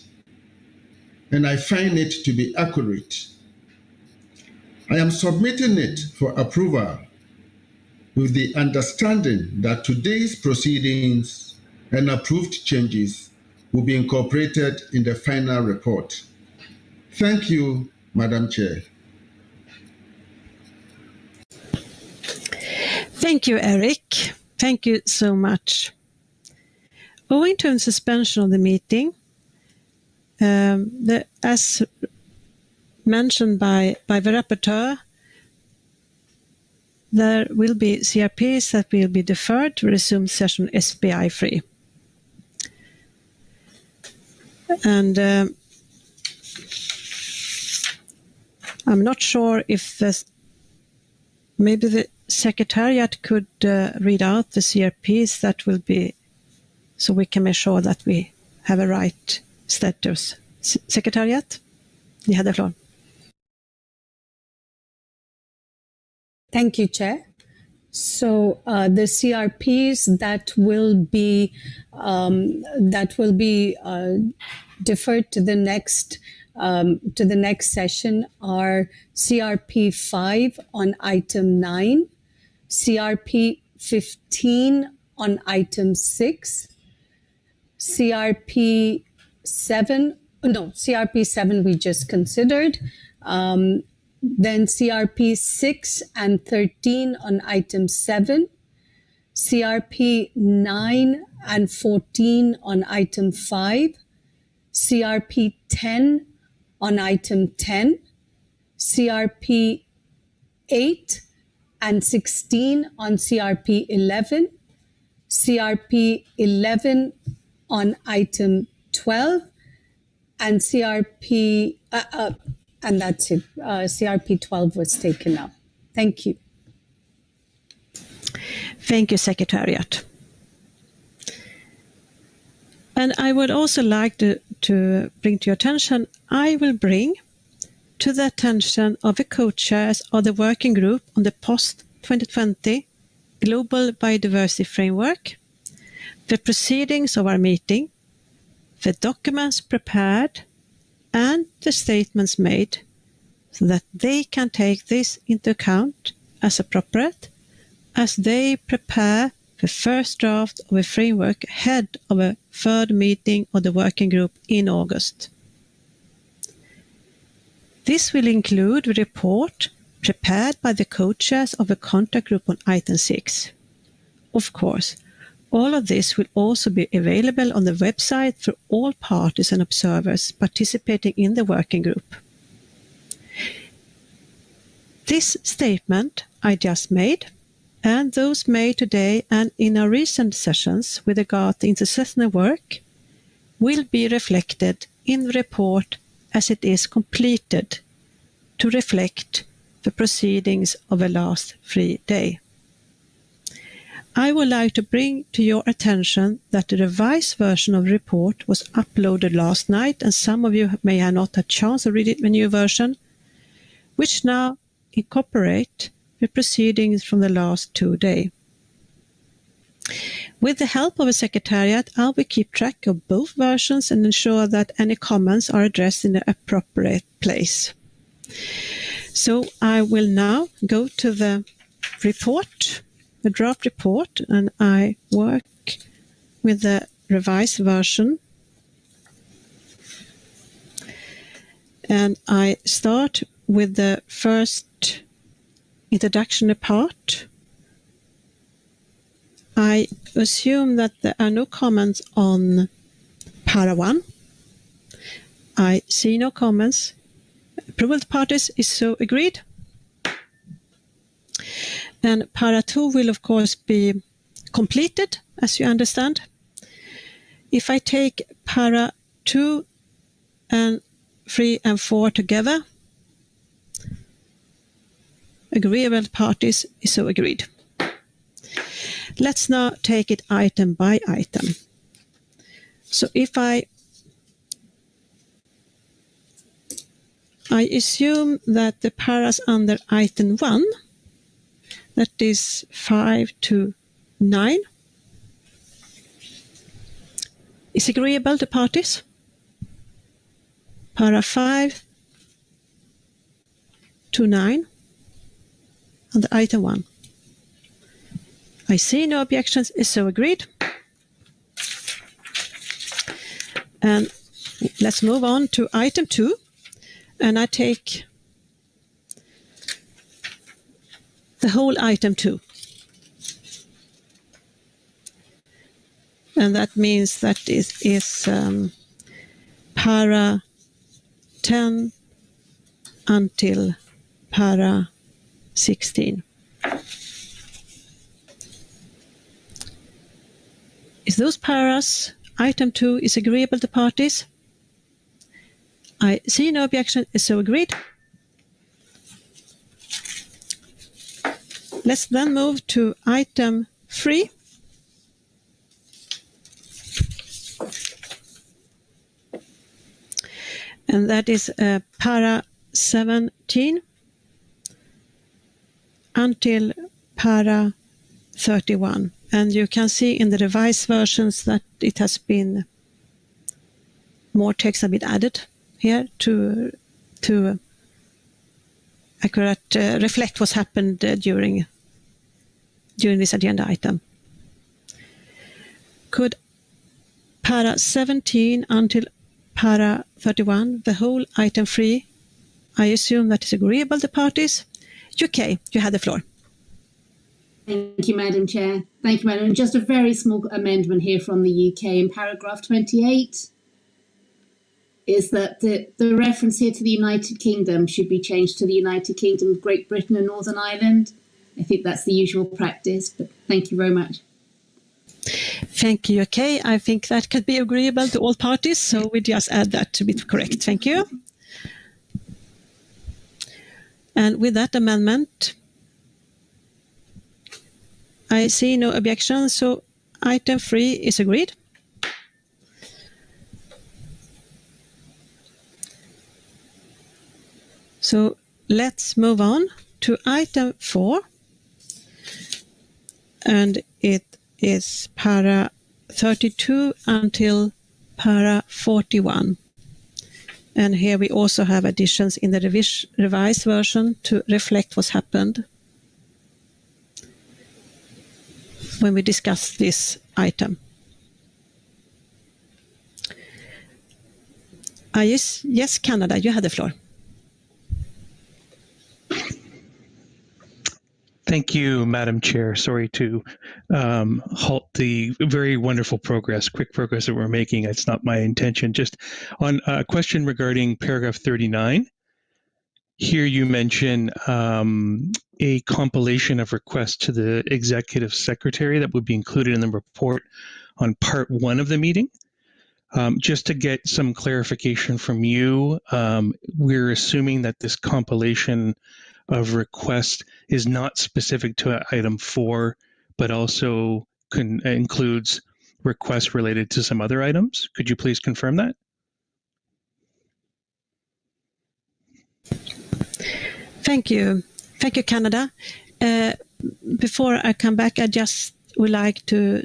and I find it to be accurate. I am submitting it for approval with the understanding that today's proceedings and approved changes will be incorporated in the final report. Thank you, Madam Chair. Thank you, Eric. Thank you so much. Owing to a suspension of the meeting, as mentioned by the rapporteur, there will be CRPs that will be deferred to resume session SBI-3. And I'm not sure if maybe the Secretariat could read out the CRPs that will be, so we can make sure that we have a right status. Secretariat, you have the floor. Thank you, Chair. So the CRPs that will be deferred to the next session are CRP 5 on item 9, CRP 15 on item 6, CRP 7 we just considered. Then CRP 6 and 13 on item 7, CRP 9 and 14 on item 5, CRP 10 on item 10, CRP 8 and 16 on CRP 11, CRP 11 on item 12, and CRP and that's it. CRP 12 was taken up. Thank you. Thank you, Secretariat. And I would also like to bring to your attention, I will bring to the attention of the co-chairs of the working group on the post-2020 Global Biodiversity Framework, the proceedings of our meeting, the documents prepared, and the statements made, so that they can take this into account as appropriate as they prepare the first draft of a framework ahead of a third meeting of the working group in August. This will include a report prepared by the co-chairs of the contact group on item 6. Of course, all of this will also be available on the website for all parties and observers participating in the working group. This statement I just made, and those made today and in our recent sessions with regard to intersessional work, will be reflected in the report as it is completed to reflect the proceedings of the last 3 days. I would like to bring to your attention that the revised version of the report was uploaded last night, and some of you may have not had a chance to read it, the new version, which now incorporate the proceedings from the last 2 days. With the help of a secretariat, I will keep track of both versions and ensure that any comments are addressed in the appropriate place. So I will now go to the report, the draft report, and I work with the revised version. And I start with the first introductory part. I assume that there are no comments on para 1. I see no comments. Approval of parties is so agreed. And para 2 will of course be completed, as you understand. If I take para 2 and 3 and 4 together, agreeable parties is so agreed. Let's now take it item by item. So if I assume that the paras under item 1, that is 5 to 9, is agreeable to parties. Para 5 to 9 on the item 1? I see no objections, is so agreed. And let's move on to item 2. And I take the whole item 2. And that means that is para 10 until para 16. Is those paras, item 2, is agreeable to parties? I see no objection, is so agreed. Let's then move to item 3. And that is para 17 until para 31. And you can see in the revised versions that it has been, more text have been added here to reflect what's happened during this agenda item. Could para 17 until para 31, the whole item 3, I assume that is agreeable to parties? UK, you have the floor. Thank you, Madam Chair. Thank you, Madam. Just a very small amendment here from the UK in paragraph 28 is that the reference here to the United Kingdom should be changed to the United Kingdom of Great Britain and Northern Ireland. I think that's the usual practice, but thank you very much. Thank you, UK. I think that could be agreeable to all parties, so we just add that to be correct. Thank you. And with that amendment, I see no objection, so item 3 is agreed. So let's move on to item 4, and it is para 32 until para 41. And here we also have additions in the revised version to reflect what's happened when we discuss this item. Yes, Canada, you have the floor. Thank you, Madam Chair. Sorry to halt the very wonderful progress, quick progress that we're making. It's not my intention. Just on a question regarding paragraph 39. Here you mention a compilation of requests to the Executive Secretary that would be included in the report on part 1 of the meeting. Just to get some clarification from you, we're assuming that this compilation of requests is not specific to item 4, but also includes requests related to some other items. Could you please confirm that? Thank you. Thank you, Canada. Before I come back, I just would like to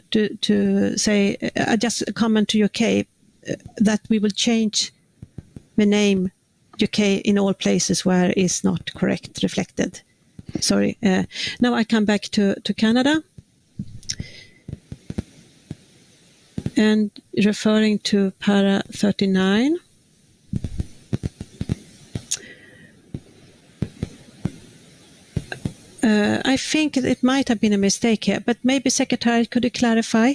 say, just a comment to UK that we will change the name UK in all places where it's not correct reflected. Sorry. Now I come back to Canada. And referring to para 39. I think it might have been a mistake here, but maybe Secretary, could you clarify?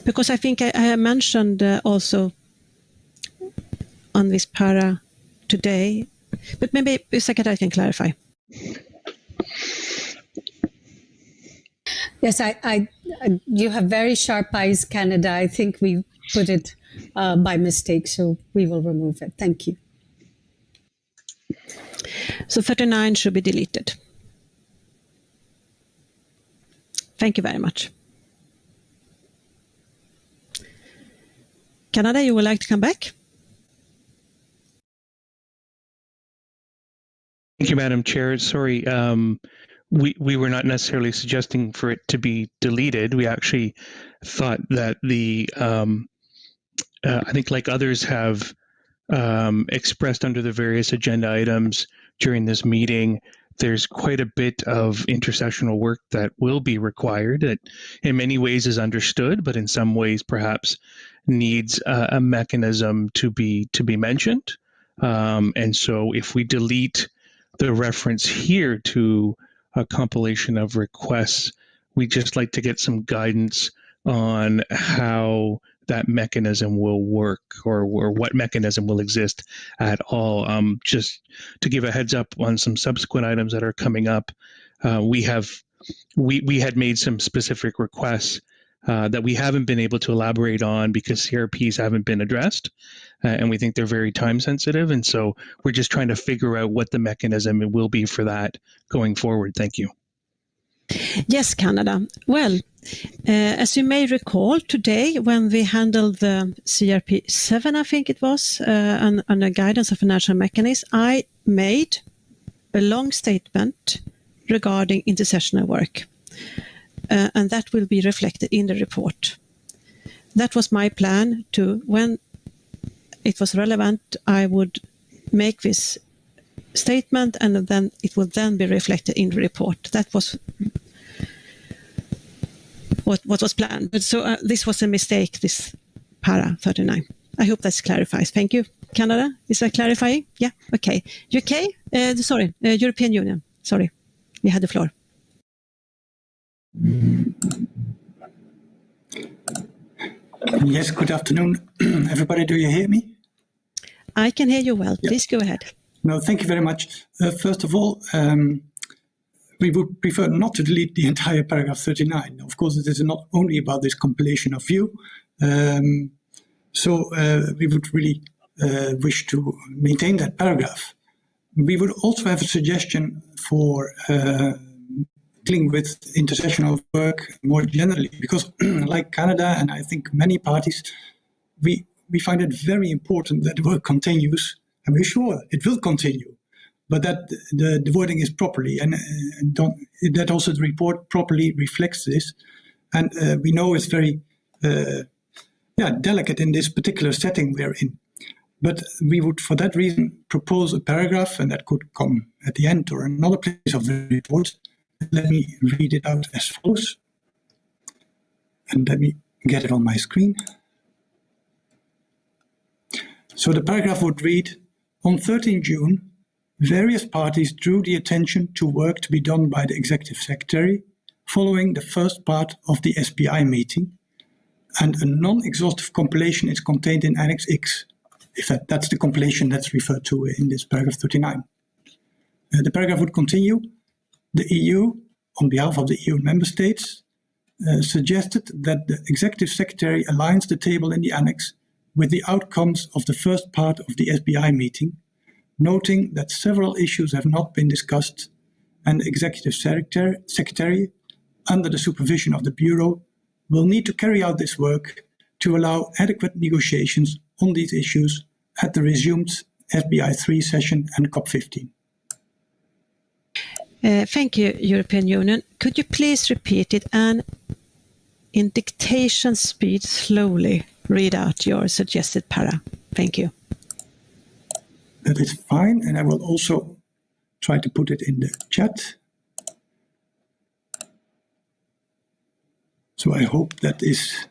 Because I think I mentioned also on this para today, but maybe the Secretary can clarify. Yes, you have very sharp eyes, Canada. I think we put it by mistake, so we will remove it. Thank you. So 39 should be deleted. Thank you very much. Canada, you would like to come back? Thank you, Madam Chair. Sorry, we were not necessarily suggesting for it to be deleted. We actually thought that I think like others have expressed under the various agenda items during this meeting. There's quite a bit of intersessional work that will be required that in many ways is understood, but in some ways perhaps needs a mechanism to be mentioned. And so if we delete the reference here to a compilation of requests, we just like to get some guidance on how that mechanism will work, or what mechanism will exist at all. Just to give a heads up on some subsequent items that are coming up, we had made some specific requests that we haven't been able to elaborate on because CRPs haven't been addressed, and we think they're very time sensitive. And so we're just trying to figure out what the mechanism will be for that going forward. Thank you. Yes, Canada. Well, as you may recall, today when we handled the CRP 7, I think it was, on the guidance of financial mechanisms, I made a long statement regarding intersessional work, and that will be reflected in the report. That was my plan to, when it was relevant, I would make this statement, and then it will then be reflected in the report. That was what was planned. But so this was a mistake, this para 39. I hope that clarifies. Thank you. Canada, is that clarifying? Yeah, okay. UK, European Union. Sorry, you had the floor. Yes, good afternoon, everybody. Do you hear me? I can hear you well. Yeah. Please go ahead. No, thank you very much. First of all, we would prefer not to delete the entire paragraph 39. Of course, it is not only about this compilation of view. So we would really wish to maintain that paragraph. We would also have a suggestion for dealing with intersessional work more generally, because like Canada and I think many parties, we find it very important that the work continues, and we're sure it will continue, but that the wording is properly, and that also the report properly reflects this. And we know it's very delicate in this particular setting we're in. But we would, for that reason, propose a paragraph, and that could come at the end or another place of the report. Let me read it out as follows. And let me get it on my screen. So the paragraph would read, on 13 June, various parties drew the attention to work to be done by the Executive Secretary following the first part of the SBI meeting, and a non-exhaustive compilation is contained in Annex X. If that's the compilation that's referred to in this paragraph 39. The paragraph would continue. The EU, on behalf of the EU member states, suggested that the Executive Secretary aligns the table in the annex with the outcomes of the first part of the SBI meeting, noting that several issues have not been discussed, and the Executive Secretary, under the supervision of the Bureau, will need to carry out this work to allow adequate negotiations on these issues at the resumed SBI-3 session and COP15. Thank you, European Union. Could you please repeat it and in dictation speed slowly read out your suggested para? Thank you. That is fine, and I will also try to put it in the chat. So I hope that is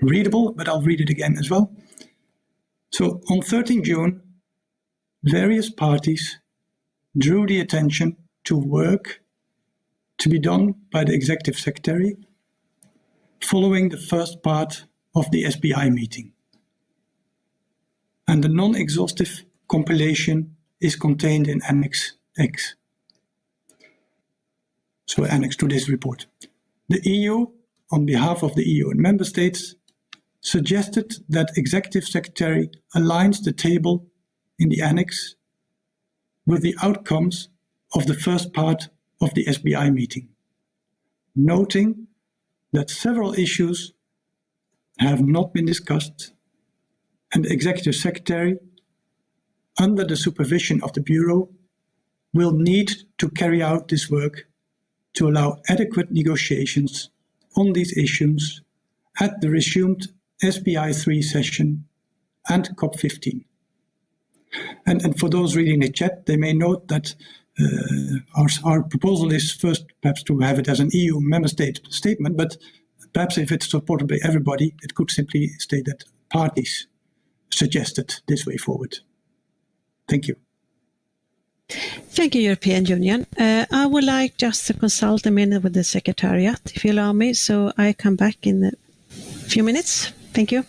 readable, but I'll read it again as well. So on 13 June, various parties drew the attention to work to be done by the Executive Secretary following the first part of the SBI meeting. And the non-exhaustive compilation is contained in Annex X. So annex to this report. The EU, on behalf of the EU and member states, suggested that Executive Secretary aligns the table in the annex with the outcomes of the first part of the SBI meeting, noting that several issues have not been discussed, and the Executive Secretary, under the supervision of the Bureau, will need to carry out this work to allow adequate negotiations on these issues at the resumed SBI-3 session and COP15. And for those reading the chat, they may note that our proposal is first perhaps to have it as an EU member state statement, but perhaps if it's supported by everybody, it could simply state that parties suggested this way forward. Thank you. Thank you, European Union. I would like just to consult a minute with the Secretariat, if you allow me, so I come back in a few minutes. Thank you.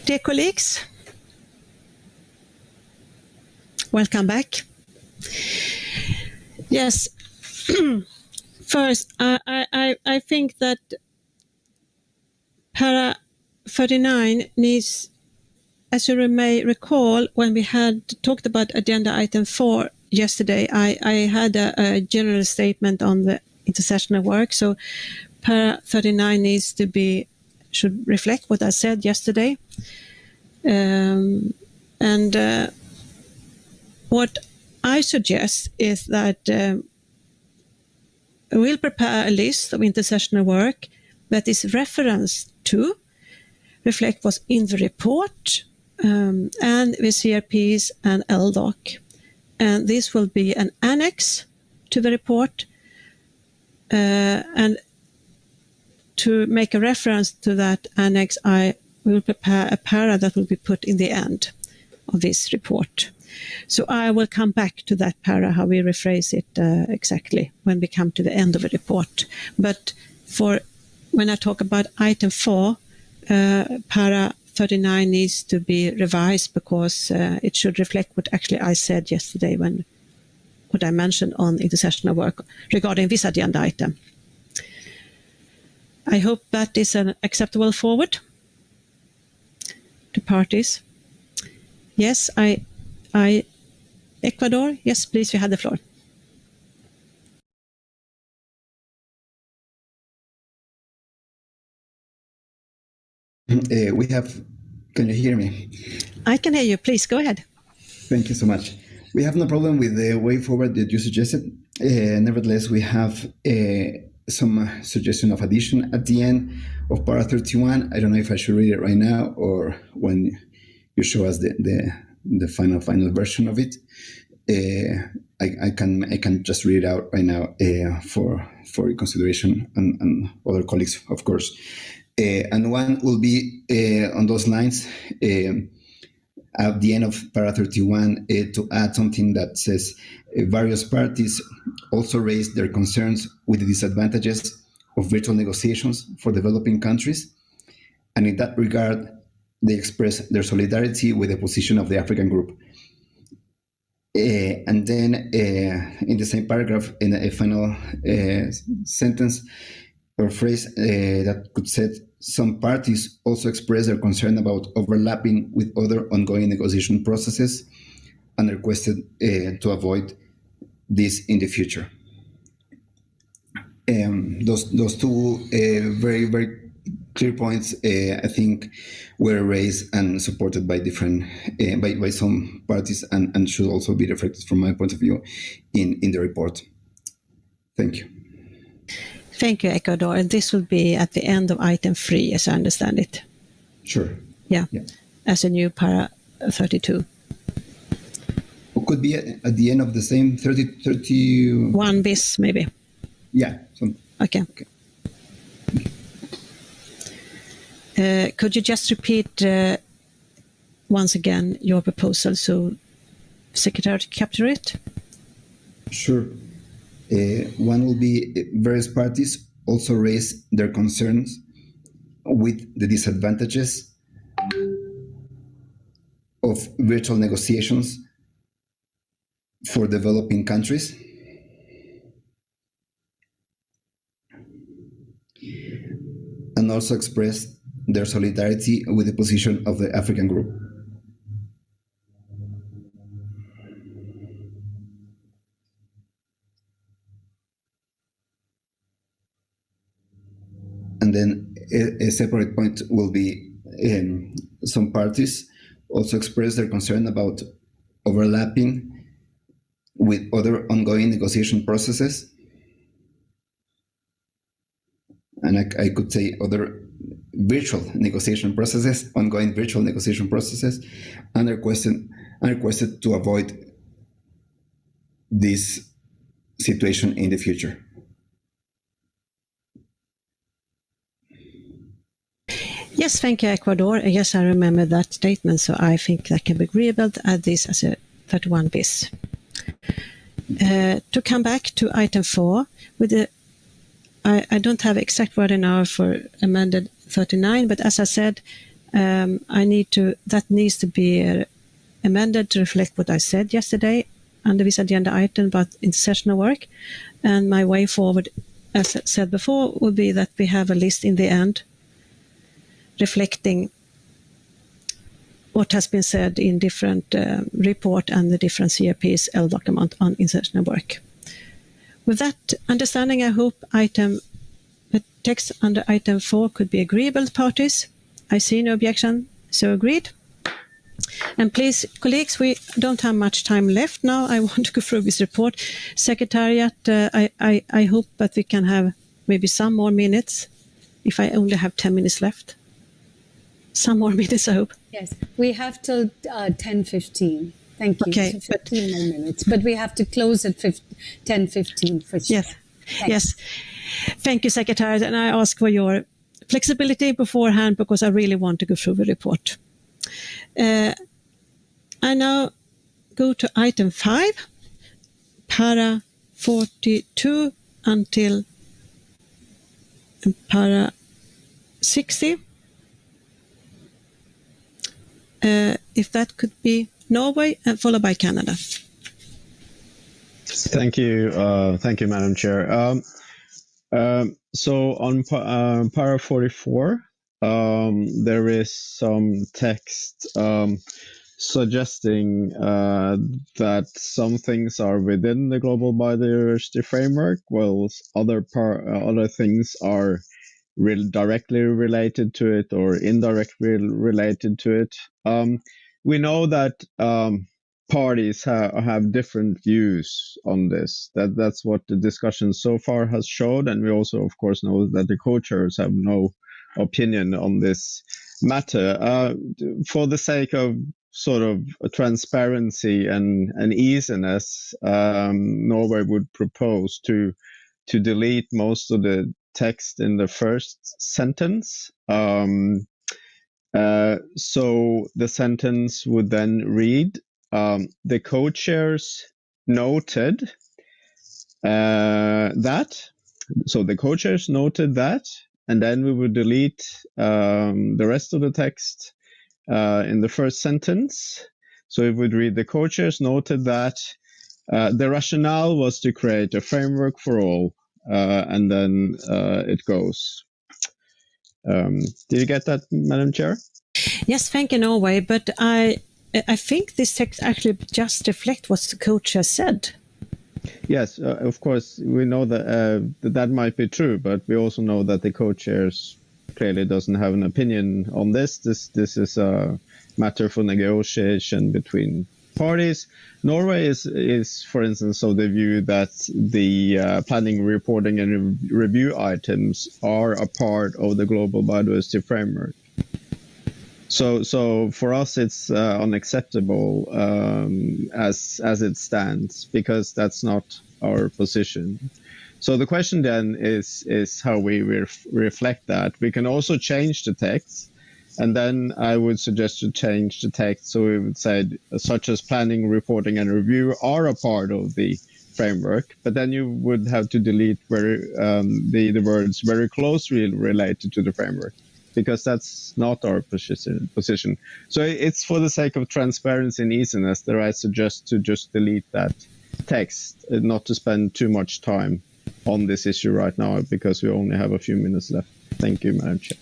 Dear colleagues, welcome back. Yes, first, I think that para 39 needs, as you may recall, when we had talked about agenda item 4 yesterday, I had a general statement on the intersessional work. So para 39 should reflect what I said yesterday. What I suggest is that we'll prepare a list of intersessional work that is referenced to reflect what's in the report and the CRPs and LDOC. And this will be an annex to the report. And to make a reference to that annex, I will prepare a para that will be put in the end of this report. So I will come back to that para, how we rephrase it exactly when we come to the end of the report. But when I talk about item 4, para 39 needs to be revised because it should reflect what actually I said yesterday what I mentioned on intersessional work regarding this agenda item. I hope that is an acceptable forward to parties. Yes, Ecuador, yes, please, you have the floor. Can you hear me? I can hear you. Please go ahead. Thank you so much. We have no problem with the way forward that you suggested. Nevertheless, we have some suggestion of addition at the end of para 31. I don't know if I should read it right now or when you show us the final version of it. I can just read it out right now for your consideration and other colleagues, of course. And one will be on those lines at the end of para 31 to add something that says various parties also raised their concerns with the disadvantages of virtual negotiations for developing countries. And in that regard, they express their solidarity with the position of the African group. And then in the same paragraph, in a final sentence or phrase that could say, some parties also express their concern about overlapping with other ongoing negotiation processes and requested to avoid this in the future. Those two very, very clear points, I think, were raised and supported by different by some parties and should also be reflected from my point of view in the report. Thank you. Thank you, Ecuador. And this will be at the end of item 3, as I understand it. Sure. Yeah. As a new para 32. It could be at the end of the same 31 bis, maybe. Yeah. Okay. Could you just repeat once again your proposal so Secretary to capture it? Sure. One will be various parties also raise their concerns with the disadvantages of virtual negotiations for developing countries. And also express their solidarity with the position of the African group. And then a separate point will be some parties also express their concern about overlapping with other ongoing negotiation processes. And I could say other virtual negotiation processes, ongoing virtual negotiation processes, and requested to avoid this situation in the future. Yes, thank you, Ecuador. Yes, I remember that statement, so I think that can be agreeable to add this as a 31 bis. To come back to item 4, with the I don't have exact wording now for amended 39, but as I said, that needs to be amended to reflect what I said yesterday under this agenda item about intersessional work. And my way forward, as I said before, would be that we have a list in the end reflecting what has been said in different report and the different CRP's L document on intersessional work. With that understanding, I hope the text under item 4 could be agreeable to parties. I see no objection, so agreed. And please, colleagues, we don't have much time left now. I want to go through this report. Secretariat, I hope that we can have maybe some more minutes, if I only have 10 minutes left. Some more minutes, I hope. Yes, we have till 10:15. Thank you. Okay, so 15 more minutes, but we have to close at 10:15 for sure. Yes, yes. Thank you, Secretariat, and I ask for your flexibility beforehand because I really want to go through the report. I now go to item 5, para 42 until para 60. If that could be Norway, followed by Canada. Thank you, Madam Chair. So on para 44, there is some text suggesting that some things are within the global biodiversity framework, while other things are directly related to it or indirectly related to it. We know that parties have different views on this. That's what the discussion so far has showed, and we also, of course, know that the co-chairs have no opinion on this matter. For the sake of sort of transparency and easiness, Norway would propose to delete most of the text in the first sentence. So the sentence would then read, the co-chairs noted that. So the co-chairs noted that, and then we would delete the rest of the text in the first sentence. So it would read, the co-chairs noted that the rationale was to create a framework for all, and then it goes. Did you get that, Madam Chair? Yes, thank you, Norway. But I think this text actually just reflects what the co-chair said. Yes, of course, we know that that might be true, but we also know that the co-chairs clearly doesn't have an opinion on this. This is a matter for negotiation between parties. Norway is, for instance, of the view that the planning, reporting, and review items are a part of the global biodiversity framework. So for us, it's unacceptable as it stands, because that's not our position. So the question then is how we reflect that. We can also change the text, and then I would suggest to change the text so we would say such as planning, reporting, and review are a part of the framework, but then you would have to delete the words very closely related to the framework, because that's not our position. So it's for the sake of transparency and easiness that I suggest to just delete that text, not to spend too much time on this issue right now, because we only have a few minutes left. Thank you, Madam Chair.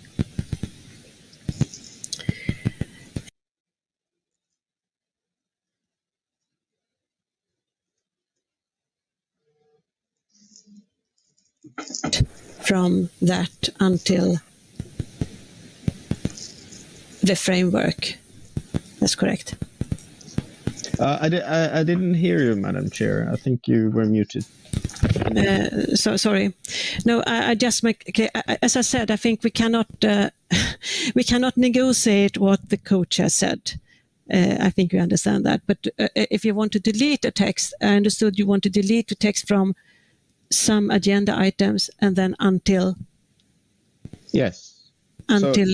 From that until the framework. That's correct. I didn't hear you, Madam Chair. I think you were muted. So sorry. No, I just make. Okay, as I said, I think we cannot negotiate what the co-chair said. I think you understand that. But if you want to delete a text, I understood you want to delete the text from some agenda items and then until. Yes. Until.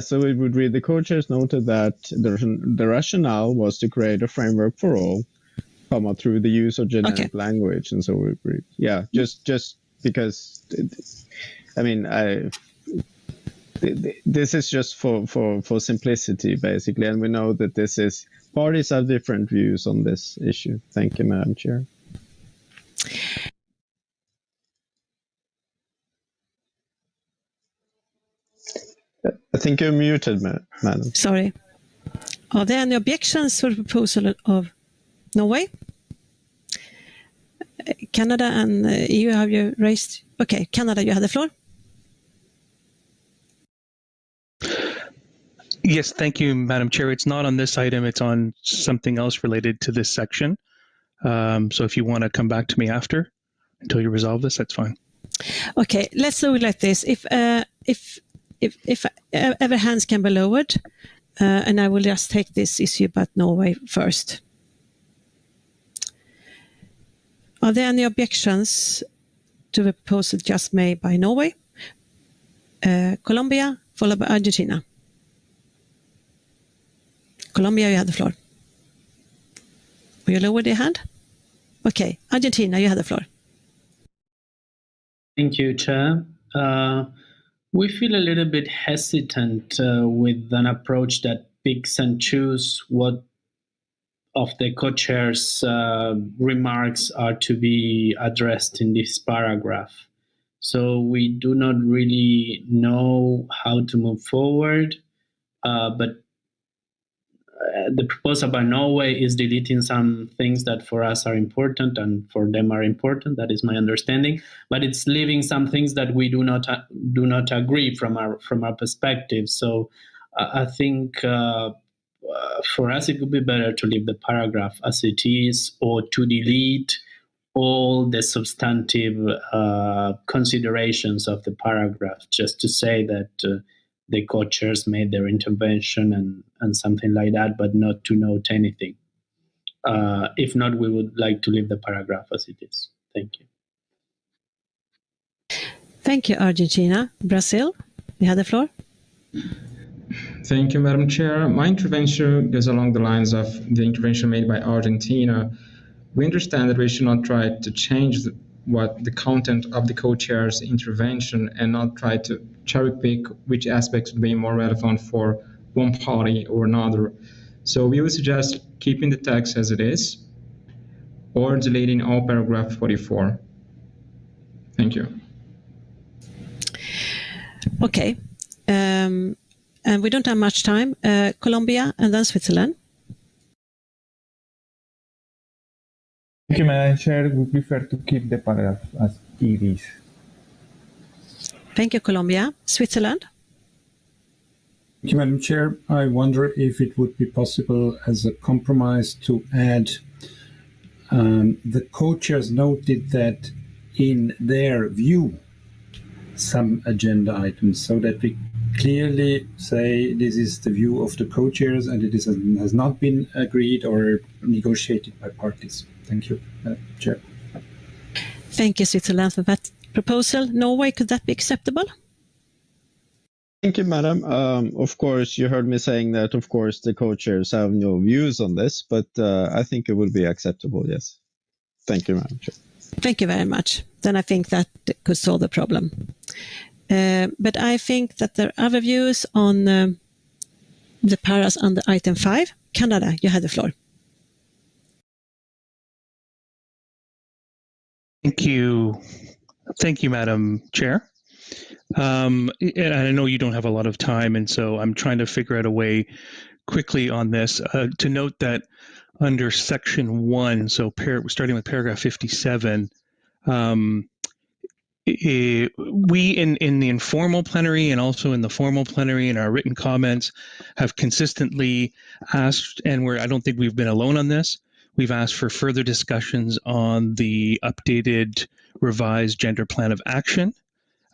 So it would read, the co-chairs noted that the rationale was to create a framework for all, through the use of generic language, and so we agree. Yeah, just because, This is just for simplicity, basically, and we know that parties have different views on this issue. Thank you, Madam Chair. I think you're muted, Madam. Sorry. Are there any objections for the proposal of Norway? Canada and EU, have you raised? Okay, Canada, you have the floor. Yes, thank you, Madam Chair. It's not on this item. It's on something else related to this section. So if you want to come back to me after, until you resolve this, that's fine. Okay, let's do it like this. If ever hands can be lowered, and I will just take this issue about Norway first. Are there any objections to the proposal just made by Norway? Colombia, followed by Argentina. Colombia, you have the floor. Will you lower your hand? Okay, Argentina, you have the floor. Thank you, Chair. We feel a little bit hesitant with an approach that picks and chooses what of the co-chairs' remarks are to be addressed in this paragraph. So we do not really know how to move forward, but the proposal by Norway is deleting some things that for us are important and for them are important. That is my understanding. But it's leaving some things that we do not agree from our perspective. So I think for us it would be better to leave the paragraph as it is, or to delete all the substantive considerations of the paragraph, just to say that the co-chairs made their intervention and something like that, but not to note anything. If not, we would like to leave the paragraph as it is. Thank you. Thank you, Argentina. Brazil, you have the floor. Thank you, Madam Chair. My intervention goes along the lines of the intervention made by Argentina. We understand that we should not try to change what the content of the co-chair's intervention and not try to cherry pick which aspects would be more relevant for one party or another. So we would suggest keeping the text as it is or deleting all paragraph 44. Thank you. Okay. And we don't have much time. Colombia and then Switzerland. Thank you, Madam Chair. We prefer to keep the paragraph as it is. Thank you, Colombia. Switzerland. Thank you, Madam Chair. I wonder if it would be possible as a compromise to add the co-chairs noted that in their view some agenda items, so that we clearly say this is the view of the co-chairs and it has not been agreed or negotiated by parties. Thank you, Madam Chair. Thank you, Switzerland, for that proposal. Norway, could that be acceptable? Thank you, Madam. Of course, you heard me saying that, of course, the co-chairs have no views on this, but I think it would be acceptable, yes. Thank you, Madam Chair. Thank you very much. Then I think that could solve the problem. But I think that there are other views on the paras under item 5. Canada, you have the floor. Thank you. Thank you, Madam Chair. And I know you don't have a lot of time, and so I'm trying to figure out a way quickly on this to note that under section 1, so starting with paragraph 57, we in the informal plenary and also in the formal plenary in our written comments have consistently asked, and I don't think we've been alone on this, we've asked for further discussions on the updated revised gender plan of action.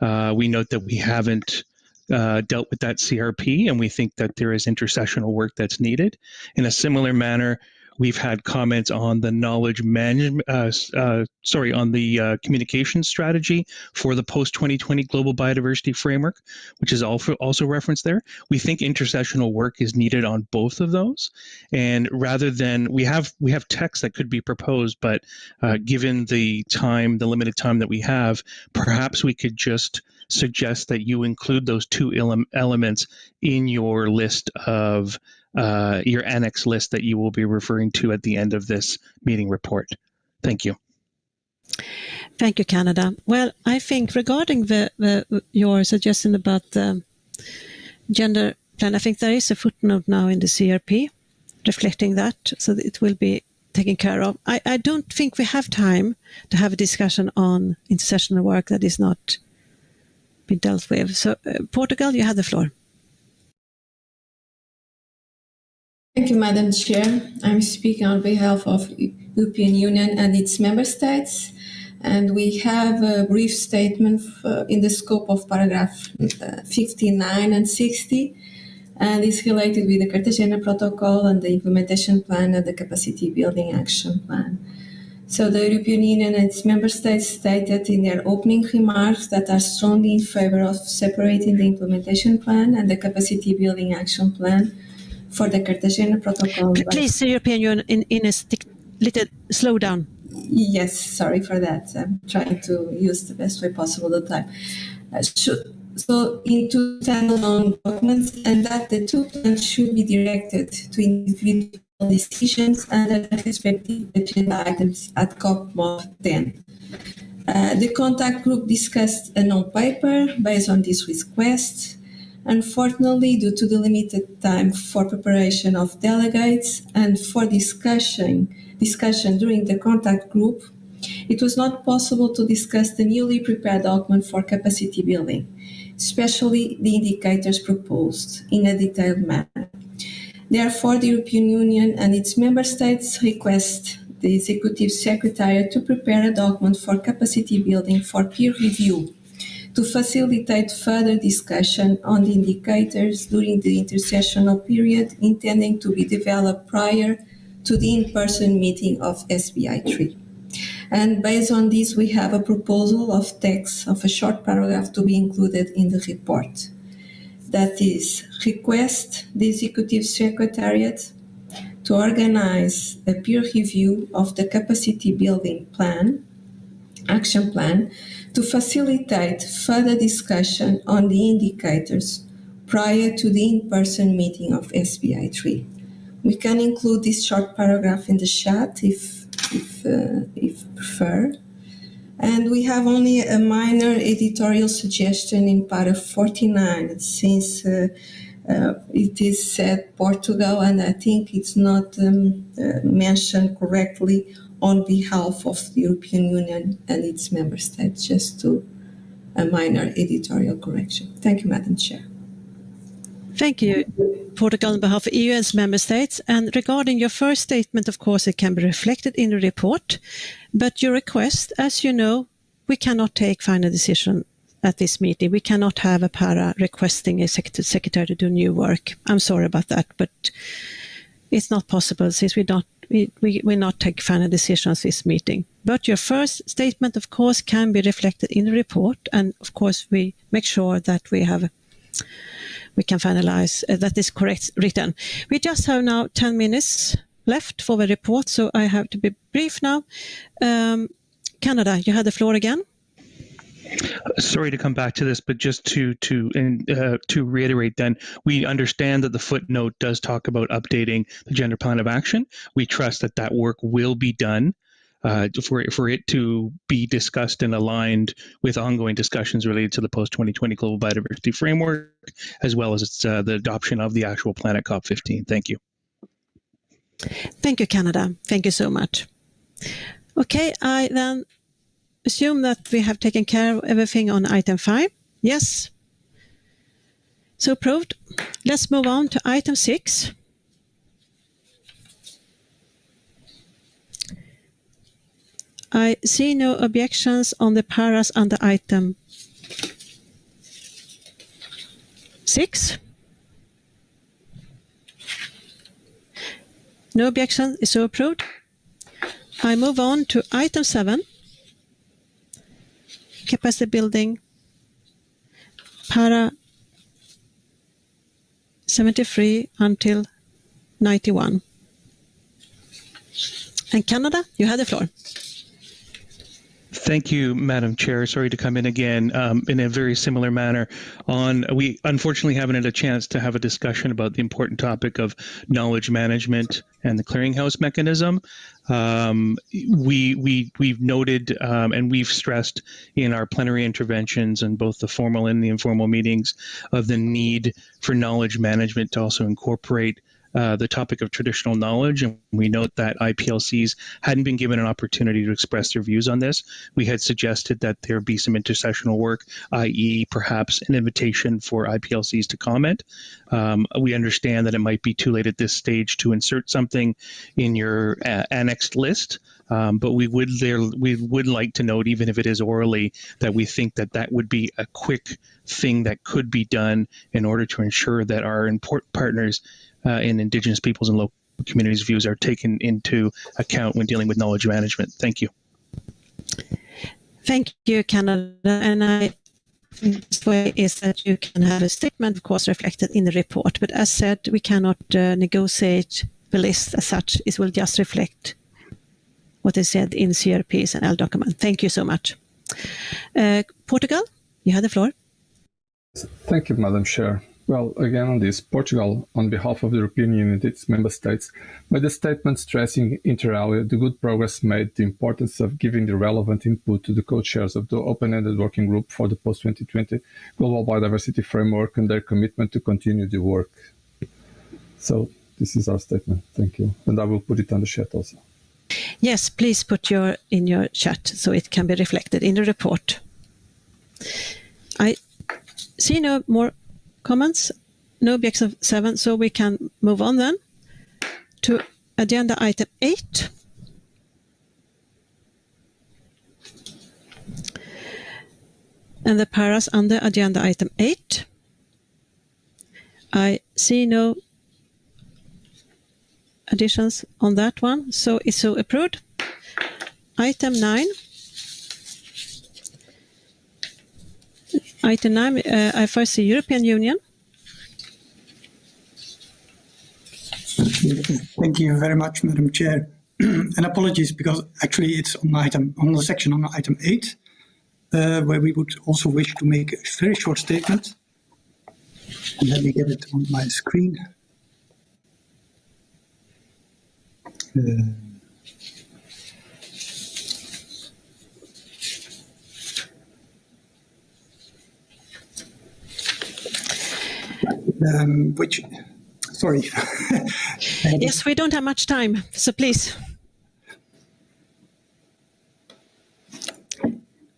We note that we haven't dealt with that CRP, and we think that there is intercessional work that's needed. In a similar manner, we've had comments on the knowledge management, on the communication strategy for the post-2020 Global Biodiversity Framework, which is also referenced there. We think intercessional work is needed on both of those. And rather than, we have text that could be proposed, but given the limited time that we have, perhaps we could just suggest that you include those two elements in your list of your annex list that you will be referring to at the end of this meeting report. Thank you. Thank you, Canada. Well, I think regarding your suggestion about the gender plan, I think there is a footnote now in the CRP reflecting that, so that it will be taken care of. I don't think we have time to have a discussion on intersessional work that is not been dealt with. So, Portugal, you have the floor. Thank you, Madam Chair. I'm speaking on behalf of European Union and its member states, and we have a brief statement in the scope of paragraph 59 and 60, and it's related with the Cartagena Protocol and the implementation plan and the capacity building action plan. So the European Union and its member states stated in their opening remarks that are strongly in favor of separating the implementation plan and the capacity building action plan for the Cartagena Protocol. Please, the European Union, in a little slow down. Yes, sorry for that. I'm trying to use the best way possible the time. So in two standalone documents, and that the two plans should be directed to individual decisions and the respective agenda items at COP 10. The contact group discussed a non-paper based on this request. Unfortunately, due to the limited time for preparation of delegates and for discussion during the contact group, it was not possible to discuss the newly prepared document for capacity building, especially the indicators proposed in a detailed manner. Therefore, the European Union and its member states request the Executive Secretariat to prepare a document for capacity building for peer review to facilitate further discussion on the indicators during the intersessional period, intending to be developed prior to the in-person meeting of SBI-3. And based on this, we have a proposal of text of a short paragraph to be included in the report. That is, request the Executive Secretariat to organize a peer review of the capacity building plan, action plan, to facilitate further discussion on the indicators prior to the in-person meeting of SBI-3. We can include this short paragraph in the chat if preferred. And we have only a minor editorial suggestion in paragraph 49, since it is said Portugal, and I think it's not mentioned correctly on behalf of the European Union and its member states, just to a minor editorial correction. Thank you, Madam Chair. Thank you, Portugal, on behalf of EU and member states. And regarding your first statement, of course, it can be reflected in the report. But your request, as you know, we cannot take final decision at this meeting. We cannot have a para requesting a secretary to do new work. I'm sorry about that, but it's not possible since we will not take final decisions this meeting. But your first statement, of course, can be reflected in the report. And of course, we make sure that we can finalize that is correct written. We just have now 10 minutes left for the report, so I have to be brief now. Canada, you had the floor again. Sorry to come back to this, but just to reiterate then, we understand that the footnote does talk about updating the gender plan of action. We trust that that work will be done for it to be discussed and aligned with ongoing discussions related to the post-2020 Global Biodiversity Framework, as well as the adoption of the actual plan at COP15. Thank you. Thank you, Canada. Thank you so much. Okay, I then assume that we have taken care of everything on item 5. Yes. So approved. Let's move on to item 6. I see no objections on the paras under item 6. No objection is so approved. I move on to item 7. Capacity building, para 73 until 91. And Canada, you have the floor. Thank you, Madam Chair. Sorry to come in again in a very similar manner. We unfortunately haven't had a chance to have a discussion about the important topic of knowledge management and the clearinghouse mechanism. We've noted and we've stressed in our plenary interventions and both the formal and the informal meetings of the need for knowledge management to also incorporate the topic of traditional knowledge, and we note that IPLCs hadn't been given an opportunity to express their views on this. We had suggested that there be some intercessional work, i.e. perhaps an invitation for IPLCs to comment. We understand that it might be too late at this stage to insert something in your annexed list, but we would like to note, even if it is orally, that we think that that would be a quick thing that could be done in order to ensure that our important partners in Indigenous peoples and local communities' views are taken into account when dealing with knowledge management. Thank you. Thank you, Canada. And this way is that you can have a statement, of course, reflected in the report. But as said, we cannot negotiate the list as such. It will just reflect what is said in CRPs and L document. Thank you so much. Portugal, you have the floor. Thank you, Madam Chair. Well, again on this, Portugal, on behalf of the European Union and its member states, made a statement stressing inter alia the good progress made, the importance of giving the relevant input to the co-chairs of the open-ended working group for the post-2020 Global Biodiversity Framework and their commitment to continue the work. So this is our statement. Thank you. And I will put it on the chat also. Yes, please put in your chat so it can be reflected in the report. I see no more comments, no objections 7, so we can move on then to agenda item 8. And the paras under agenda item 8. I see no additions on that one, so it's so approved. Item 9. Item 9, I first see European Union. Thank you very much, Madam Chair. And apologies, because actually it's on the section on item 8, where we would also wish to make a very short statement. And let me get it on my screen. Sorry. Yes, we don't have much time, so please.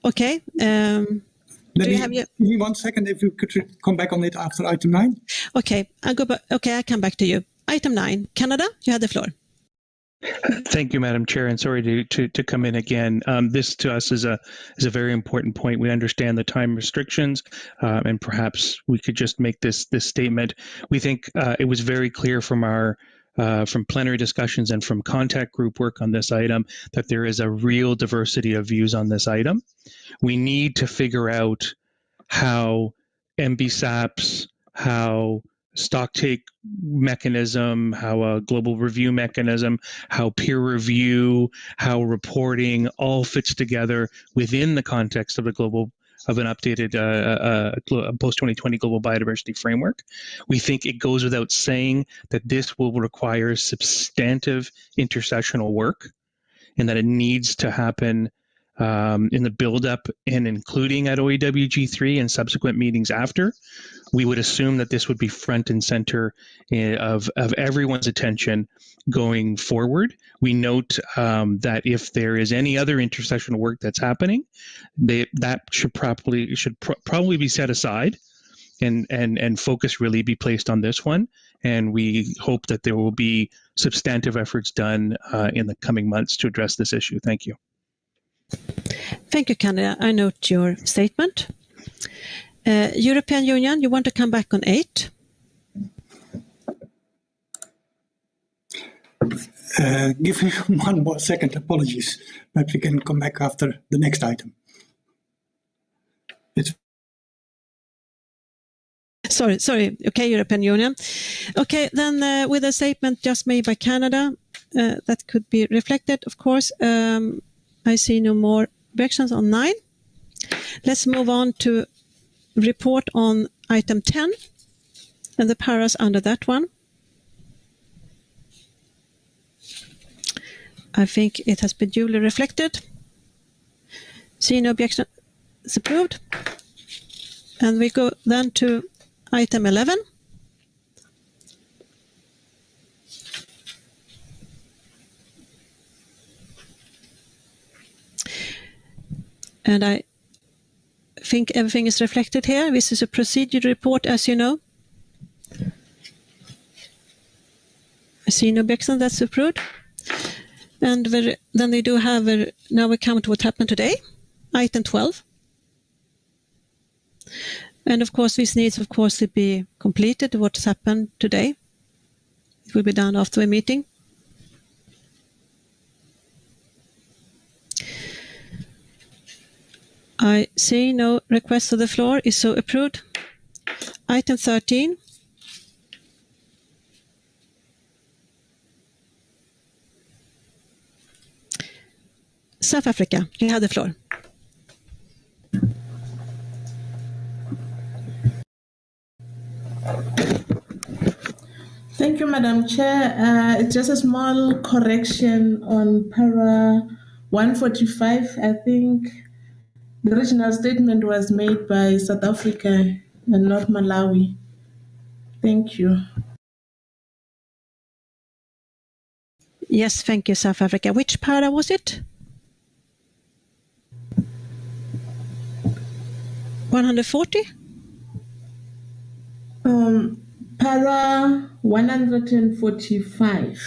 Okay. Give me 1 second if you could come back on it after item 9. Okay, I'll go back. Okay, I come back to you. Item 9, Canada, you have the floor. Thank you, Madam Chair, and sorry to come in again. This to us is a very important point. We understand the time restrictions, and perhaps we could just make this statement. We think it was very clear from our from plenary discussions and from contact group work on this item that there is a real diversity of views on this item. We need to figure out how MBSAPs, how stocktake mechanism, how a global review mechanism, how peer review, how reporting all fits together within the context of an updated post-2020 global biodiversity framework. We think it goes without saying that this will require substantive intercessional work and that it needs to happen in the build-up and including at OEWG3 and subsequent meetings after. We would assume that this would be front and center of everyone's attention going forward. We note that if there is any other intercessional work that's happening, that should probably be set aside and focus really be placed on this one. And we hope that there will be substantive efforts done in the coming months to address this issue. Thank you. Thank you, Canada. I note your statement. European Union, you want to come back on 8? Give me 1 more second, apologies, but we can come back after the next item. Sorry. Okay, European Union. Okay, then with a statement just made by Canada, that could be reflected, of course. I see no more objections on 9. Let's move on to report on item 10 and the paras under that one. I think it has been duly reflected. See no objection, it's approved. And we go then to item 11. And I think everything is reflected here. This is a procedure report, as you know. I see no objection, that's approved. And then we do have, now we come to what happened today, item 12. And of course, this needs, of course, to be completed, what has happened today. It will be done after the meeting. I see no request for the floor, is so approved. Item 13. South Africa, you have the floor. Thank you, Madam Chair. It's just a small correction on para 145. I think the original statement was made by South Africa and not Malawi. Thank you. Yes, thank you, South Africa. Which para was it? 140? Para 145.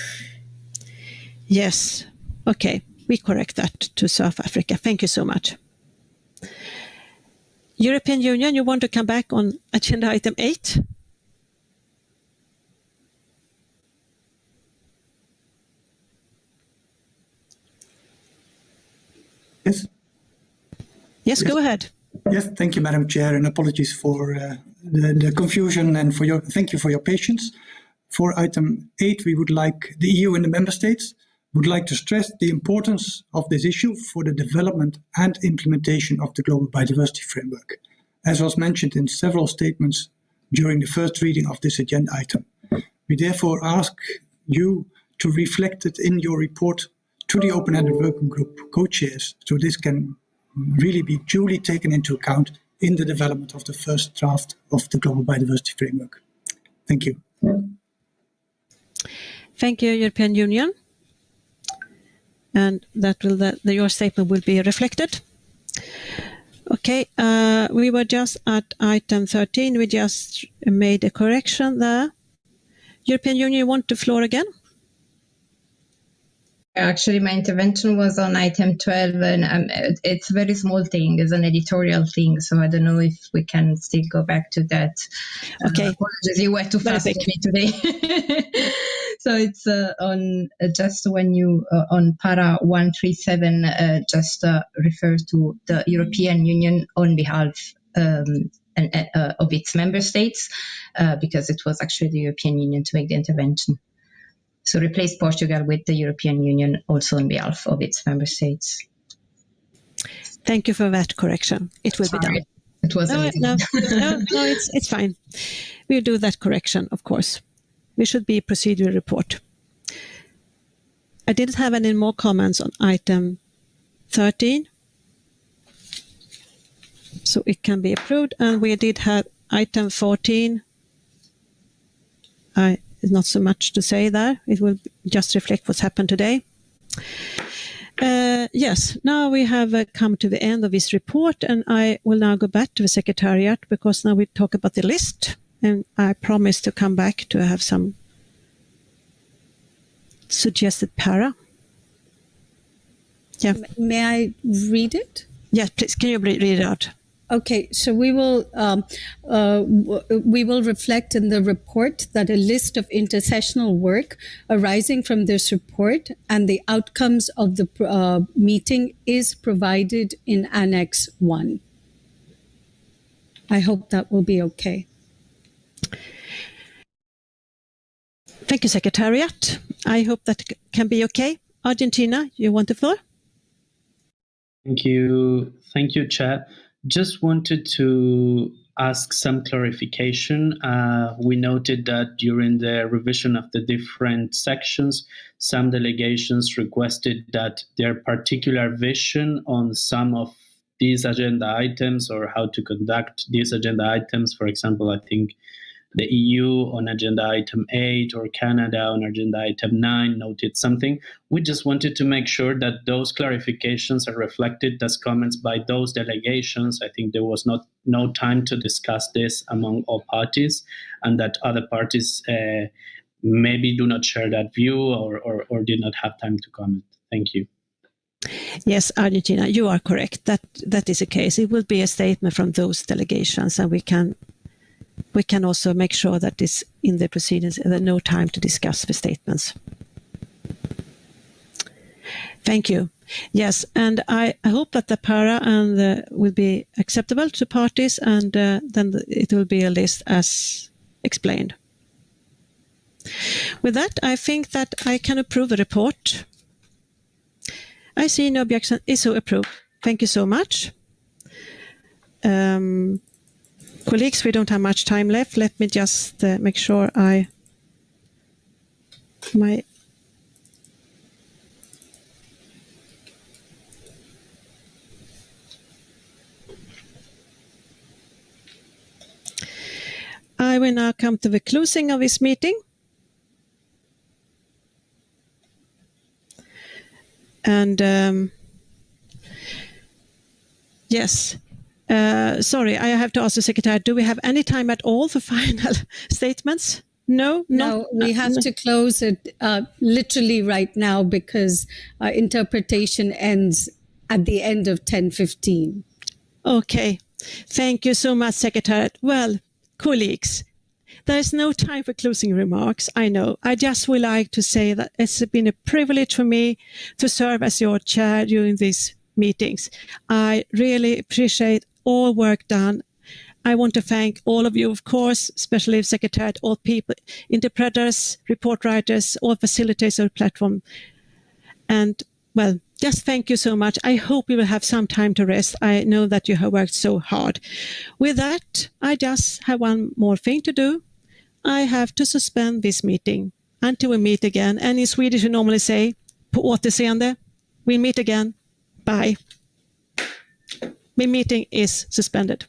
Yes. Okay. We correct that to South Africa. Thank you so much. European Union, you want to come back on agenda item 8? Yes. Yes, go ahead. Yes, thank you, Madam Chair, and apologies for the confusion and thank you for your patience. For item 8, we would like the EU and the member states would like to stress the importance of this issue for the development and implementation of the Global Biodiversity Framework, as was mentioned in several statements during the first reading of this agenda item. We therefore ask you to reflect it in your report to the Open-Ended Working Group co-chairs, so this can really be duly taken into account in the development of the first draft of the Global Biodiversity Framework. Thank you. Thank you, European Union. And your statement will be reflected. Okay, we were just at item 13. We just made a correction there. European Union, you want the floor again? Actually, my intervention was on item 12, and it's a very small thing. It's an editorial thing, so I don't know if we can still go back to that. Okay. Apologies, you were too fast with me today. So it's on just when you on para 137 just refers to the European Union on behalf of its member states, because it was actually the European Union to make the intervention. So replace Portugal with the European Union also on behalf of its member states. Thank you for that correction. It will be done. It was no, it's fine. We'll do that correction, of course. We should be a procedural report. I didn't have any more comments on item 13. So it can be approved. And we did have item 14. Not so much to say there. It will just reflect what's happened today. Yes, now we have come to the end of this report, and I will now go back to the Secretariat because now we talk about the list, and I promise to come back to have some suggested para. Yeah. May I read it? Yes, please. Can you read it out? Okay, so we will reflect in the report that a list of intersessional work arising from this report and the outcomes of the meeting is provided in Annex 1. I hope that will be okay. Thank you, Secretariat. I hope that can be okay. Argentina, you want the floor? Thank you, Chair. Just wanted to ask some clarification. We noted that during the revision of the different sections, some delegations requested that their particular vision on some of these agenda items or how to conduct these agenda items, for example, I think the EU on agenda item 8 or Canada on agenda item 9 noted something. We just wanted to make sure that those clarifications are reflected as comments by those delegations. I think there was no time to discuss this among all parties, and that other parties maybe do not share that view or did not have time to comment. Thank you. Yes, Argentina, you are correct. That is the case. It will be a statement from those delegations, and we can also make sure that it's in the proceedings and there's no time to discuss the statements. Thank you. Yes, and I hope that the para and will be acceptable to parties, and then it will be a list as explained. With that, I think that I can approve the report. I see no objection. Is so approved. Thank you so much. Colleagues, we don't have much time left. Let me just make sure I will now come to the closing of this meeting. And yes. Sorry, I have to ask the Secretary, do we have any time at all for final statements? No, we have to close it literally right now because our interpretation ends at the end of 10:15. Okay, thank you so much, Secretary. Well, colleagues, there is no time for closing remarks, I know. I just would like to say that it's been a privilege for me to serve as your chair during these meetings. I really appreciate all work done. I want to thank all of you, of course, especially the Secretariat, all people, interpreters, report writers, all facilitators of the platform. And, well, just thank you so much. I hope you will have some time to rest. I know that you have worked so hard. With that, I just have one more thing to do. I have to suspend this meeting until we meet again. And in Swedish, we normally say, på återseende. We'll meet again. Bye. My meeting is suspended.